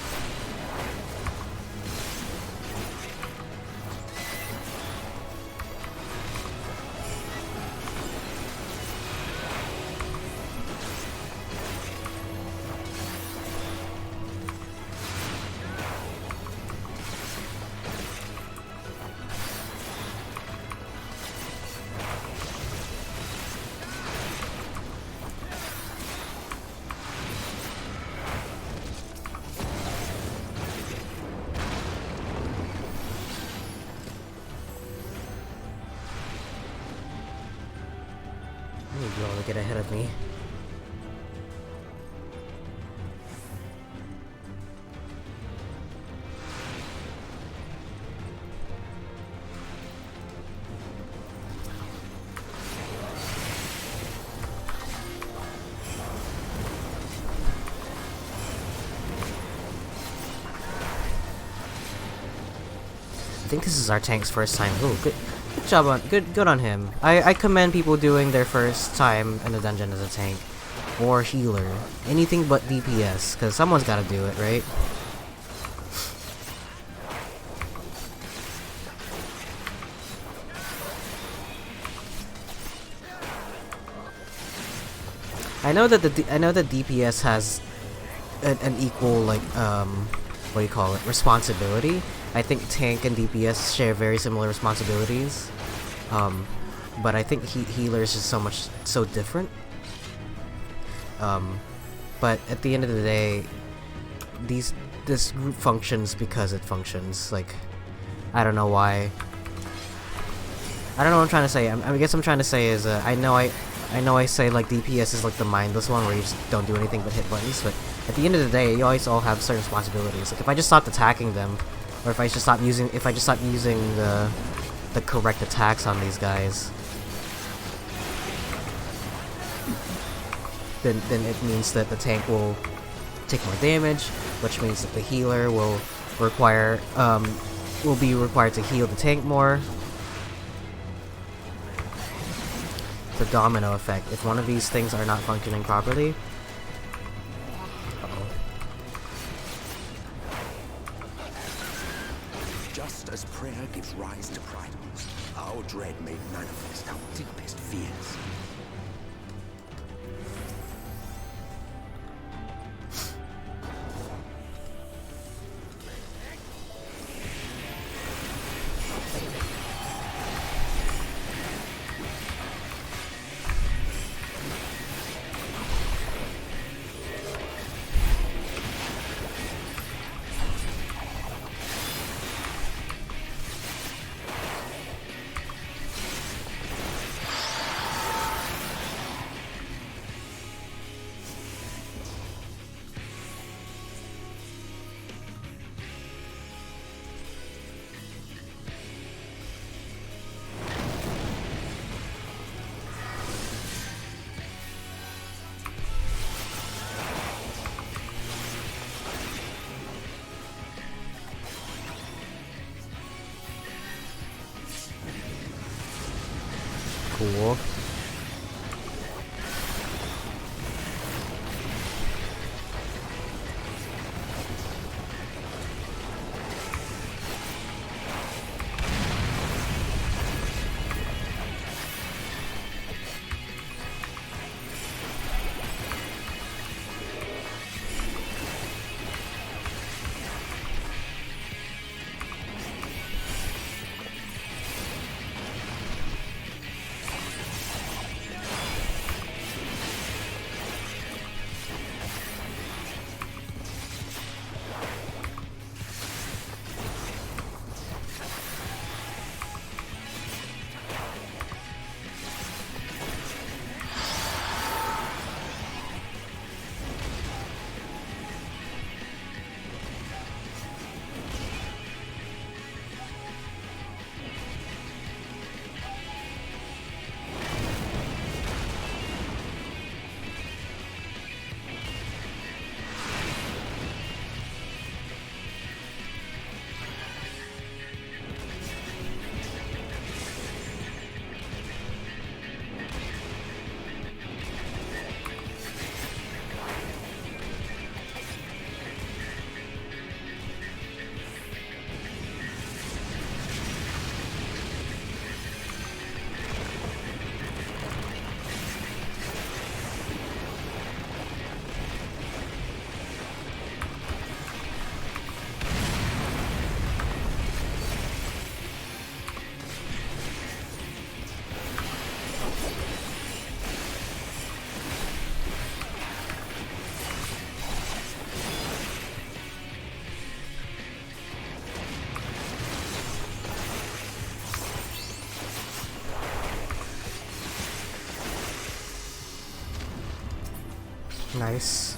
I need you all to get ahead of me. I think this is our tank's first time. Ooh, good job on good on him. I commend people doing their first time in the dungeon as a tank or healer. Anything but DPS, because someone's got to do it, right? I know that DPS has an equal, like, what do you call it, responsibility. I think tank and DPS share very similar responsibilities, but I think healers is so different. But at the end of the day, this group functions because it functions. Like, I don't know why. I don't know what I'm trying to say. I guess I'm trying to say is I know I say like DPS is like the mindless one where you just don't do anything but hit buttons, but at the end of the day, you always all have certain responsibilities. Like if I just stopped attacking them, or if I just stopped using the correct attacks on these guys, then it means that the tank will take more damage, which means that the healer will be required to heal the tank more. It's a domino effect. If one of these things are not functioning properly, Just as prayer gives rise to prideals, our dread made manifest our deepest fears. cool. Nice.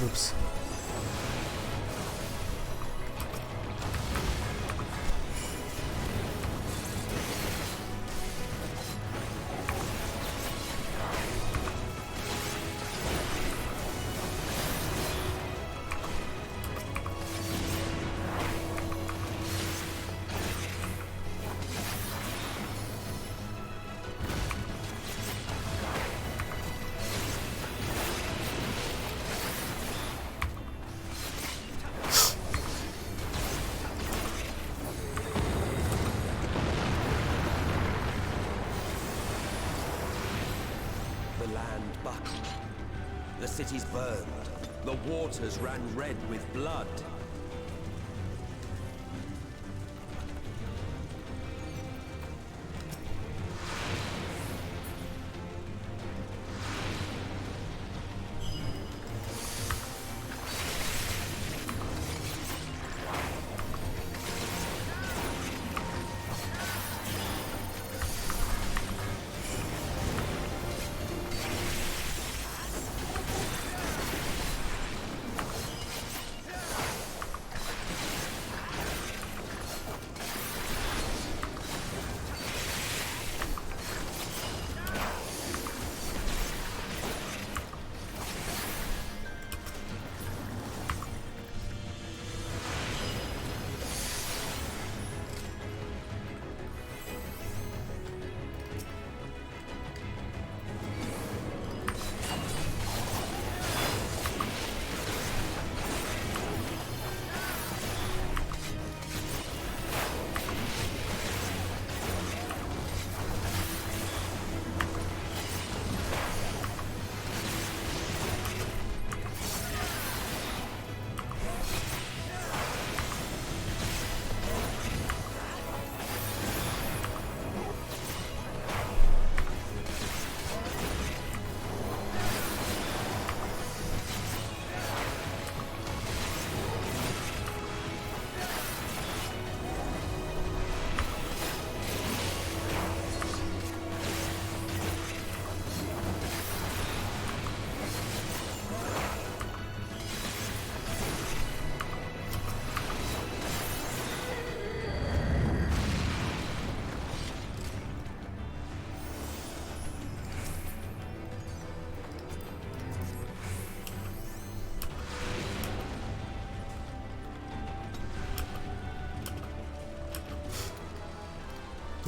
Oops. The land buckled. The cities burned. The waters ran red with blood.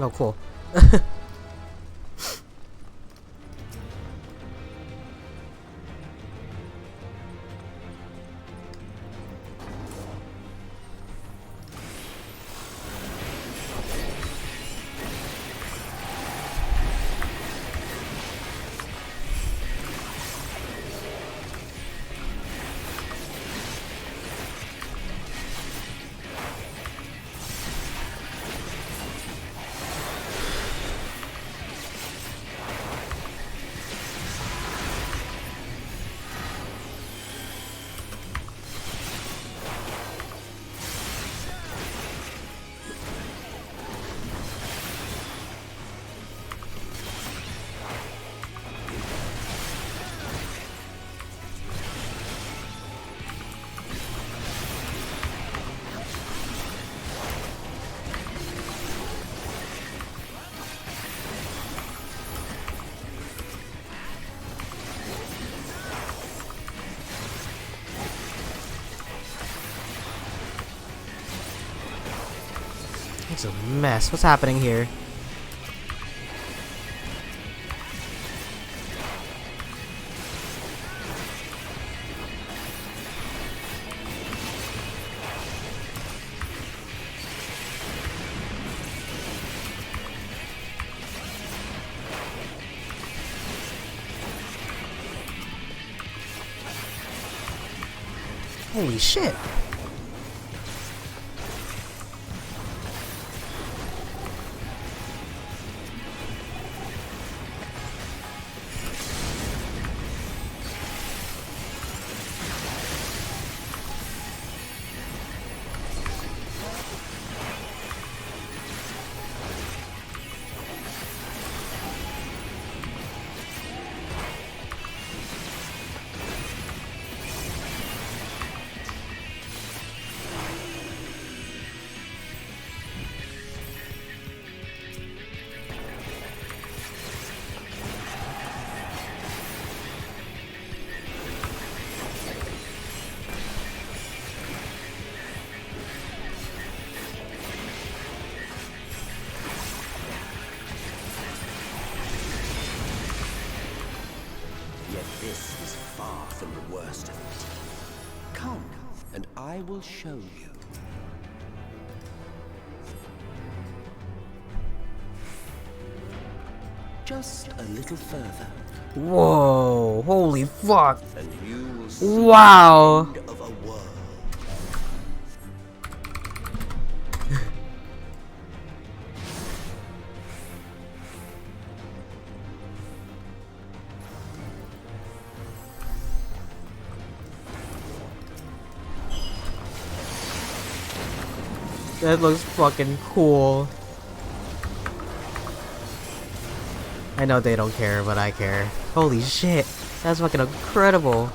Oh, cool. It's a mess. What's happening here? Holy shit. This is far from the worst of it. Come, and I will show you. Just a little further. Whoa, holy fuck. And you will see wow. the end of a world. That looks fucking cool. I know they don't care, but I care. Holy shit, that's fucking incredible.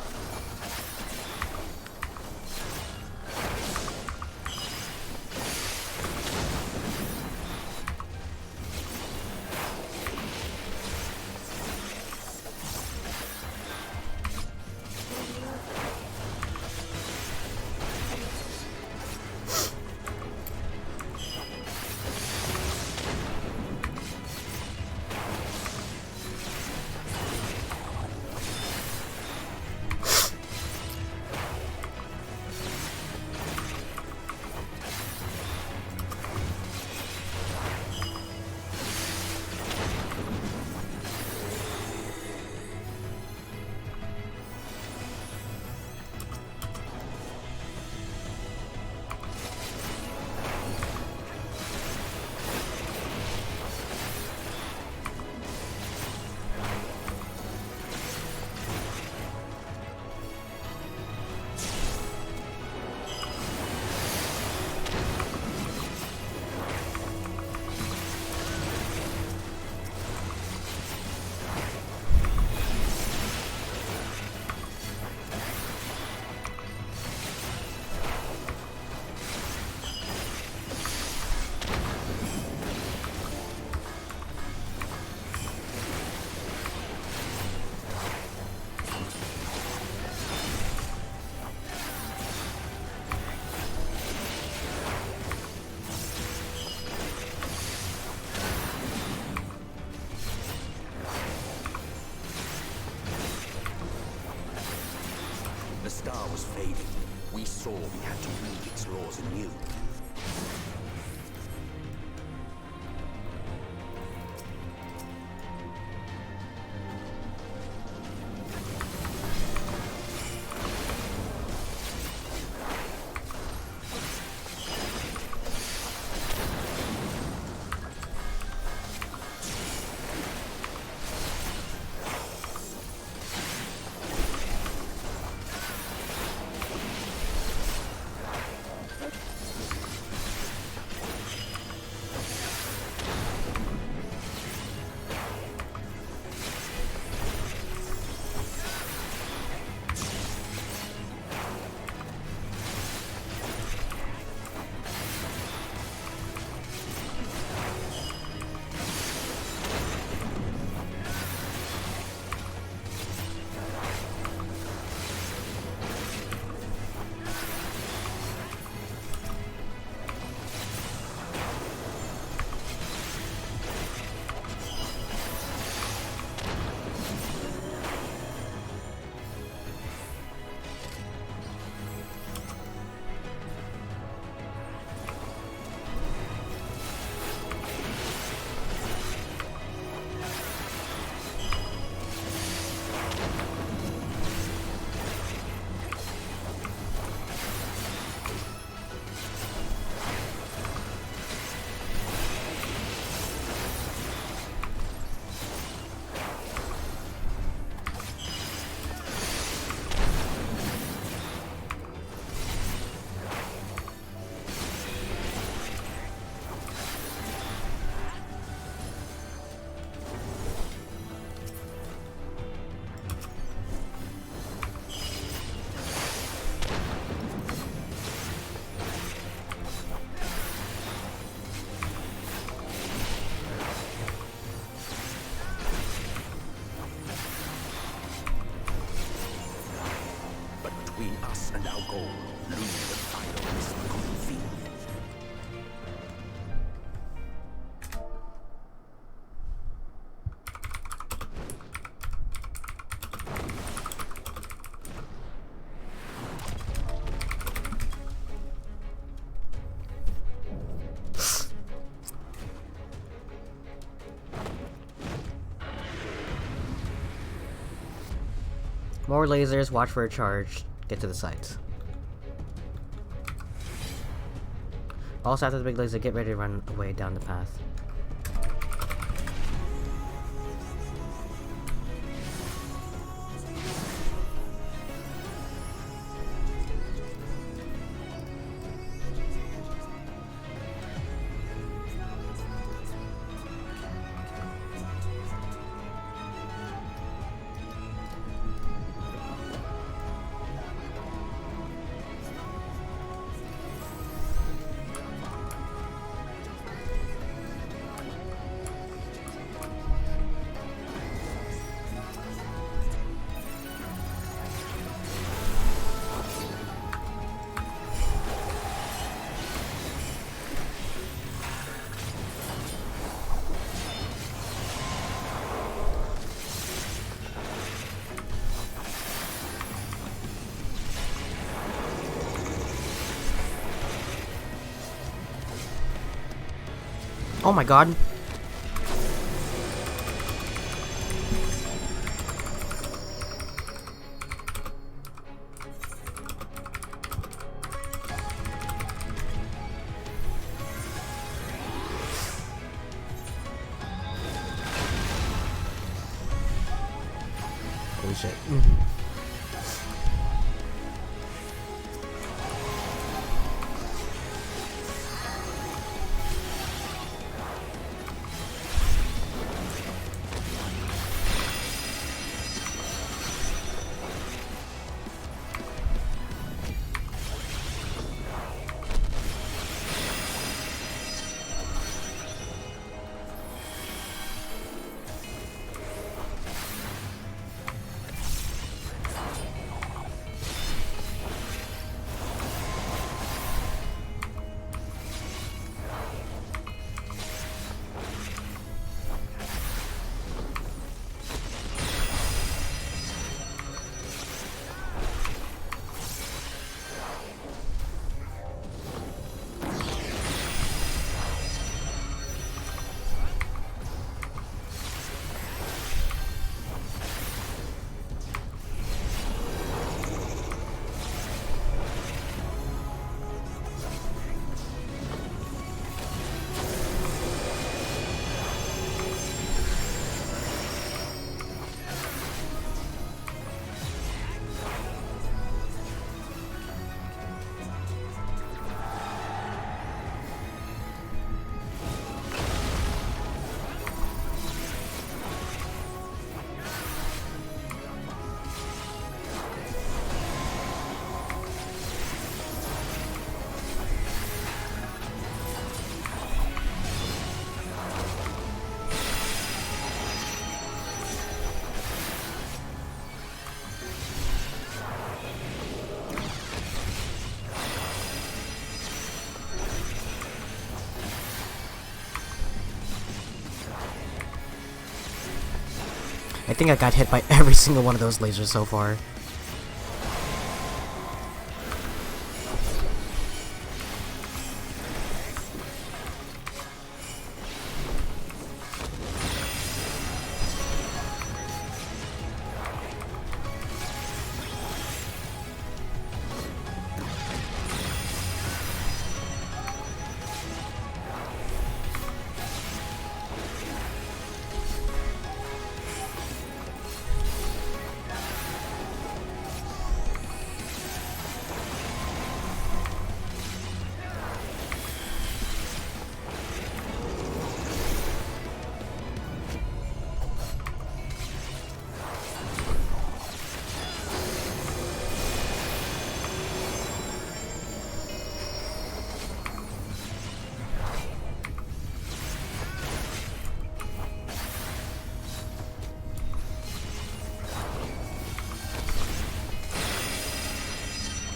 The star was fading. We saw we had to read its laws anew. between us and our goal loomed the final misbegotten field. More lasers, watch for a charge, get to the site. Also after the big laser, get ready to run away down the path. Oh my god. Holy shit. I think I got hit by every single one of those lasers so far.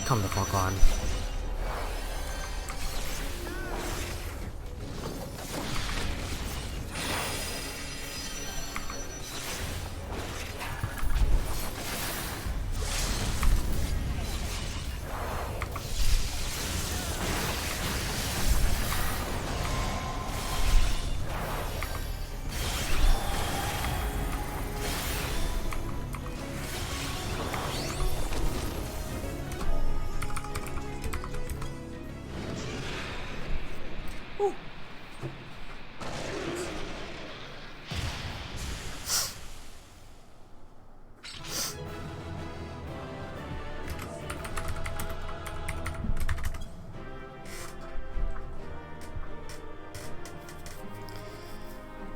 Come the fuck on.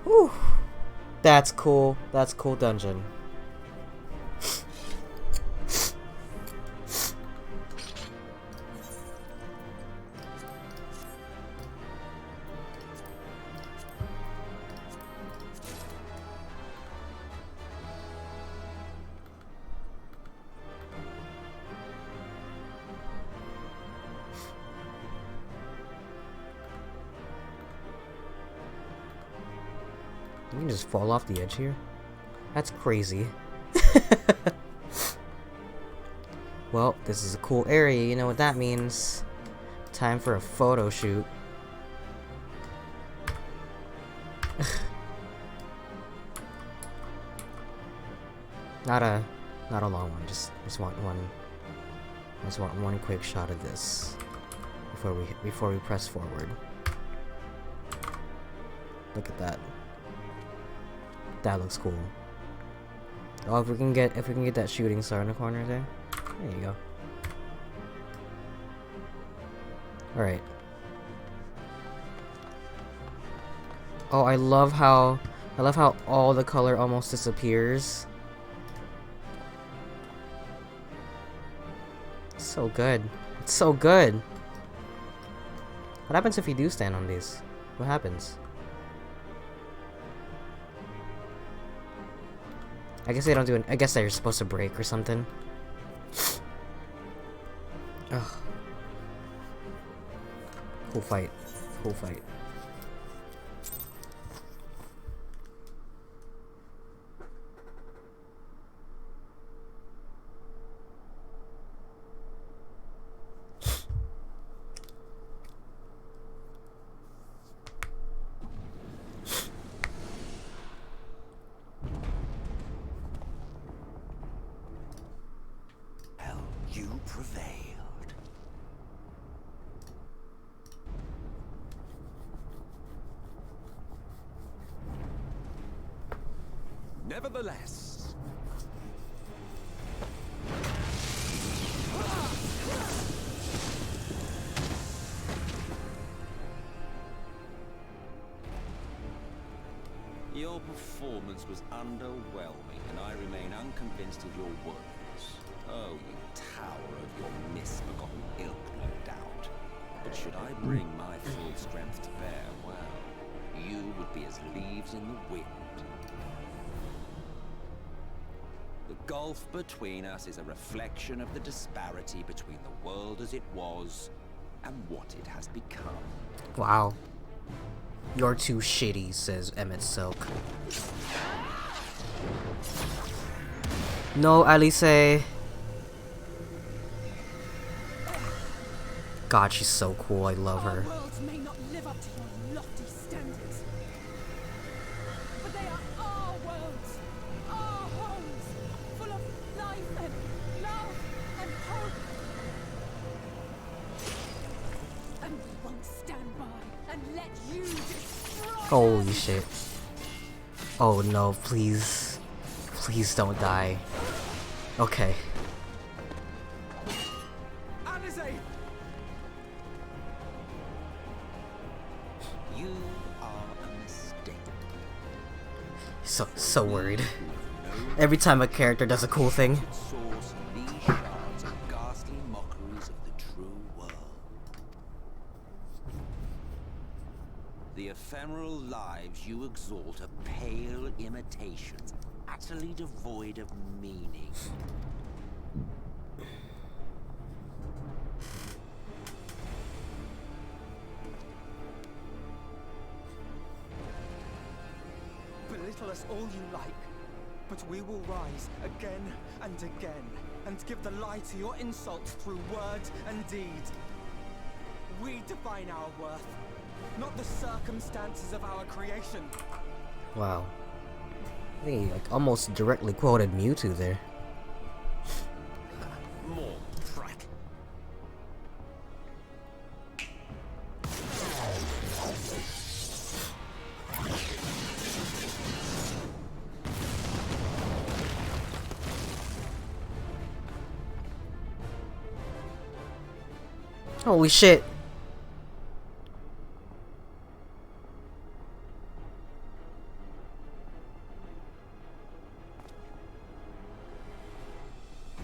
Whew. That's cool. That's cool dungeon. You can just fall off the edge here? That's crazy. Well, this is a cool area, you know what that means. Time for a photo shoot. Not a long one, just want one quick shot of this before we press forward. Look at that. That looks cool. Oh, if we can get that shooting star in the corner there. There you go. Alright. Oh, I love how all the color almost disappears. It's so good. It's so good. What happens if you do stand on these? What happens? I guess they don't do it. I guess they're supposed to break or something. Ugh. Cool fight. Cool fight. You prevailed. Nevertheless, Your performance was underwhelming, and I remain unconvinced of your worthiness. Oh, you tower of your misbegotten ilk, no doubt. But should I bring my full strength to bear, well, you would be as leaves in the wind. The gulf between us is a reflection of the disparity between the world as it was and what it has become. Wow. You're too shitty, says Emmett Silk. No, Alice. God, she's so cool. I love her. Our worlds may not live up to your lofty standards, but they are our worlds, our homes, full of life and love and hope. And we won't stand by and let you destroy Holy them. shit. Oh no, please. Please don't die. Okay. You are a mistake. So worried. Every time a character does a cool thing. Source these shards of ghastly mockeries of the true world. The ephemeral lives you exalt are pale imitations, utterly devoid of meaning. us all you like, but we will rise again and again, and give the lie to your insults through word and deed. We define our worth, not the circumstances of our creation. Wow. I think he like almost directly quoted Mewtwo there. More track. Holy shit.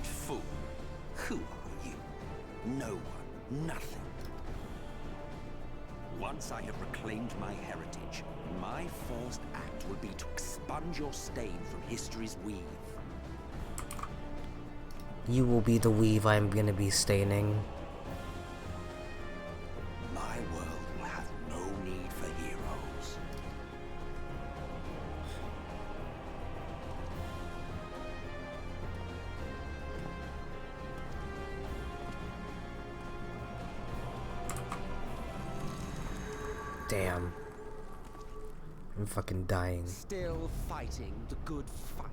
Fool. Who are you? No one. Nothing. Once I have reclaimed my heritage, my first act will be to expunge your stain from history's weave. You will be the weave I'm gonna be staining. My world will have no need for heroes. Damn. I'm fucking dying. Still fighting the good fight.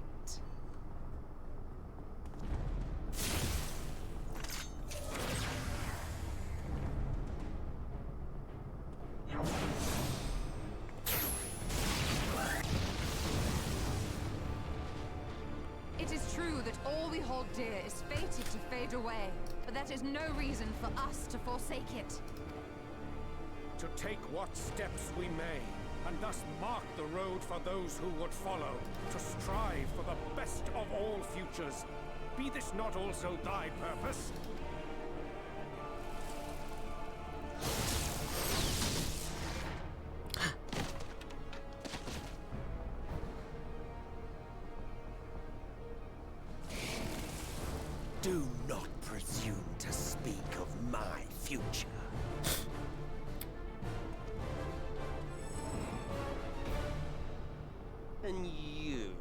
It is true that all we hold dear is fated to fade away, but that is no reason for us to forsake it. To take what steps we may, and thus mark the road for those who would follow, to strive for the best of all futures. Be this not also thy purpose? Do not presume to speak of my future. And you?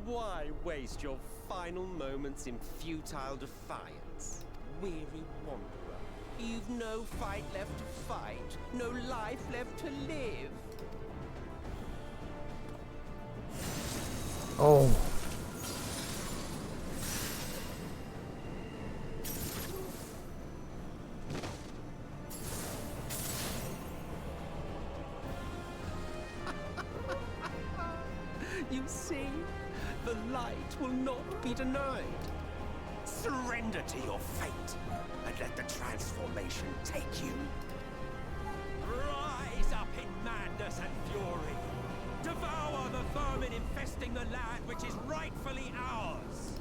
Why waste your final moments in futile defiance? Weary wanderer, you've no fight left to fight, no life left to live. Oh. You see, the light will not be denied. Surrender to your fate, and let the transformation take you. Rise up in madness and fury. Devour the vermin infesting the land which is rightfully ours.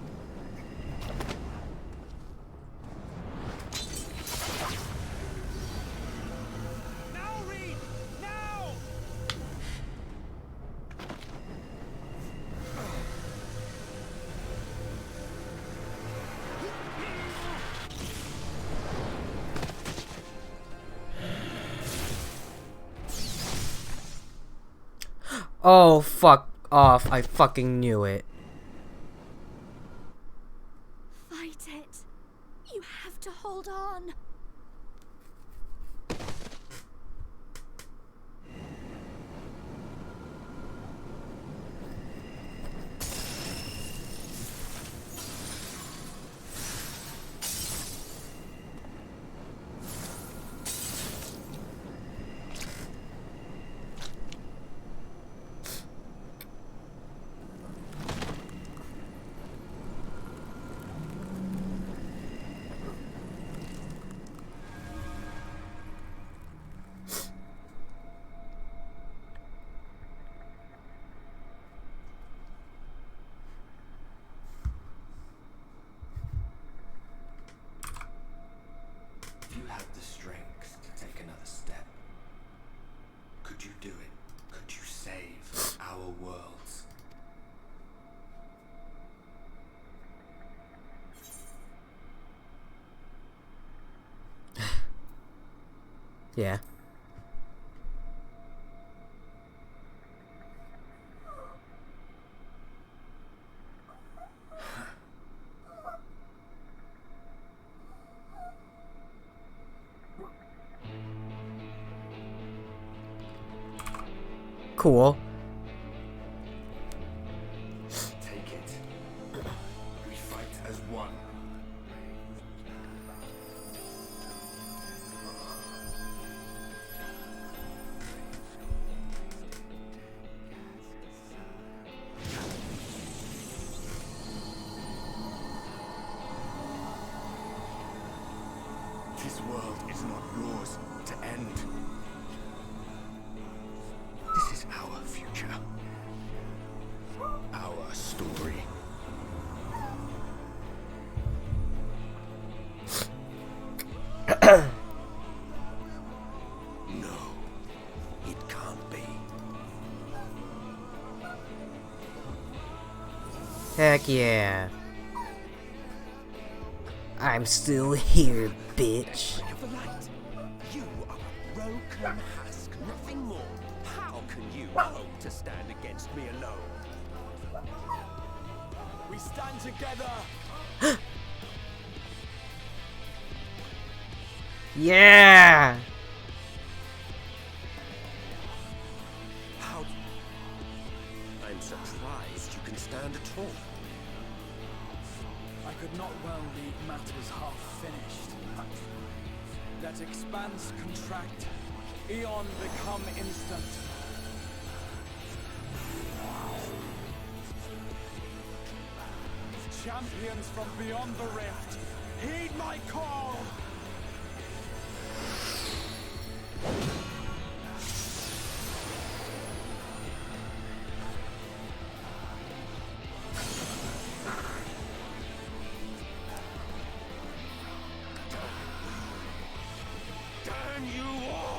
Now, Reed! Now! Oh, fuck off. I fucking knew it. Fight it. You have to hold on. If you had the strength to take another step, could you do it? Could you save our worlds? Yeah. cool. Take it. We fight as one. This world is not yours to end. This is our future. Our story. No, it can't be. Heck yeah. I'm still here, bitch. Of the light. You are a broken husk, nothing more. How can you hope to stand against me alone? We stand together. Yeah! How? I'm surprised you can stand at all. I could not well leave matters half finished. Let expanse contract, eon become instant. Champions from beyond the rift, heed my call! Damn you all!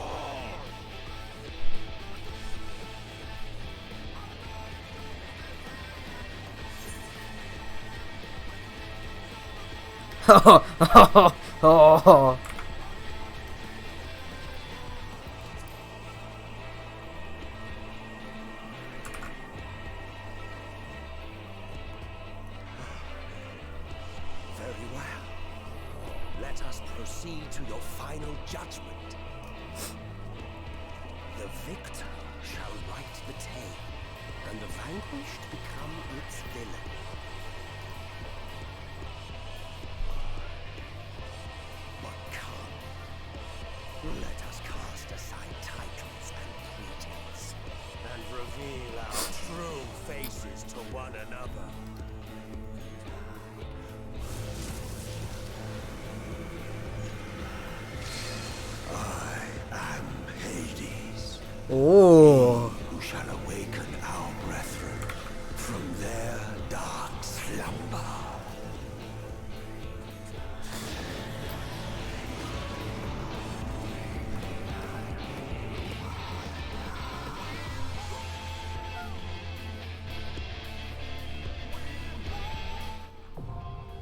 Oh. Very well. Let us proceed to your final judgment. The victor shall write the tale, and the vanquished become its villain. But come, let us cast aside titles and pretense, and reveal our true faces to one another. I am Hades, Oh. who shall awaken our brethren from their dark slumber.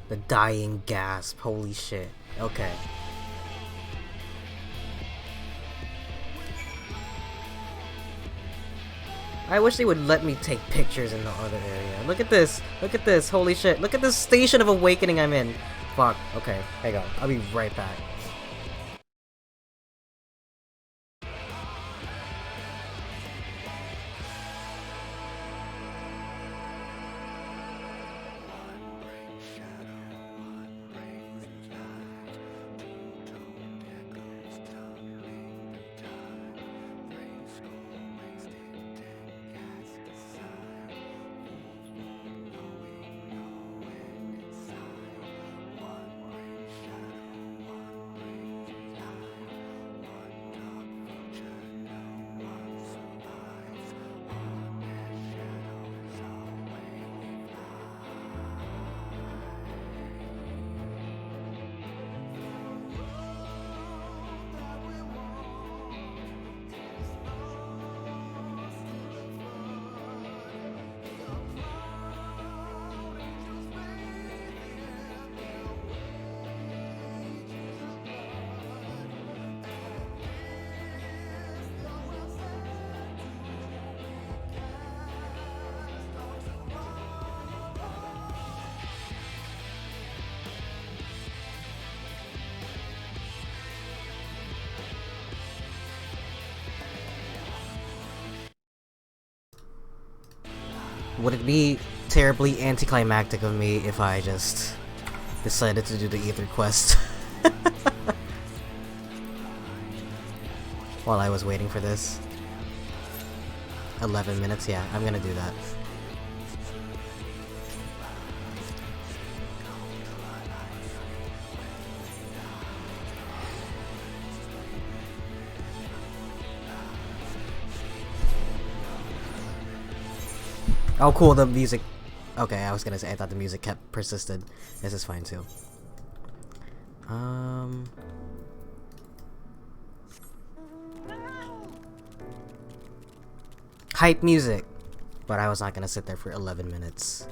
The dying gasp. Holy shit. Okay. I wish they would let me take pictures in the other area. Look at this. Look at this. Holy shit. Look at this station of awakening I'm in. Fuck. Okay. Hang on. I'll be right back. would it be terribly anticlimactic of me if I just decided to do the Ether quest while I was waiting for this? 11 minutes, yeah, I'm gonna do that. Oh cool, the music... Okay, I was gonna say, I thought the music kept persisted. This is fine too. Hype music! But I was not gonna sit there for 11 minutes.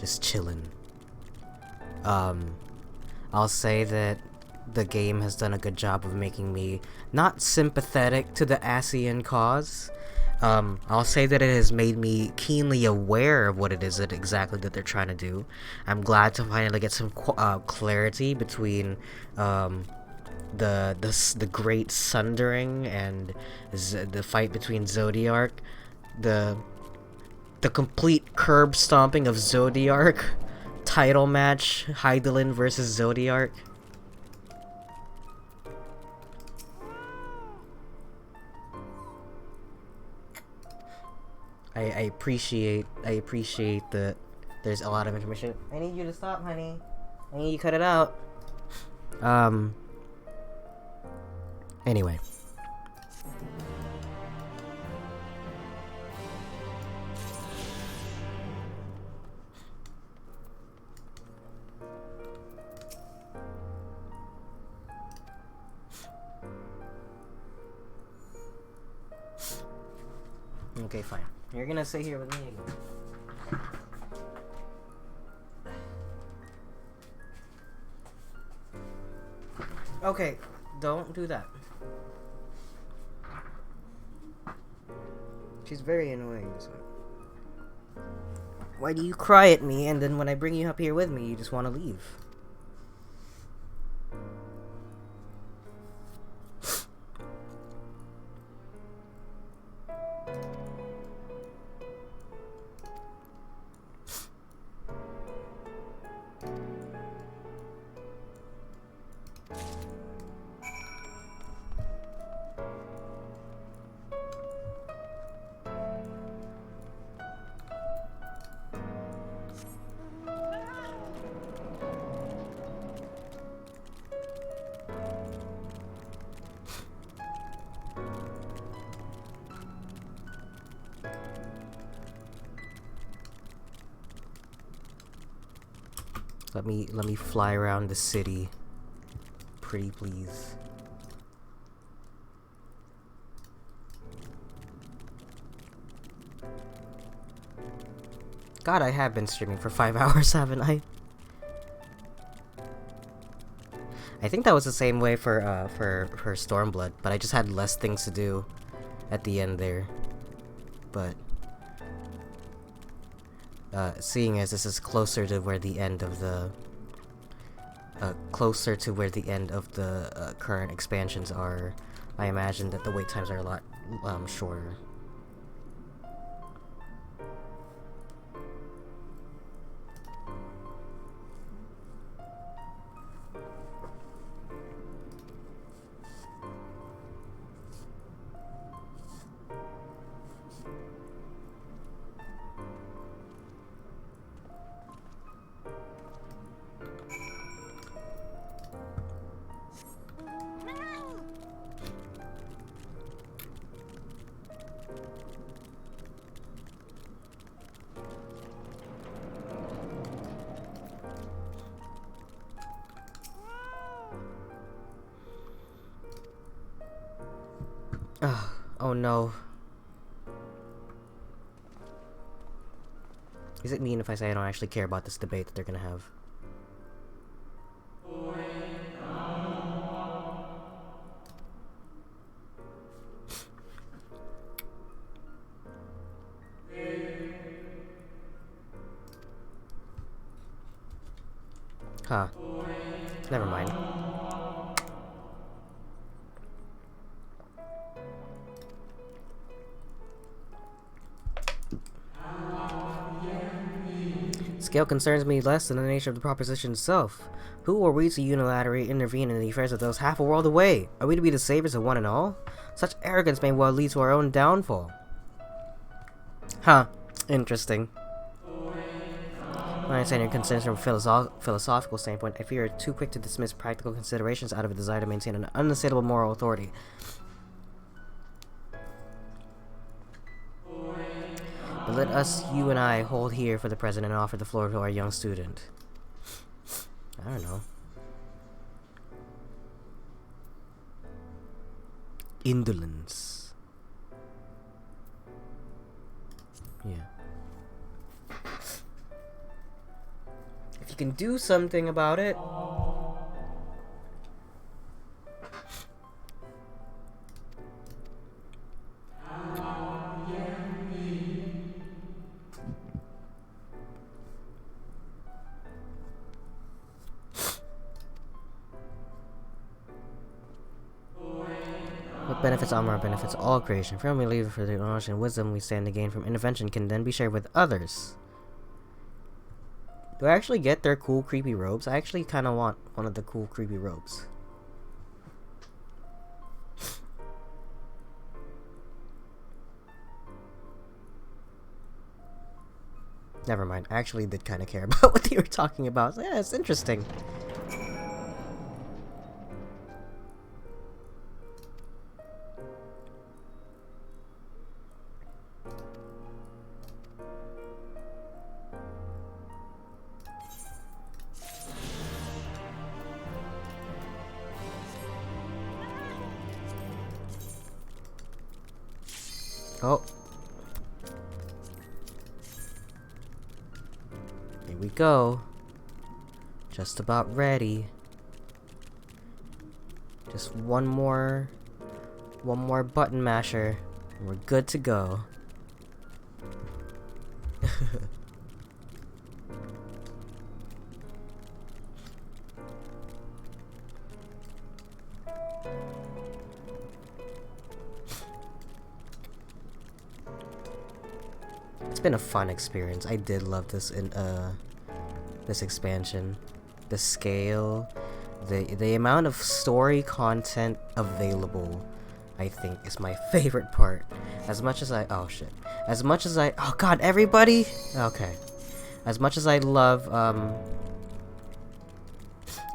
Just chillin'. I'll say that the game has done a good job of making me not sympathetic to the ASEAN cause. I'll say that it has made me keenly aware of what it is that exactly that they're trying to do. I'm glad to finally get some clarity between the Great Sundering and the fight between Zodiark, the complete curb stomping of Zodiark, title match Hydaelyn versus Zodiark. I appreciate that there's a lot of information. I need you to stop, honey. I need you to cut it out. Anyway. Okay, fine. You're gonna sit here with me again. Okay, don't do that. She's very annoying, this one. Why do you cry at me, and then when I bring you up here with me, you just want to leave? Let me fly around the city. Pretty please. God, I have been streaming for 5 hours, haven't I? I think that was the same way for Stormblood, but I just had less things to do at the end there. But seeing as this is closer to where the end of the current expansions are, I imagine that the wait times are a lot shorter. Oh no. Is it mean if I say I don't actually care about this debate that they're gonna have? Huh. Never mind. scale concerns me less than the nature of the proposition itself. Who are we to unilaterally intervene in the affairs of those half a world away? Are we to be the saviors of one and all? Such arrogance may well lead to our own downfall. Huh. Interesting. I understand your concerns from a philosophical standpoint. I fear you're too quick to dismiss practical considerations out of a desire to maintain an unassailable moral authority. But let us, you and I, hold here for the present and offer the floor to our young student. I don't know. Indolence. Yeah. If you can do something about it. What benefits Amara benefits all creation. Firmly believe for the knowledge and wisdom we stand to gain from intervention can then be shared with others. Do I actually get their cool creepy robes? I actually kind of want one of the cool creepy robes. Never mind. I actually did kind of care about what they were talking about. So yeah, it's interesting. Oh. Here we go. Just about ready. Just one more button masher, and we're good to go. It's been a fun experience. I did love this this expansion. The scale, the amount of story content available, I think, is my favorite part. As much as oh god, everybody. Okay. As much as I love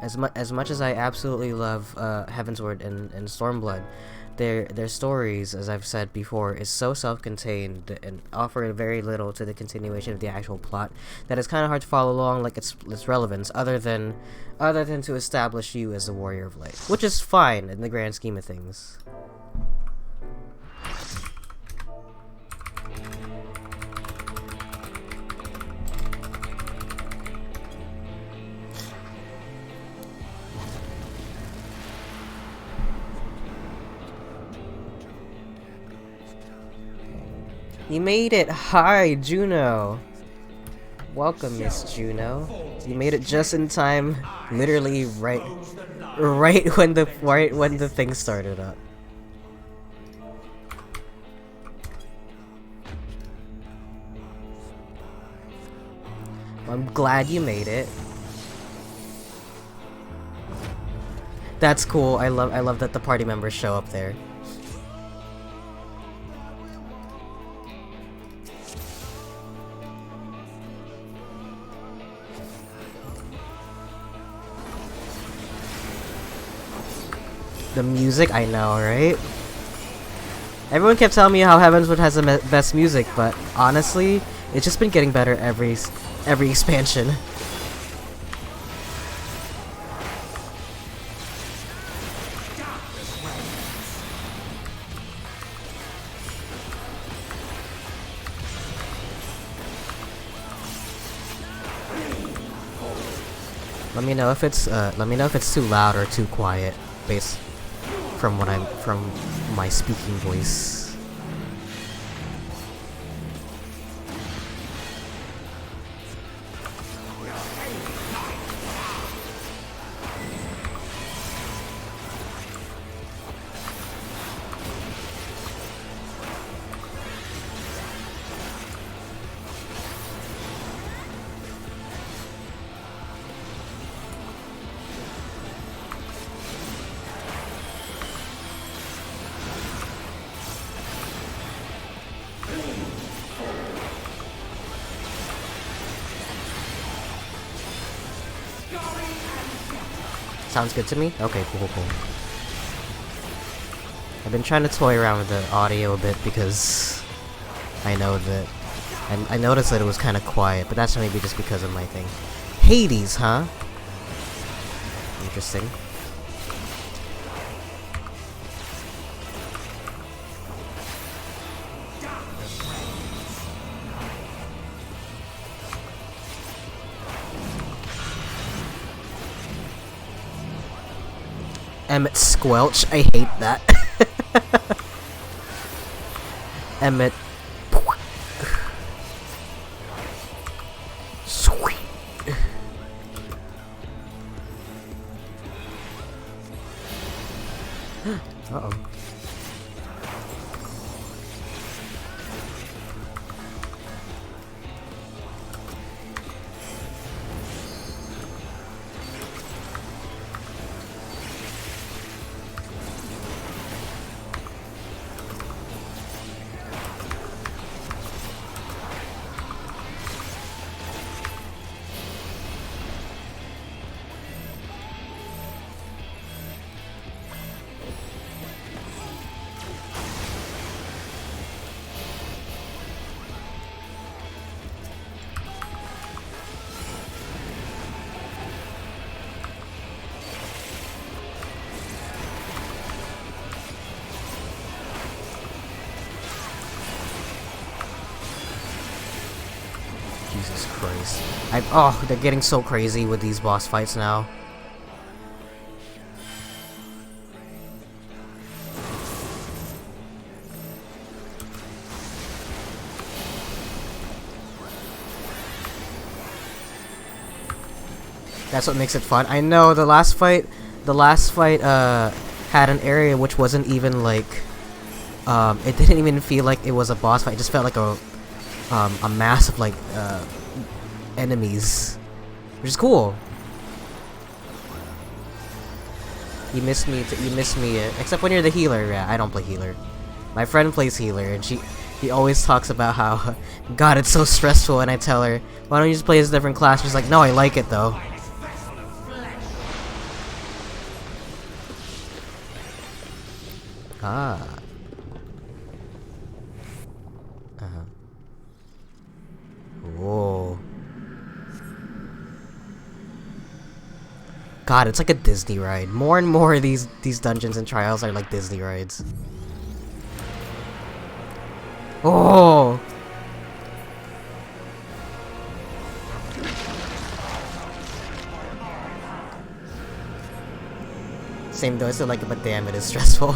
as much as I absolutely love Heavensward and Stormblood, their stories, as I've said before, is so self-contained and offer very little to the continuation of the actual plot that it's kind of hard to follow along like its relevance, other than to establish you as a warrior of light, which is fine in the grand scheme of things. You made it! Hi, Juno! Welcome, Miss Juno. You made it just in time, literally right when the thing started up. I'm glad you made it. That's cool. I love that the party members show up there. The music, I know, right? Everyone kept telling me how Heavensward has the best music, but honestly, it's just been getting better every expansion. Let me know if it's too loud or too quiet, based from my speaking voice. Sounds good to me? Okay, cool. I've been trying to toy around with the audio a bit because I know that... And I noticed that it was kind of quiet, but that's maybe just because of my thing. Hades, huh? Interesting. Emmett Squelch, I hate that. Emmett. Sweet. Uh-oh. Jesus Christ. Oh, they're getting so crazy with these boss fights now. That's what makes it fun. I know the last fight had an area which wasn't even like it didn't even feel like it was a boss fight. It just felt like a mass of like enemies, which is cool. You miss me, except when you're the healer. Yeah, I don't play healer. My friend plays healer, and he always talks about how, God, it's so stressful, and I tell her, why don't you just play as a different class? She's like, no, I like it though. Ah. Whoa. God, it's like a Disney ride. More and more of these dungeons and trials are like Disney rides. Oh! Same though, I still like it, but damn, it is stressful.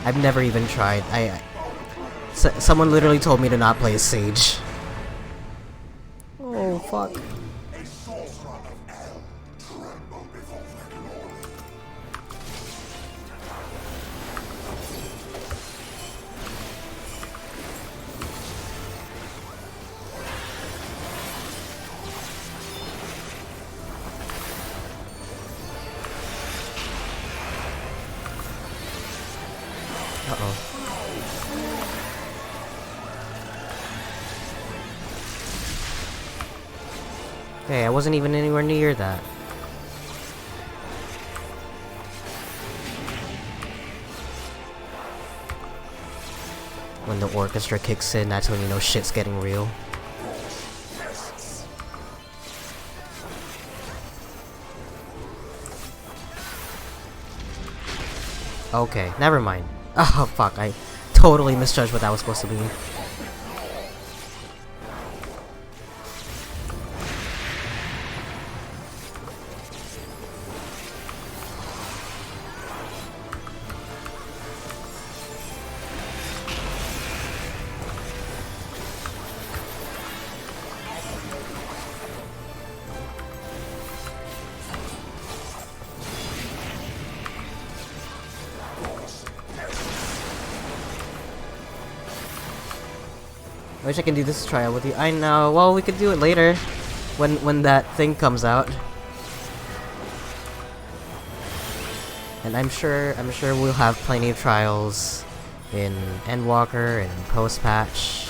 I've never even tried. Someone literally told me to not play as Sage. Oh, fuck. Uh-oh. Hey, I wasn't even anywhere near that. When the orchestra kicks in, that's when you know shit's getting real. Okay, never mind. Oh, fuck, I totally misjudged what that was supposed to be. I wish I can do this trial with you. I know. Well, we could do it later, when that thing comes out. And I'm sure we'll have plenty of trials in Endwalker and post-patch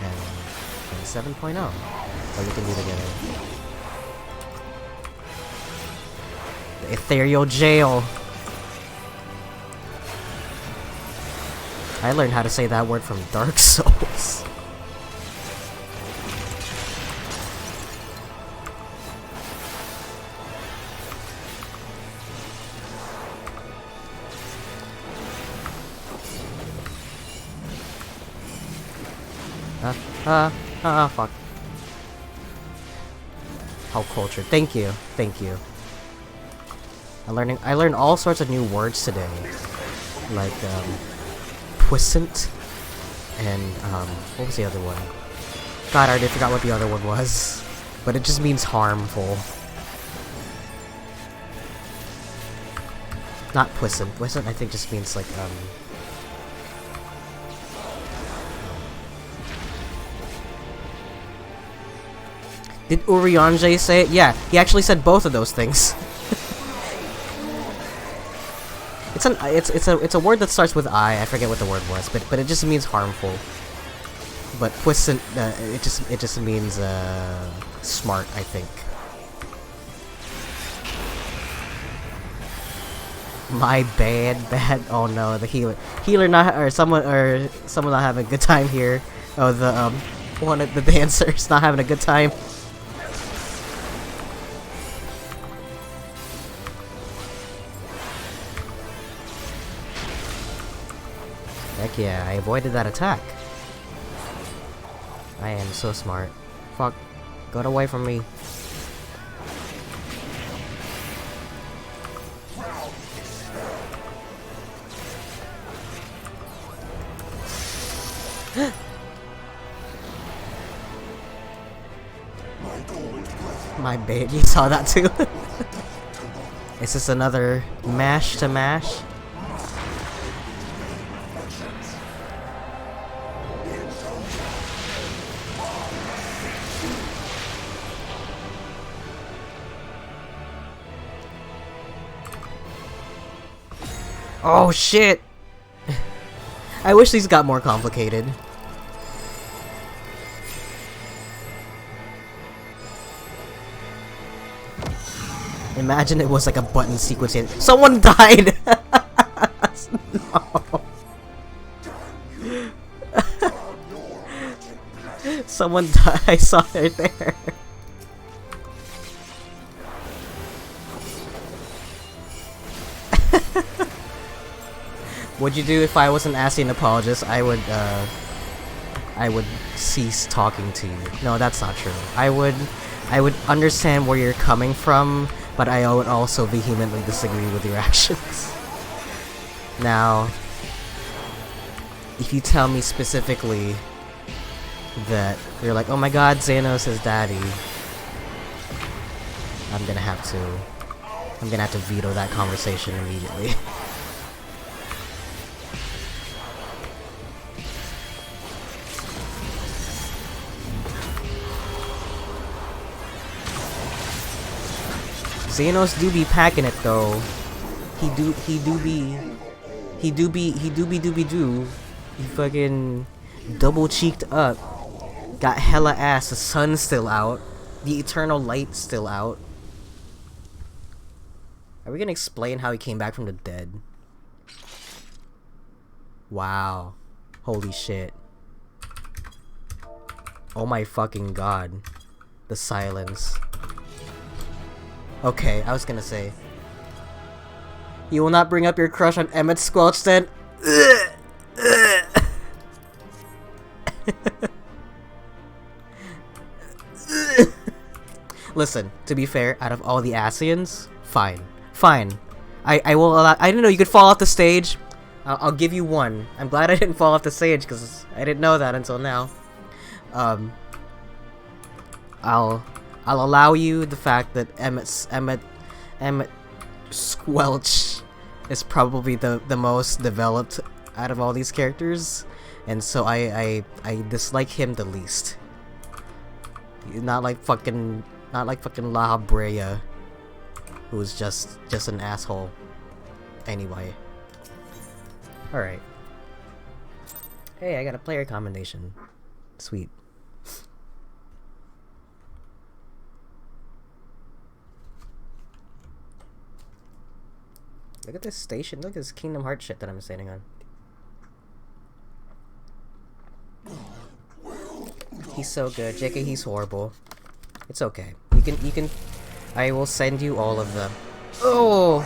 and 7.0 that we can do together. Ethereal jail. I learned how to say that word from Dark Souls. Fuck. How cultured. Thank you. Thank you. I learned all sorts of new words today. Like, puissant, and, what was the other one? God, I already forgot what the other one was. But it just means harmful. Not puissant. Puissant, I think, just means, like, Did Urianger say it? Yeah, he actually said both of those things. It's a word that starts with I forget what the word was, but it just means harmful. But puissant, it just means smart, I think. My bad. Oh no, the healer not, or someone not having a good time here. Oh, the one of the dancers not having a good time. Heck yeah, I avoided that attack. I am so smart. Fuck. Got away from me. My bad, you saw that too? Is this another mash to mash? Oh shit! I wish these got more complicated. Imagine it was like a button sequence in. Someone died! No. Someone died. I saw it there. What'd you do if I wasn't asking an apologist? I would cease talking to you. No, that's not true. I would understand where you're coming from, but I would also vehemently disagree with your actions. Now, if you tell me specifically that you're like, oh my god, Xenos is daddy, I'm gonna have to veto that conversation immediately. Xenos do be packing it though. He do be dooby. He fucking double cheeked up. Got hella ass. The sun's still out. The eternal light's still out. Are we gonna explain how he came back from the dead? Wow. Holy shit. Oh my fucking god. The silence. Okay, I was gonna say. You will not bring up your crush on Emmett Squelch then? Listen, to be fair, out of all the Asians, fine. I will allow— I didn't know you could fall off the stage. I'll give you one. I'm glad I didn't fall off the stage, because I didn't know that until now. I'll allow you the fact that Emmett Squelch is probably the most developed out of all these characters, and so I dislike him the least. Not like fucking La Brea, who's just an asshole. Anyway. Alright. Hey, I got a player commendation. Sweet. Look at this station. Look at this Kingdom Hearts shit that I'm standing on. He's so good. JK, he's horrible. It's okay. You can... I will send you all of them. Oh!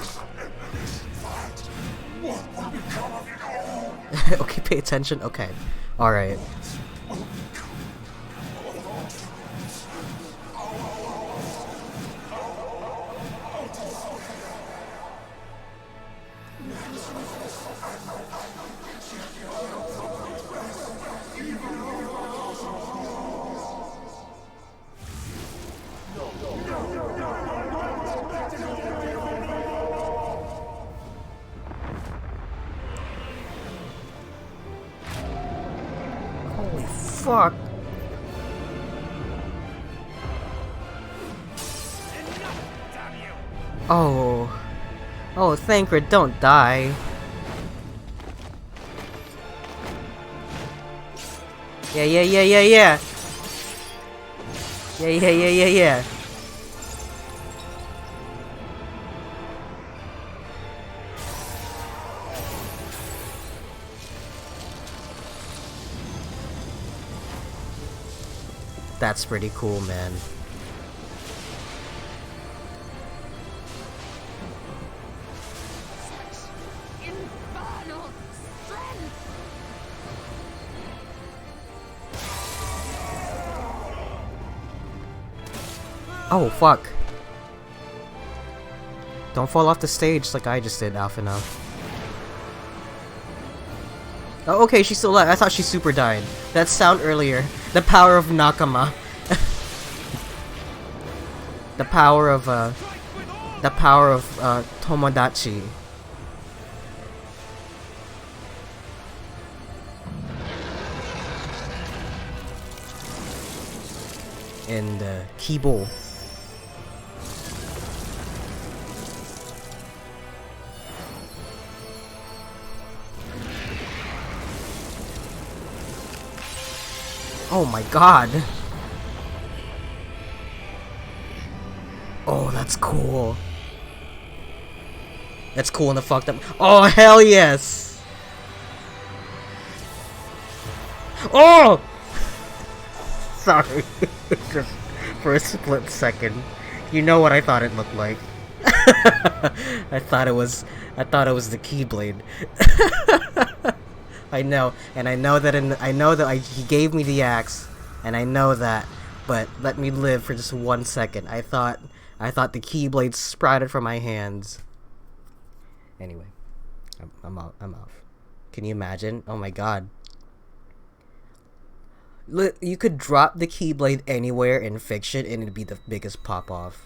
Okay, pay attention. Okay. Alright. Holy fuck. Oh. Oh, Thancred, don't die. Yeah. Yeah. That's pretty cool, man. Infernal strength! Oh, fuck. Don't fall off the stage like I just did, Alpha now. Oh, okay, she's still alive. I thought she super died. That sound earlier. The power of Nakama. The power of Tomodachi. And Kibo. Oh my god. Oh, that's cool. That's cool in the fucked up. Oh, hell yes. Oh! Sorry. Just for a split second. You know what I thought it looked like. I thought it was the Keyblade. I know, and I know that he gave me the axe, and I know that, but let me live for just 1 second. I thought the Keyblade sprouted from my hands. Anyway, I'm off. Can you imagine? Oh my god. You could drop the Keyblade anywhere in fiction and it'd be the biggest pop off.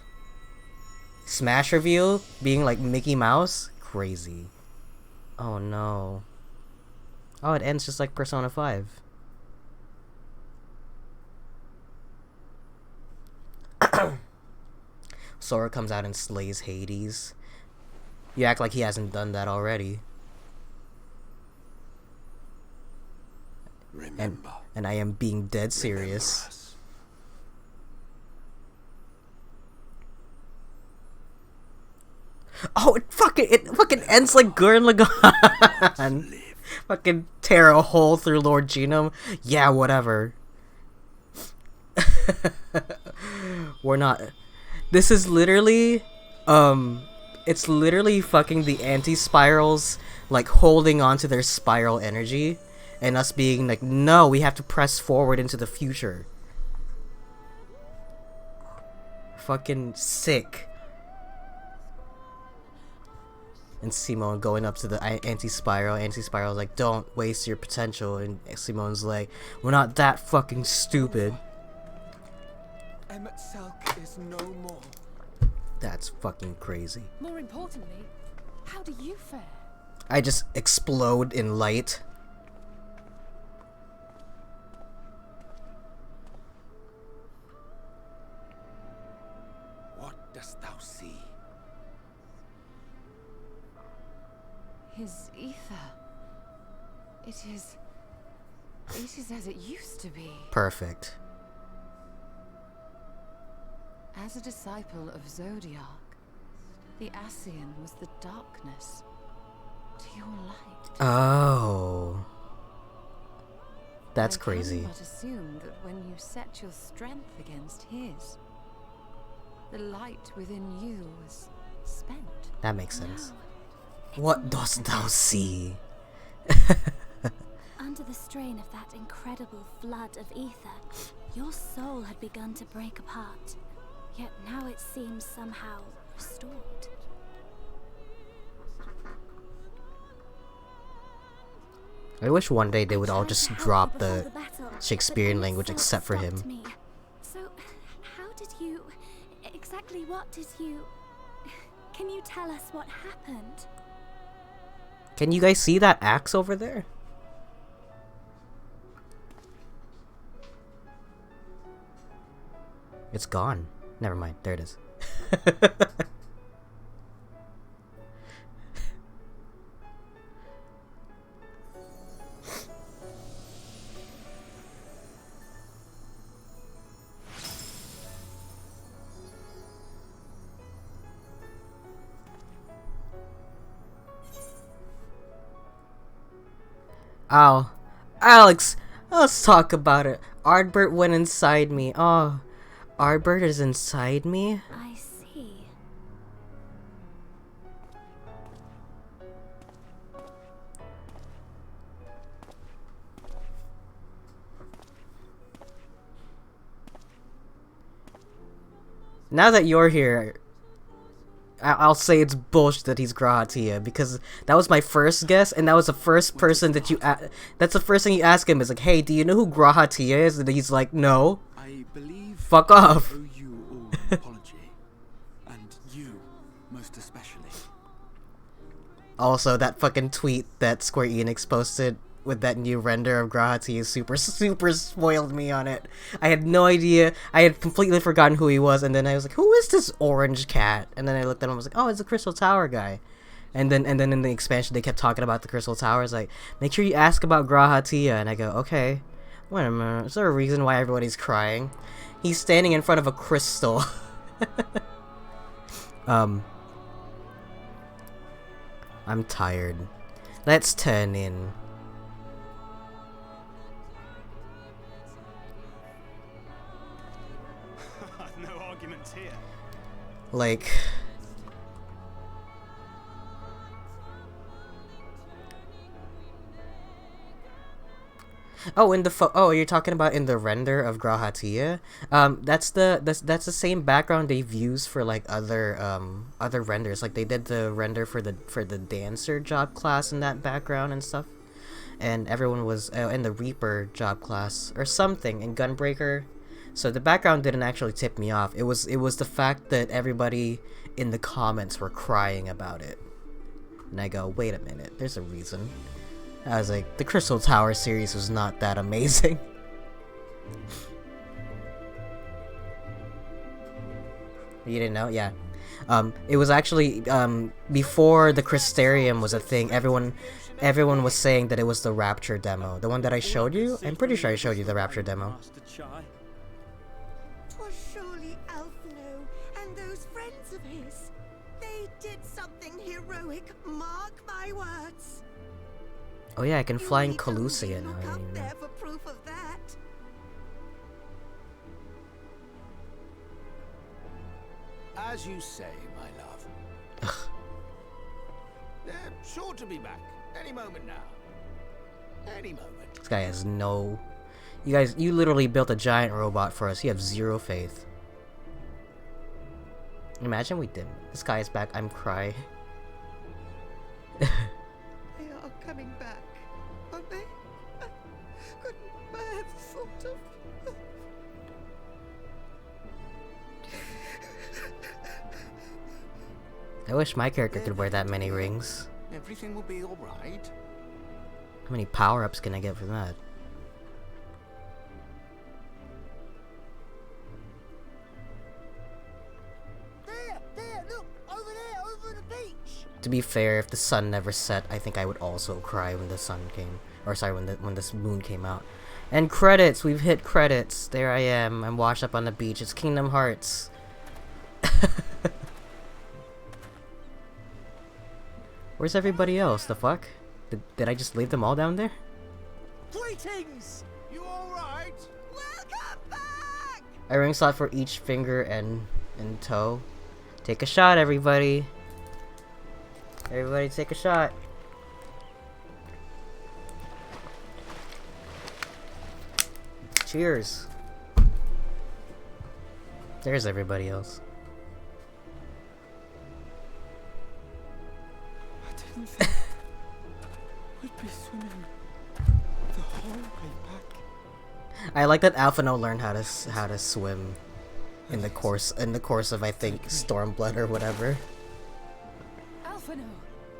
Smash reveal being like Mickey Mouse? Crazy. Oh no. Oh, it ends just like Persona 5. Sora comes out and slays Hades. You act like he hasn't done that already. Remember. And I am being dead serious. Oh, it fucking ends like Gurren Lagann. Fucking tear a hole through Lord Genome. Yeah, whatever. We're not. This is literally, it's literally fucking the anti-spirals like holding on to their spiral energy, and us being like, no, we have to press forward into the future. Fucking sick. And Simone going up to the anti-spiral. Anti-spiral's like, don't waste your potential. And Simone's like, we're not that fucking stupid. Emmett Selk is no more. That's fucking crazy. More importantly, how do you fare? I just explode in light. What dost thou see? His ether. It is as it used to be. Perfect. As a disciple of Zodiac, The Ascian was the darkness to your light. Oh. That's I crazy. can but assume that when you set your strength against his, the light within you was spent. That makes sense. No, What dost thou see? under the strain of that incredible flood of ether, your soul had begun to break apart. Yet now it seems somehow restored. I wish one day they would all I tried just to help drop you before the the battle, Shakespearean but language insult except for him. stopped me. So, how did you... exactly what did you... Can you tell us what happened? Can you guys see that axe over there? It's gone. Never mind. There it is. Ow. Alex, let's talk about it. Ardbert went inside me. Oh, Ardbert is inside me? I see. Now that you're here, I'll say it's bullshit that he's Grahatia, because that was my first guess, and that was the first person that you that's the first thing you ask him is like, hey, do you know who Grahatia is? And he's like, no. I believe Fuck off. I owe you all an apology, and you most especially. Also, that fucking tweet that Square Enix posted with that new render of Grahatia super spoiled me on it. I had no idea. I had completely forgotten who he was, and then I was like, who is this orange cat? And then I looked at him and was like, oh, it's the Crystal Tower guy. And then in the expansion they kept talking about the Crystal Tower. It's like, make sure you ask about Grahatia. And I go, okay. Wait a minute, is there a reason why everybody's crying? He's standing in front of a crystal. I'm tired. Let's turn in. No arguments here. Like... Oh, in the you're talking about in the render of Grahatia? That's the same background they've used for like other renders. Like they did the render for the dancer job class in that background and stuff. And everyone was in the Reaper job class or something in Gunbreaker. So the background didn't actually tip me off. It was the fact that everybody in the comments were crying about it. And I go, wait a minute, there's a reason. I was like, the Crystal Tower series was not that amazing. You didn't know? Yeah. It was actually, before the Crystarium was a thing, everyone was saying that it was the Rapture demo. The one that I showed you? I'm pretty sure I showed you the Rapture demo. Was surely Alphino and those friends of his. They did something heroic, mark my words. Oh yeah, I can fly in Calusia now. Look up there for proof of that. As you say, my love. They're sure to be back any moment now. Any moment. This guy has no... You literally built a giant robot for us. You have zero faith. Imagine we didn't. This guy is back. I'm crying. They are coming back, aren't they? Couldn't bear the thought of... I wish my character could wear that many rings. Everything will be alright. How many power-ups can I get from that? There, look! Over there, over the beach! To be fair, if the sun never set, I think I would also cry when the sun came. Or sorry, when the moon came out. And credits! We've hit credits! There I am. I'm washed up on the beach. It's Kingdom Hearts. Where's everybody else? The fuck? Did I just leave them all down there? Greetings! You alright? Welcome back! A ring slot for each finger and toe. Take a shot, everybody. Everybody take a shot. Cheers. There's everybody else. I didn't think we'd be swimming the whole way back. I like that Alphino learned how to swim in the course of I think Stormblood or whatever. Alphino!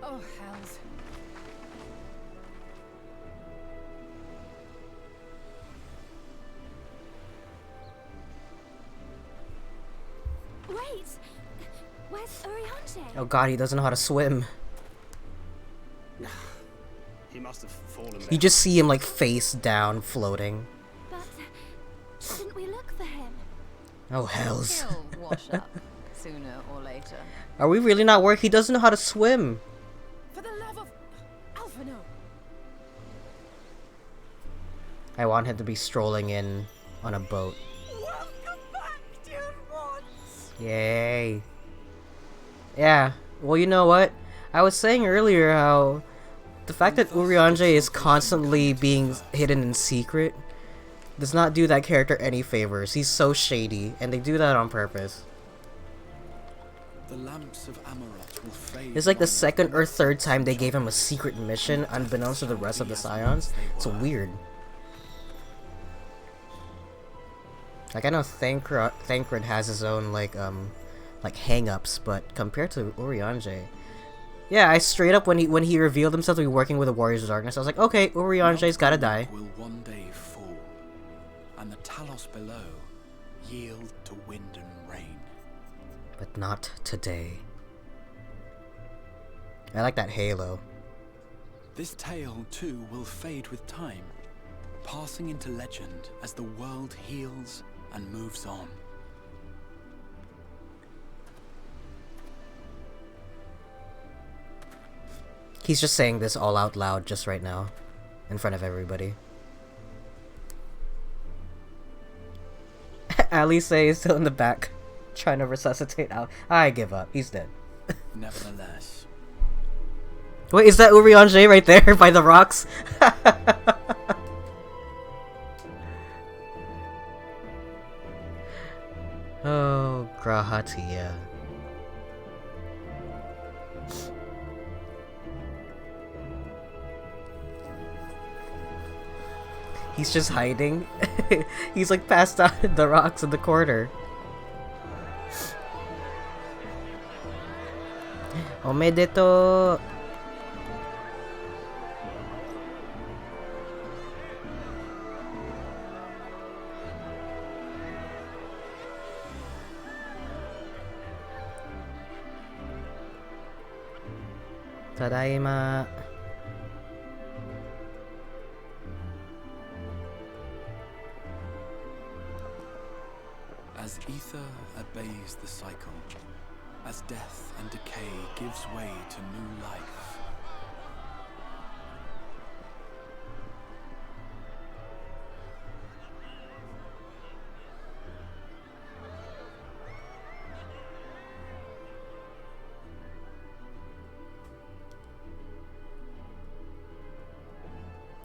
Oh, hells. Wait! Where's Urianger? Oh god, he doesn't know how to swim. He must have fallen there. You just see him like face down floating. But didn't we look for him? Oh hells. He'll wash up sooner or later. Are we really not working? He doesn't know how to swim. For the love of Alphino! I want him to be strolling in on a boat. Welcome back, dear ones! Yay. Yeah, well you know what? I was saying earlier how the fact that Urianger is constantly being hidden in secret does not do that character any favors. He's so shady, and they do that on purpose. The lamps of Amarot will fade. It's like the second or third time they gave him a secret mission unbeknownst to the rest of the Scions. It's weird. Like I know Thancred has his own like hang-ups, but compared to Urianger, yeah, I straight up when he revealed himself to be working with the Warriors of Darkness, I was like, okay, Urianger's gotta die. Will one day fall, and the Talos below yield to wind and rain. But not today. I like that halo. This tale too will fade with time, passing into legend as the world heals and moves on. He's just saying this all out loud just right now, in front of everybody. Alice is still in the back, trying to resuscitate Al. I give up. He's dead. Nevertheless. Wait, is that Urianger right there by the rocks? Oh, Grahatia. He's just hiding. He's like passed out in the rocks in the corner. Omedeto. Tadaima. As ether obeys the cycle, as death and decay gives way to new life,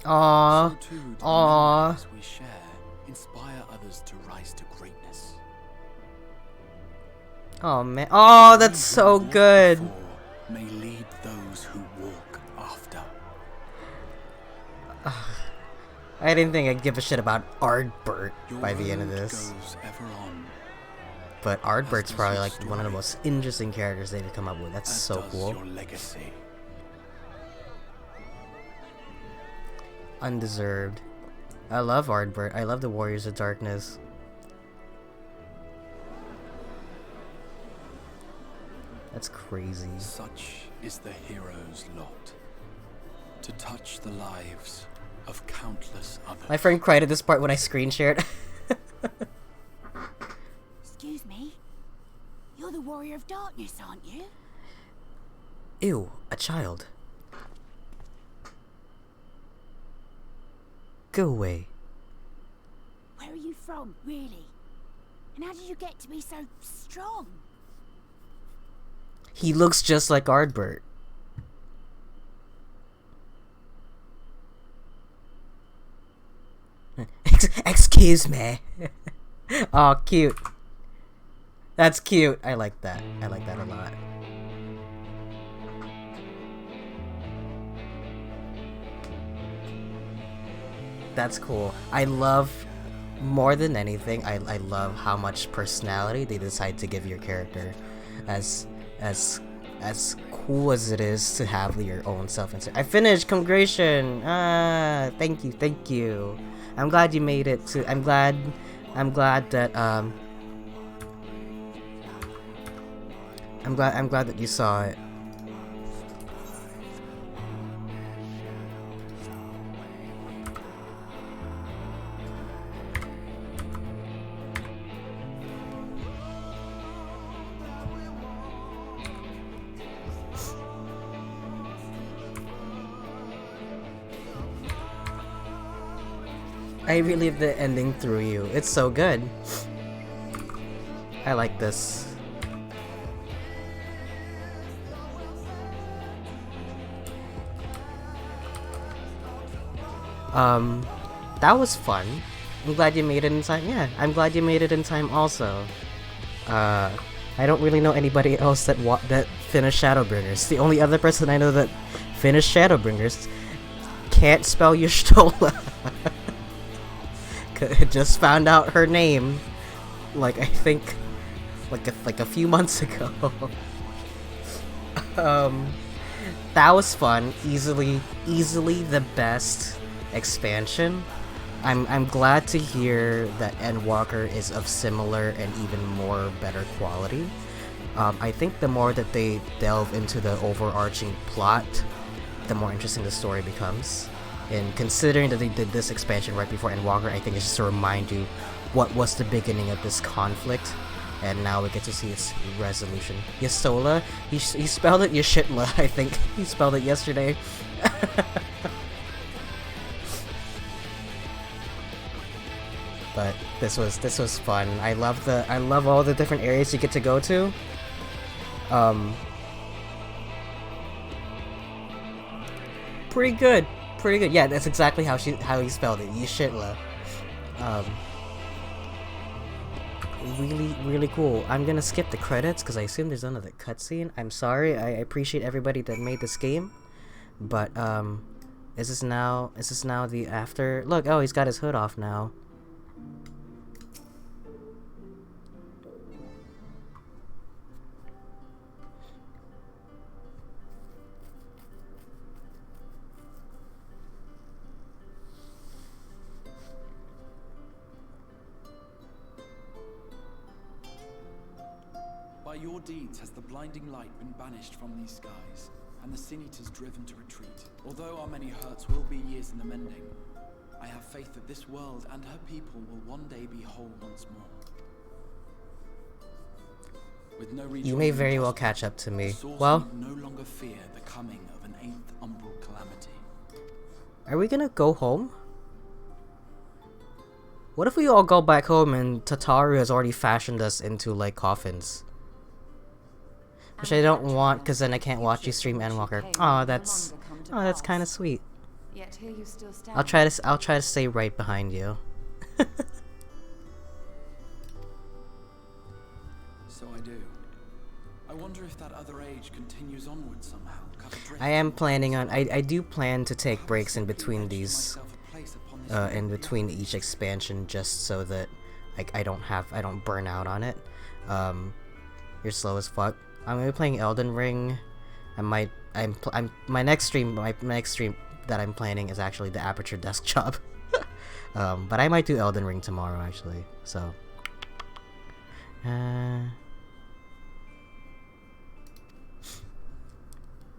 Aww. so too do the Aww. memories we share inspire others to rise to greatness. Oh man. Oh, that's so good. May lead those who walk after. I didn't think I'd give a shit about Ardbert by the end of this. Goes ever on, But Ardbert's probably like one of the most interesting characters they've come up with. That's as so does cool. your legacy. Undeserved. I love Ardbert. I love the Warriors of Darkness. That's crazy. Such is the hero's lot, to touch the lives of countless others. My friend cried at this part when I screen shared. Excuse me? You're the Warrior of Darkness, aren't you? Ew, a child. Go away. Where are you from, really? And how did you get to be so strong? He looks just like Ardbert. Excuse me. Oh, cute. That's cute. I like that. I like that a lot. That's cool. I love, more than anything, I love how much personality they decide to give your character. As cool as it is to have your own self. I finished. Congratulations. Thank you. I'm glad you made it to. I'm glad that I'm glad that you saw it. I relived the ending through you. It's so good. I like this. That was fun. I'm glad you made it in time. Yeah, I'm glad you made it in time also. I don't really know anybody else that finished Shadowbringers. The only other person I know that finished Shadowbringers can't spell Y'shtola. Just found out her name, like I think, like a few months ago. That was fun. Easily the best expansion. I'm glad to hear that Endwalker is of similar and even more better quality. I think the more that they delve into the overarching plot, the more interesting the story becomes. And considering that they did this expansion right before Endwalker, I think it's just to remind you what was the beginning of this conflict, and now we get to see its resolution. Y'shtola, he spelled it Yashitla, I think. He spelled it yesterday. But this was fun. I love all the different areas you get to go to. Pretty good. Yeah, that's exactly how he spelled it. Yashitla. Really cool. I'm gonna skip the credits because I assume there's another cutscene. I'm sorry. I appreciate everybody that made this game, but is this now the after? Look, oh, he's got his hood off now. By your deeds has the blinding light been banished from these skies, and the Sin Eaters driven to retreat. Although our many hurts will be years in the mending, I have faith that this world and her people will one day be whole once more. With no You may very well catch up to me. Well, no longer fear the coming of an 8th umbral calamity. are we gonna go home? What if we all go back home and Tataru has already fashioned us into like coffins? Which I don't want, because then I can't watch you stream Endwalker. Oh, that's kind of sweet. Yet here you still stand. I'll try to stay right behind you. So I do. I wonder if that other age continues onward somehow. I am planning on. I do plan to take breaks in between these, in between each expansion, just so that I don't burn out on it. You're slow as fuck. I'm gonna be playing Elden Ring. My next stream that I'm planning is actually the Aperture Desk Job. But I might do Elden Ring tomorrow actually. So.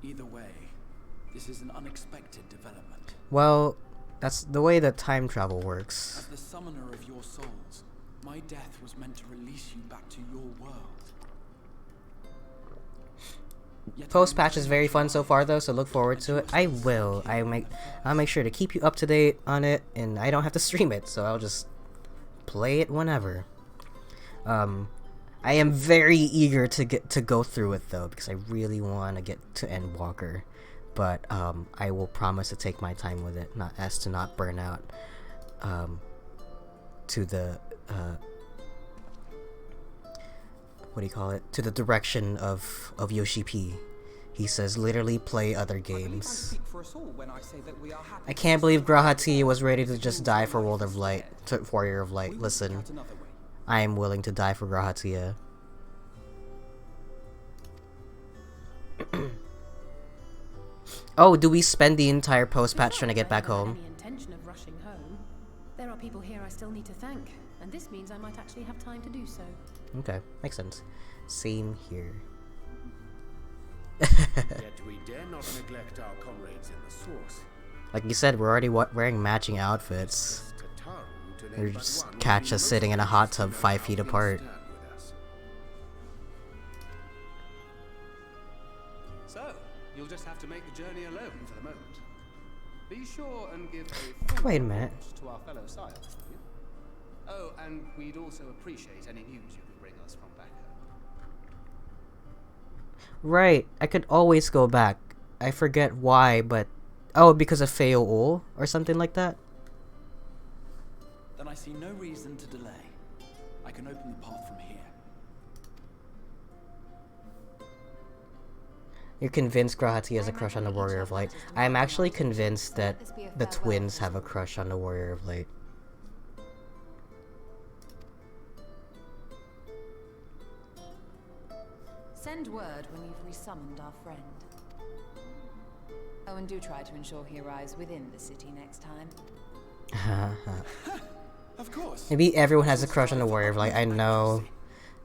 Either way, this is an unexpected development. Well, that's the way that time travel works. As the summoner of your souls, my death was meant to release you back to your world. post-patch is very fun so far though, so look forward to it. I will. I'll make sure to keep you up to date on it, and I don't have to stream it, so I'll just play it whenever. I am very eager to go through it though, because I really want to get to Endwalker, but I will promise to take my time with it, to not burn out to the what do you call it? To the direction of Yoshi P. He says literally play other games. I can't believe Grahati was ready to just die for World of Light, Warrior of Light. Listen, I am willing to die for Grahatia. Oh, do we spend the entire post-patch trying to get back home? Any intention of rushing home. There are people here I still need to thank, and this means I might actually have time to do so. Okay, makes sense. Same here. Yet we dare not neglect our comrades in the source. Like you said, we're already wearing matching outfits. Or just catch us sitting in a hot tub 5 feet apart. So, you'll just have to make the journey alone for the moment. Be sure and give a full Wait a minute. report to our fellow science, will you? Oh, and we'd also appreciate any news you could bring us from back home. Right, I could always go back. I forget why, but... Oh, because of Feo Ul? Or something like that? Then I see no reason to delay. I can open the path from here. You're convinced Grahati has a crush on the Warrior of Light. I'm actually convinced that the twins have a crush on the Warrior of Light. Send word when you've resummoned our friend. Oh, and do try to ensure he arrives within the city next time. Of course. Maybe everyone has a crush on the Warrior of Light. I know.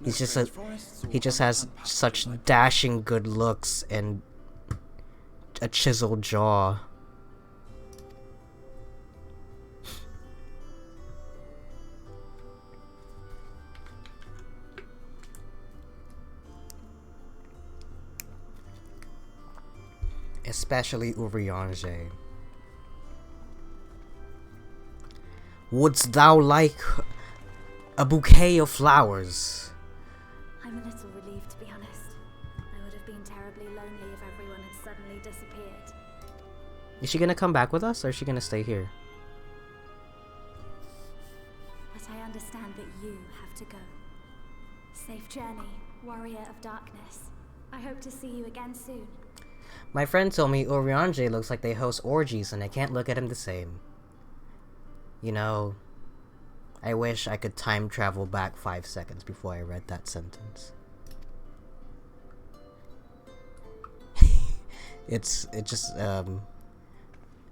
He just has such dashing good looks and a chiseled jaw. Especially Urianger. Wouldst thou like a bouquet of flowers? I'm a little relieved, to be honest. I would have been terribly lonely if everyone had suddenly disappeared. Is she gonna come back with us, or is she gonna stay here? But I understand that you have to go. Safe journey, warrior of darkness. I hope to see you again soon. My friend told me Urianger looks like they host orgies and I can't look at him the same. You know, I wish I could time travel back 5 seconds before I read that sentence. It's just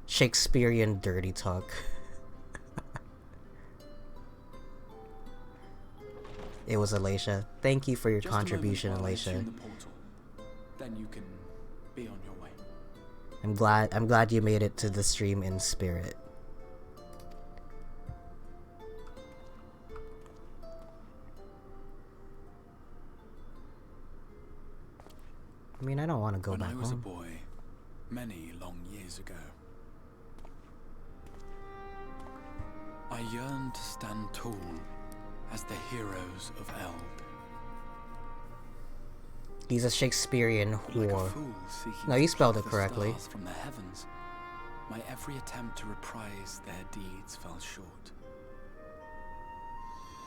Shakespearean dirty talk. It was Alacia. Thank you for your contribution, Alacia. Then you can be on your way. I'm glad you made it to the stream in spirit. I mean, I don't want to go back home. When I was a boy, many long years ago, I yearned to stand tall as the heroes of Eld. He's a Shakespearean Like whore. a fool seeking No, you to spelled pluck it the correctly. stars from the heavens, my every attempt to reprise their deeds fell short.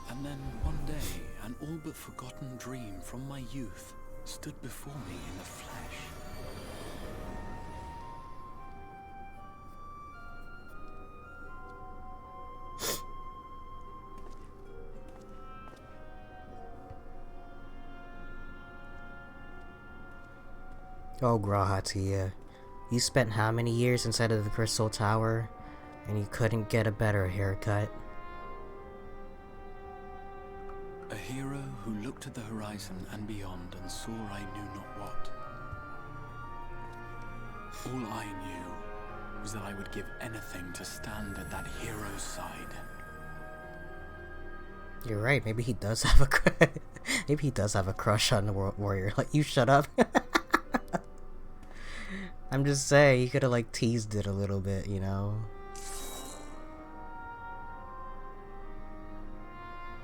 And then one day, an all but forgotten dream from my youth stood before me in the flesh. Oh, Grahatia. You spent how many years inside of the Crystal Tower, and you couldn't get a better haircut? A hero who looked at the horizon and beyond and saw I knew not what. All I knew was that I would give anything to stand at that hero's side. You're right, maybe he does have a maybe he does have a crush on the warrior. Like, you shut up. I'm just saying, you could have like teased it a little bit, you know?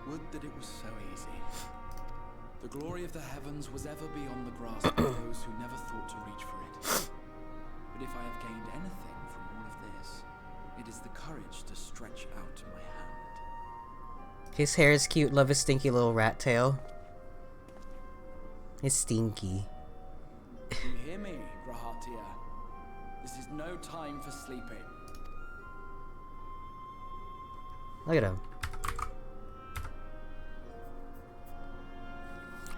Would that it was so easy. The glory of the heavens was ever beyond the grasp of those who never thought to reach for it. But if I have gained anything from all of this, it is the courage to stretch out my hand. His hair is cute, love his stinky little rat tail. It's stinky. You hear me, Grahatia? This is no time for sleeping. Look at him.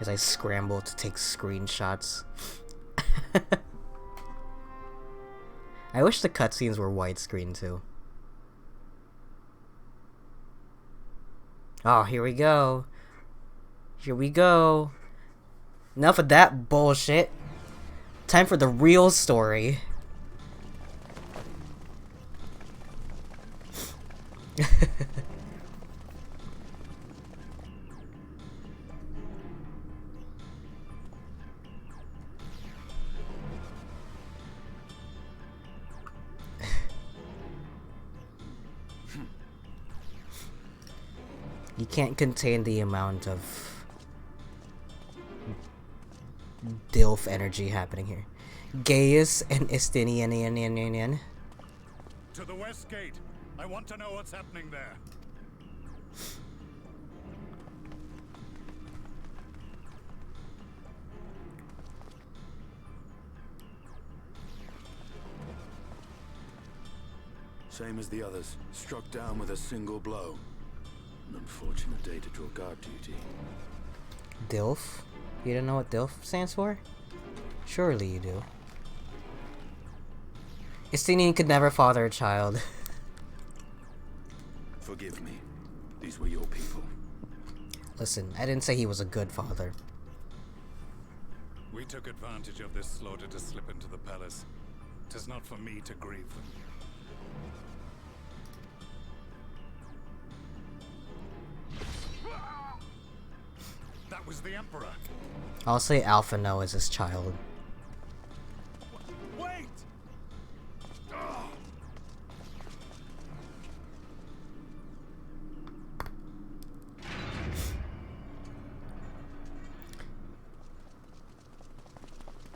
As I scramble to take screenshots. I wish the cutscenes were widescreen too. Oh, here we go. Here we go. Enough of that bullshit. Time for the real story. You can't contain the amount of DILF energy happening here. Gaius and Istinian. To the west gate. I want to know what's happening there. Same as the others. Struck down with a single blow. An unfortunate day to draw guard duty. DILF? You don't know what DILF stands for? Surely you do. Istinian could never father a child. Forgive me. These were your people. Listen, I didn't say he was a good father. We took advantage of this slaughter to slip into the palace. 'Tis not for me to grieve them. That was the Emperor. I'll say Alpha No is his child. Wait!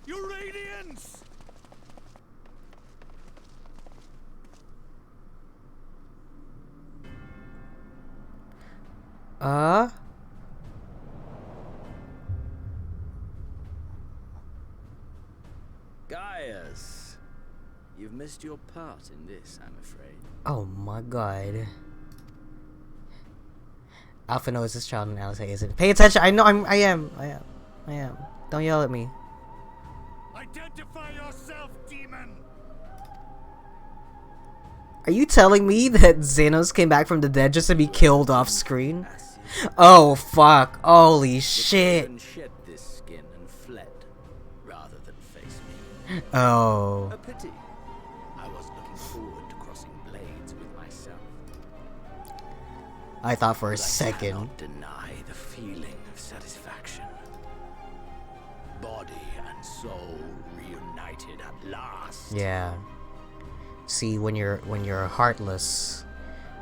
You Radiants! Gaius, you've missed your part in this, I'm afraid. Oh my god. Alpha knows his child and Alice isn't. Pay attention! I know I am. Don't yell at me. Identify yourself, demon! Are you telling me that Xenos came back from the dead just to be killed off screen? Oh fuck. Holy shit. Shed this skin and fled, rather than face me. Oh. A pity. I was looking forward to crossing blades with myself. I thought for a But I second. cannot deny the feeling of satisfaction. Body and soul reunited at last. Yeah. See, when you're heartless,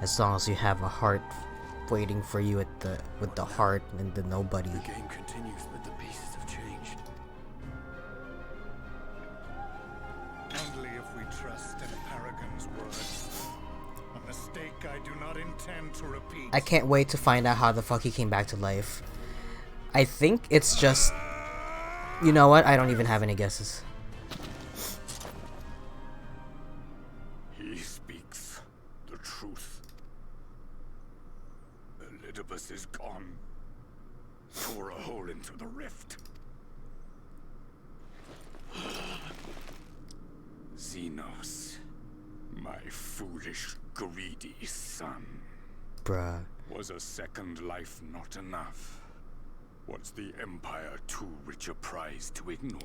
as long as you have a heart waiting for you at with the heart and the nobody. The game continues, but the pieces have changed. Only if we trust in Paragon's words. A mistake I do not intend to repeat. I can't wait to find out how the fuck he came back to life. I think it's just... You know what? I don't even have any guesses. He speaks the truth. Elidibus is gone. Tore a hole into the rift. Xenos, my foolish, greedy son. Bruh. Was a second life not enough? Was the Empire too rich a prize to ignore?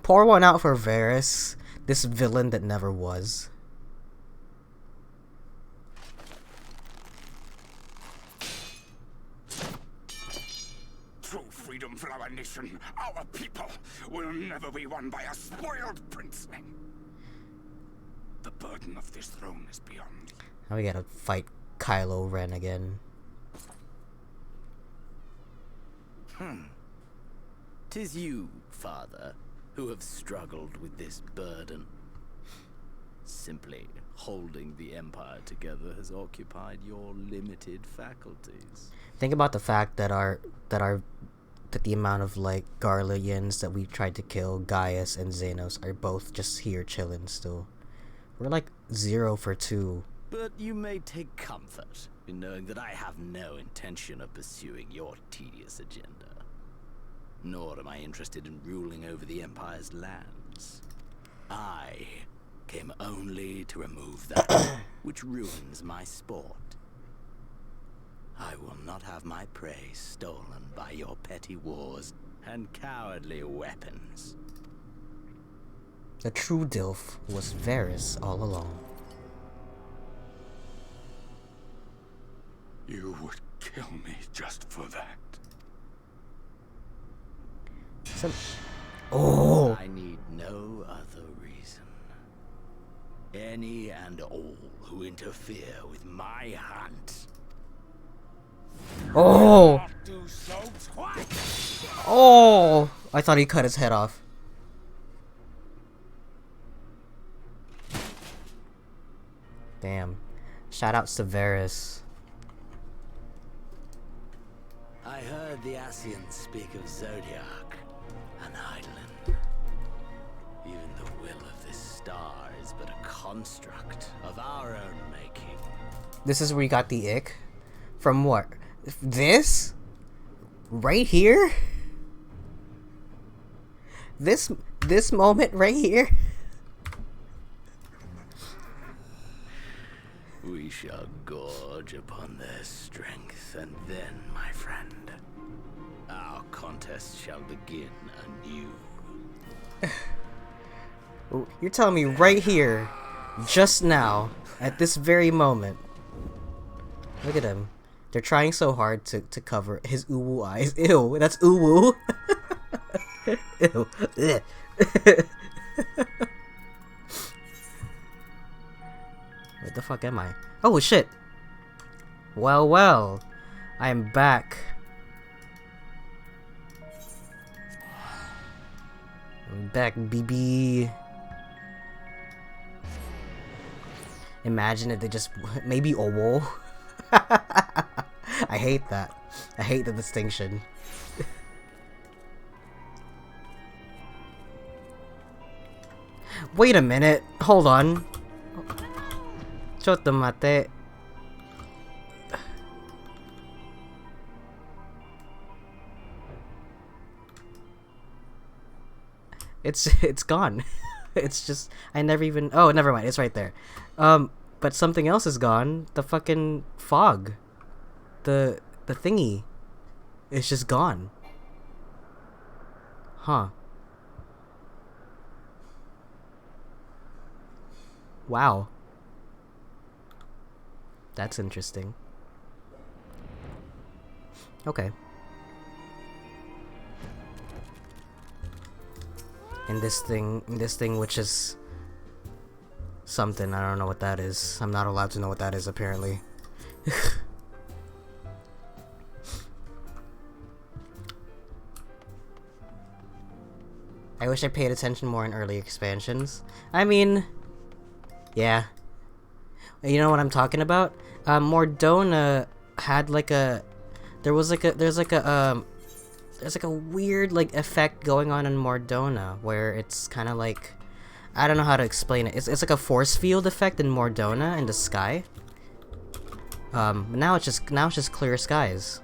Pour one out for Varys, this villain that never was. True freedom for our nation, our people, will never be won by a spoiled princeling. The burden of this throne is beyond. Now we gotta fight Kylo Ren again. 'Tis you, father, who have struggled with this burden. Simply holding the Empire together has occupied your limited faculties. Think about the fact that the amount of like Garleans that we tried to kill, Gaius and Xenos, are both just here chilling still. We're like 0 for 2. But you may take comfort in knowing that I have no intention of pursuing your tedious agenda. Nor am I interested in ruling over the Empire's lands. I came only to remove that which ruins my sport. I will not have my prey stolen by your petty wars and cowardly weapons. The true Dilf was Varys all along. You would kill me just for that. Oh! I need no other reason. Any and all who interfere with my hunt. Oh! Oh! I thought he cut his head off. Damn. Shoutouts to Varys. I heard the Ascians speak of Zodiac, an island. Even the will of this star is but a construct of our own making. This is where you got the ick? From what? This? Right here? This moment right here? We shall gorge upon their strength, and then, my friend, our contest shall begin anew. You're telling me right here, just now, at this very moment. Look at him. They're trying so hard to cover his uwu eyes. Ew, that's uwu. Ew. What the fuck am I? Oh shit! Well, well, I am back. I'm back, BB. Imagine if they just maybe Owo. I hate that. I hate the distinction. Wait a minute. Hold on. Chotto mate. It's gone. It's just I never even oh never mind, it's right there. But something else is gone. The fucking fog. The thingy. It's just gone. Huh. Wow. That's interesting. Okay. And this thing which is something, I don't know what that is. I'm not allowed to know what that is apparently. I wish I paid attention more in early expansions. I mean, yeah. You know what I'm talking about? Mordona had like a there's like a weird like effect going on in Mordona where it's kind of like I don't know how to explain it. It's like a force field effect in Mordona in the sky. Now it's just clear skies.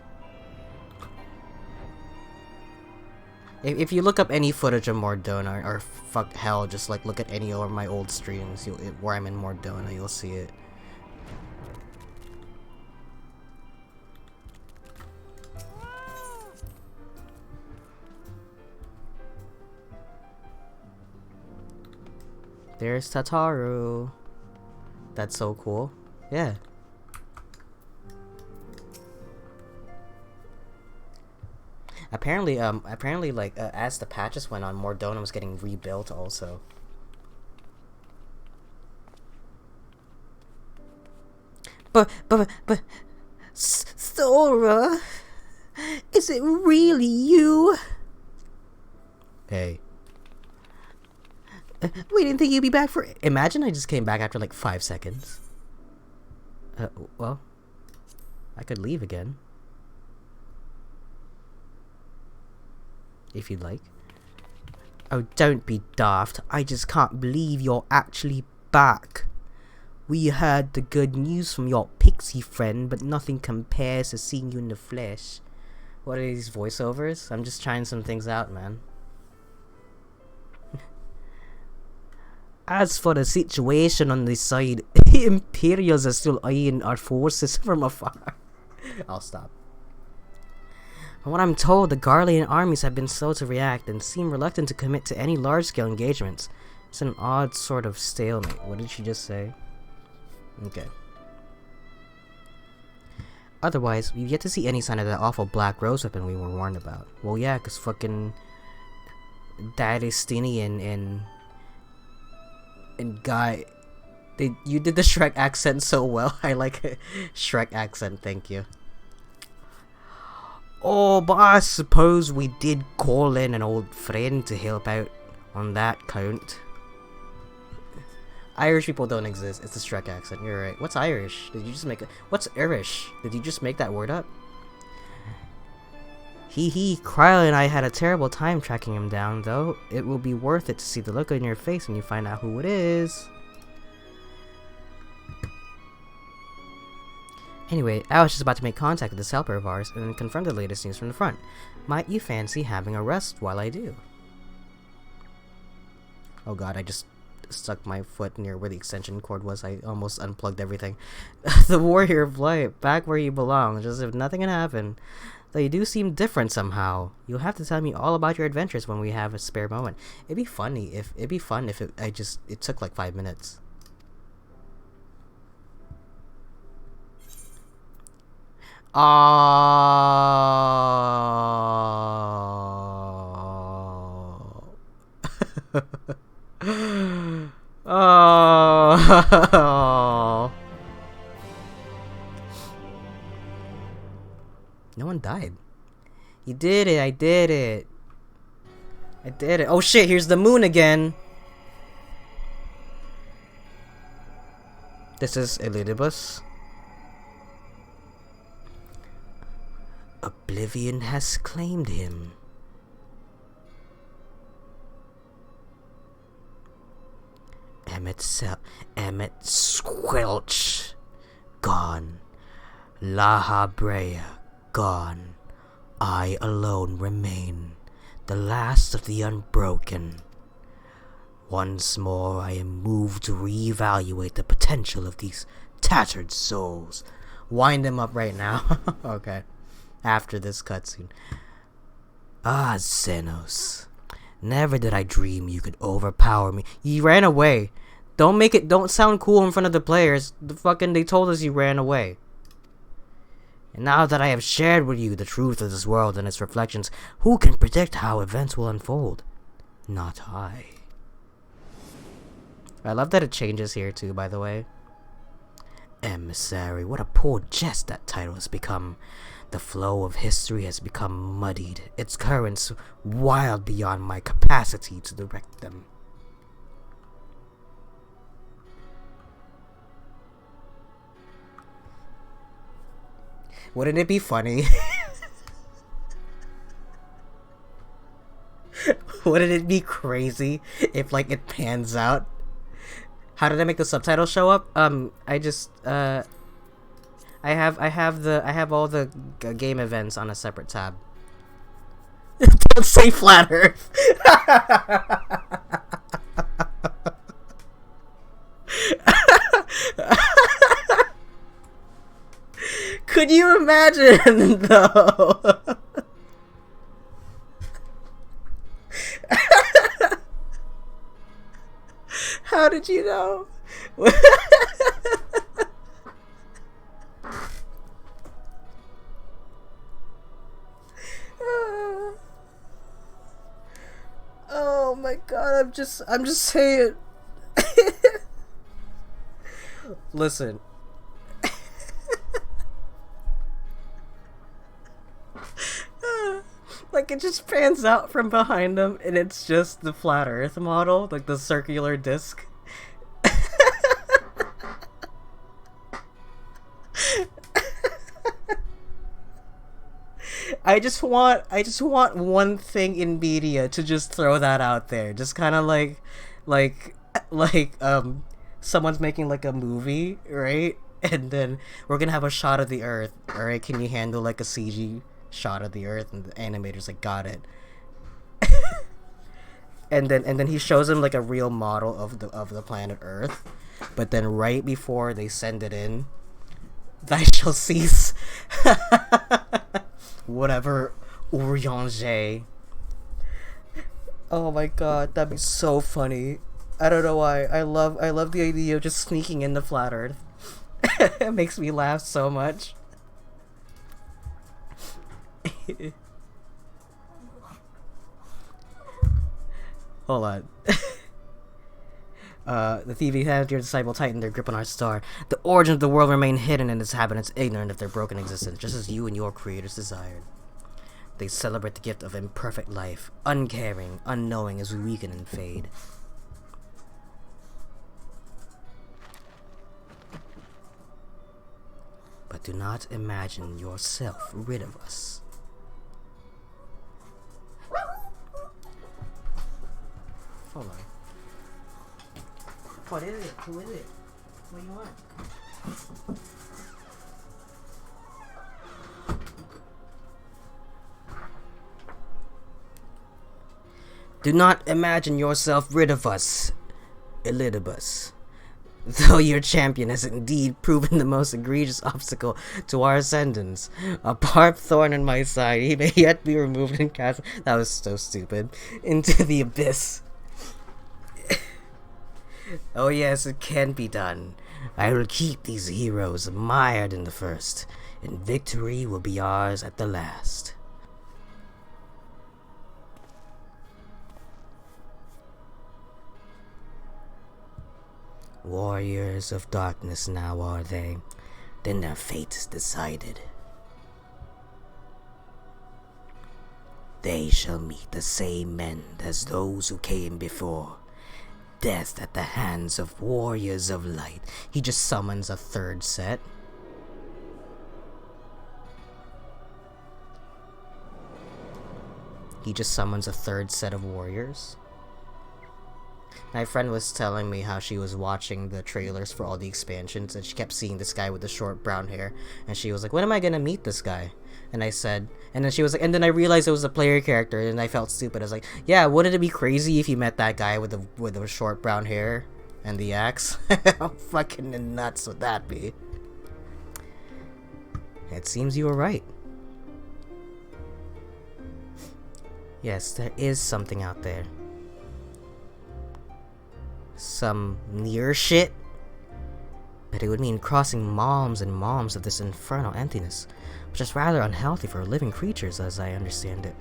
If you look up any footage of Mordona or fuck hell, just like look at any of my old streams, where I'm in Mordona, you'll see it. There's Tataru. That's so cool. Yeah. apparently, like, as the patches went on, more Dona was getting rebuilt also. But, Sora, is it really you? Hey. We didn't think you'd be back for... Imagine I just came back after like 5 seconds. Well, I could leave again. If you'd like. Oh, don't be daft. I just can't believe you're actually back. We heard the good news from your pixie friend, but nothing compares to seeing you in the flesh. What are these voiceovers? I'm just trying some things out, man. As for the situation on this side, Imperials are still eyeing our forces from afar. I'll stop. From what I'm told, the Garlean armies have been slow to react and seem reluctant to commit to any large-scale engagements. It's an odd sort of stalemate. What did she just say? Okay. Otherwise, we've yet to see any sign of that awful black rose weapon we were warned about. Well, yeah, because fucking Dadistinian and Guy, you did the Shrek accent so well. I like it. Shrek accent, thank you. Oh, but I suppose we did call in an old friend to help out on that count. Irish people don't exist. It's the Shrek accent. You're right. What's Irish? Did you just make it? What's Irish? Did you just make that word up? Kryla and I had a terrible time tracking him down, though. It will be worth it to see the look on your face when you find out who it is. Anyway, I was just about to make contact with this helper of ours and confirm the latest news from the front. Might you fancy having a rest while I do? Oh god, I just stuck my foot near where the extension cord was. I almost unplugged everything. The warrior of light, back where you belong, just as if nothing had happened. Though you do seem different somehow. You'll have to tell me all about your adventures when we have a spare moment. It'd be fun if it took like 5 minutes. Oh. Oh. No one died. You did it. I did it. I did it. Oh shit, here's the moon again. This is Elidibus. Oblivion has claimed him. Emmet Squelch, gone. La Brea, gone. I alone remain, the last of the unbroken. Once more I am moved to reevaluate the potential of these tattered souls. Wind them up right now. Okay. After this cutscene. Ah, Xenos. Never did I dream you could overpower me. You ran away. Don't sound cool in front of the players. They told us you ran away. And now that I have shared with you the truth of this world and its reflections, who can predict how events will unfold? Not I. I love that it changes here too, by the way. Emissary, what a poor jest that title has become. The flow of history has become muddied, its currents wild beyond my capacity to direct them. Wouldn't it be funny? Wouldn't it be crazy if like it pans out? How did I make the subtitles show up? I just I have all the game events on a separate tab. Don't say flat Earth. Could you imagine though? How did you know? my god, I'm just saying. Listen. Like, it just pans out from behind him, and it's just the flat Earth model, like the circular disc. I just want one thing in media to just throw that out there. Just kind of like someone's making like a movie, right? And then we're gonna have a shot of the Earth. All right, can you handle like a CG shot of the Earth? And the animator's like, got it. and then he shows him like a real model of the planet Earth. But then right before they send it in, thy shall cease. Whatever, Oriange. Oh my god, that'd be so funny. I don't know why. I love the idea of just sneaking into flat Earth. It makes me laugh so much. Hold on. The thieving hand of your disciple tightened their grip on our star. The origin of the world remained hidden and its inhabitants ignorant of their broken existence, just as you and your creators desired. They celebrate the gift of imperfect life, uncaring, unknowing as we weaken and fade. But do not imagine yourself rid of us. Hold on. What is it? Who is it? What do you want? Do not imagine yourself rid of us, Elidibus. Though your champion has indeed proven the most egregious obstacle to our ascendance, a barbed thorn in my side, he may yet be removed and cast— that was so stupid— into the abyss. Oh yes, it can be done. I will keep these heroes mired in the first, and victory will be ours at the last. Warriors of darkness now are they, then their fate is decided. They shall meet the same end as those who came before. Death at the hands of warriors of light. He just summons a third set. He just summons a third set of warriors. My friend was telling me how she was watching the trailers for all the expansions and she kept seeing this guy with the short brown hair. And she was like, when am I gonna meet this guy? And I said, and then she was like, and then I realized it was a player character and I felt stupid. I was like, yeah, wouldn't it be crazy if you met that guy with the short brown hair and the axe? How fucking nuts would that be? It seems you were right. Yes, there is something out there. Some near shit. But it would mean crossing moms and moms of this infernal emptiness, which is rather unhealthy for living creatures as I understand it.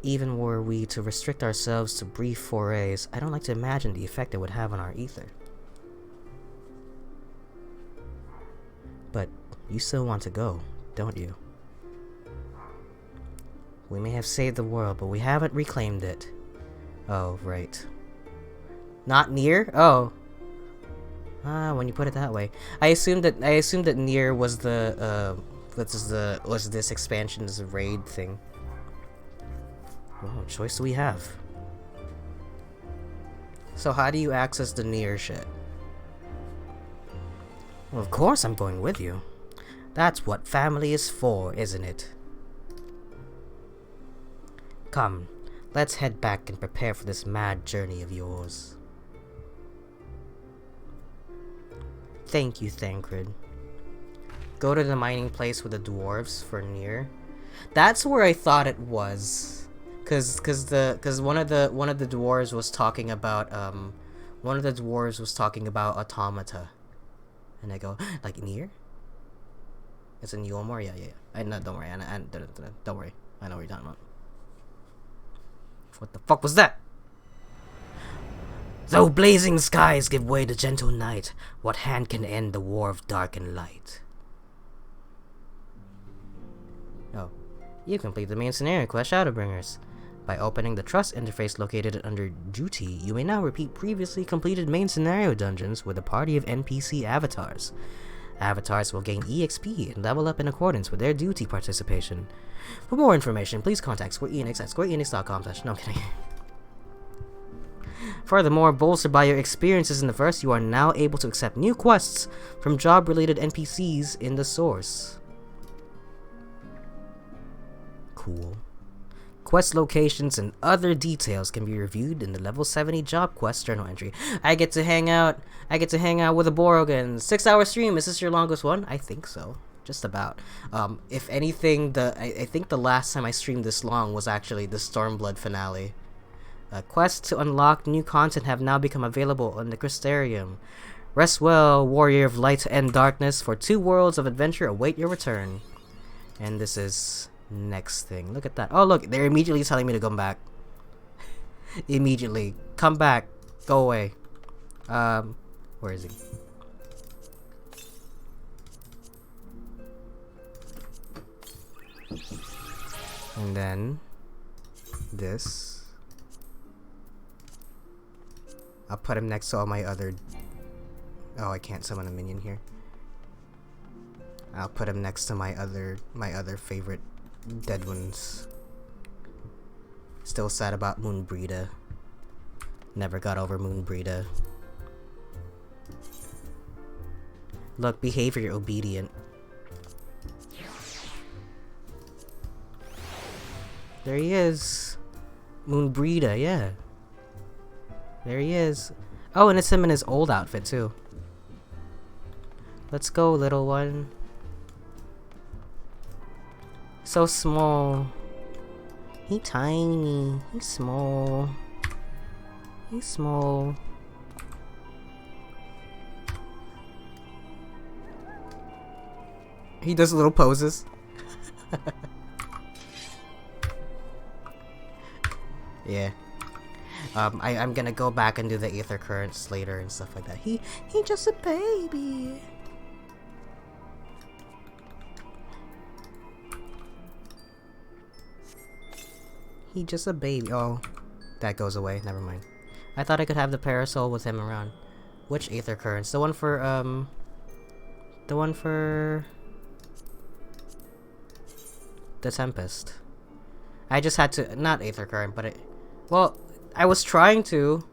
Even were we to restrict ourselves to brief forays, I don't like to imagine the effect it would have on our ether. But you still want to go, don't you? We may have saved the world, but we haven't reclaimed it. Oh, right. Not near? Oh. When you put it that way. I assumed that near was the was this expansion's raid thing. Well, what choice do we have? So how do you access the near shit? Well, of course I'm going with you. That's what family is for, isn't it? Come, let's head back and prepare for this mad journey of yours. Thank you, Thancred. Go to the mining place with the dwarves for near. That's where I thought it was, cause one of the dwarves was talking about automata, and I go, like, near? It's in Yulmore? Yeah. Don't worry, don't worry. I know what you're talking about. What the fuck was that? Though blazing skies give way to gentle night, what hand can end the war of dark and light? Oh. You complete the main scenario quest, Shadowbringers. By opening the Trust interface located under Duty, you may now repeat previously completed main scenario dungeons with a party of NPC avatars. Avatars will gain EXP and level up in accordance with their duty participation. For more information, please contact Square Enix at squareenix.com. No, I'm kidding. Furthermore, bolstered by your experiences in the verse, you are now able to accept new quests from job-related NPCs in the source. Cool. Quest locations and other details can be reviewed in the level 70 job quest journal entry. I get to hang out with a Borogan. 6-hour stream. Is this your longest one? I think so. Just about. If anything, I think the last time I streamed this long was actually the Stormblood finale. Quests to unlock new content have now become available in the Crystarium. Rest well, warrior of light and darkness, for 2 worlds of adventure await your return. And this is next thing. Look at that. Oh look, they're immediately telling me to come back. Immediately. Come back. Go away. Where is he? And then this. I'll put him next to all my other... Oh, I can't summon a minion here. I'll put him next to my other favorite dead ones. Still sad about Moonbreeda. Never got over Moonbreeda. Look, behavior, you're obedient. There he is. Moonbreeda, yeah. There he is. Oh, and it's him in his old outfit, too. Let's go, little one. So small. He tiny. He's small. He's small. He does little poses. Yeah. I'm gonna go back and do the Aether Currents later and stuff like that. He just a baby. He just a baby. Oh, that goes away. Never mind. I thought I could have the Parasol with him around. Which Aether Currents? The one for the Tempest. I just had to not Aether Current, but well, I was trying to.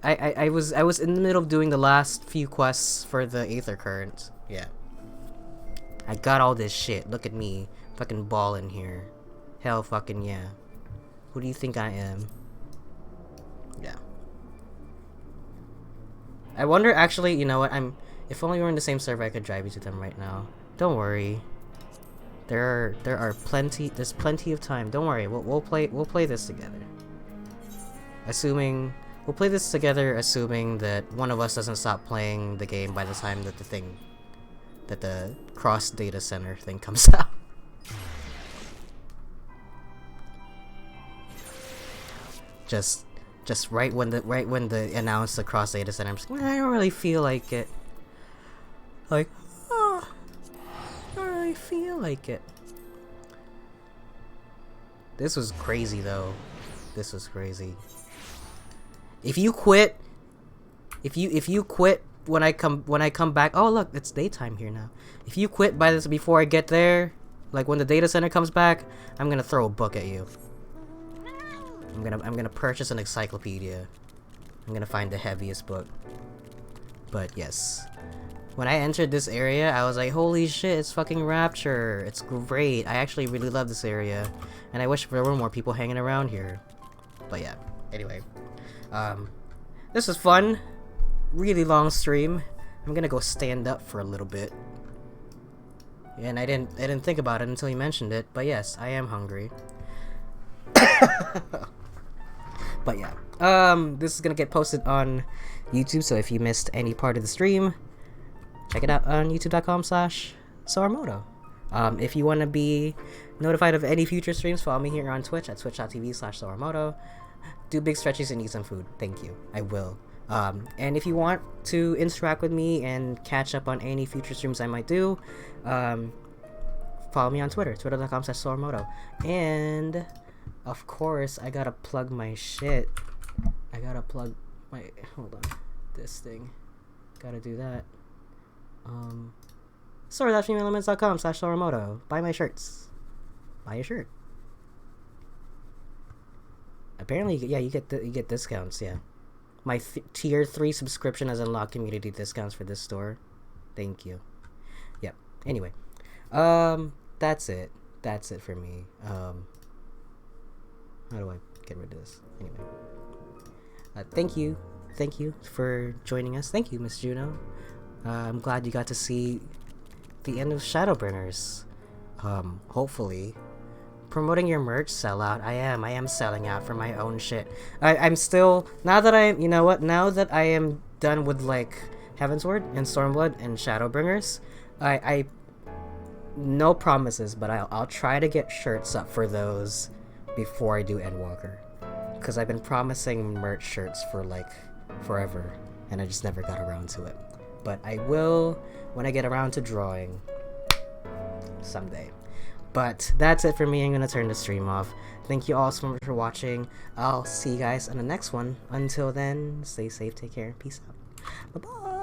I was in the middle of doing the last few quests for the Aether Current. Yeah. I got all this shit. Look at me, fucking ballin' here. Hell, fucking yeah. Who do you think I am? Yeah. I wonder, actually, you know what? If only we were in the same server, I could drive you to them right now. Don't worry. There's plenty of time. Don't worry. We'll play this together. We'll play this together, assuming that one of us doesn't stop playing the game by the time that the cross data center thing comes out. Just right when they announce the cross data center, I'm just like, I don't really feel like it. Like, oh, I don't really feel like it. This was crazy though. This was crazy. If you quit when I come back, oh look, it's daytime here now. If you quit before I get there, like when the data center comes back, I'm gonna throw a book at you. I'm gonna purchase an encyclopedia. I'm gonna find the heaviest book. But yes, when I entered this area, I was like, holy shit, it's fucking Rapture. It's great. I actually really love this area, and I wish there were more people hanging around here. But yeah, anyway, this was fun. Really long stream. I'm gonna go stand up for a little bit. And I didn't think about it until you mentioned it, but yes, I am hungry. But yeah, this is gonna get posted on YouTube, so if you missed any part of the stream, check it out on youtube.com/Soramoto. If you want to be notified of any future streams, follow me here on Twitch at twitch.tv/Soramoto. Do big stretches and eat some food. Thank you. I will. And if you want to interact with me and catch up on any future streams I might do, follow me on Twitter, twitter.com/Soramoto. And of course, I gotta plug my shit. I gotta plug my, hold on, this thing. Gotta do that. Sora-femaleelements.com/Soramoto. Buy my shirts. Buy a shirt. Apparently, yeah, you get discounts. Yeah, my tier 3 subscription has unlocked community discounts for this store. Thank you. Yep. Anyway, that's it. That's it for me. How do I get rid of this? Anyway, thank you for joining us. Thank you, Miss Juno. I'm glad you got to see the end of Shadowbringers. Hopefully. Promoting your merch sellout. I am selling out for my own shit. I'm still, now that I am done with like Heavensward and Stormblood and Shadowbringers, I no promises, but I'll try to get shirts up for those before I do Endwalker, because I've been promising merch shirts for like forever and I just never got around to it. But I will when I get around to drawing someday. But that's it for me. I'm gonna turn the stream off. Thank you all so much for watching. I'll see you guys in the next one. Until then, stay safe, take care, peace out. Bye bye.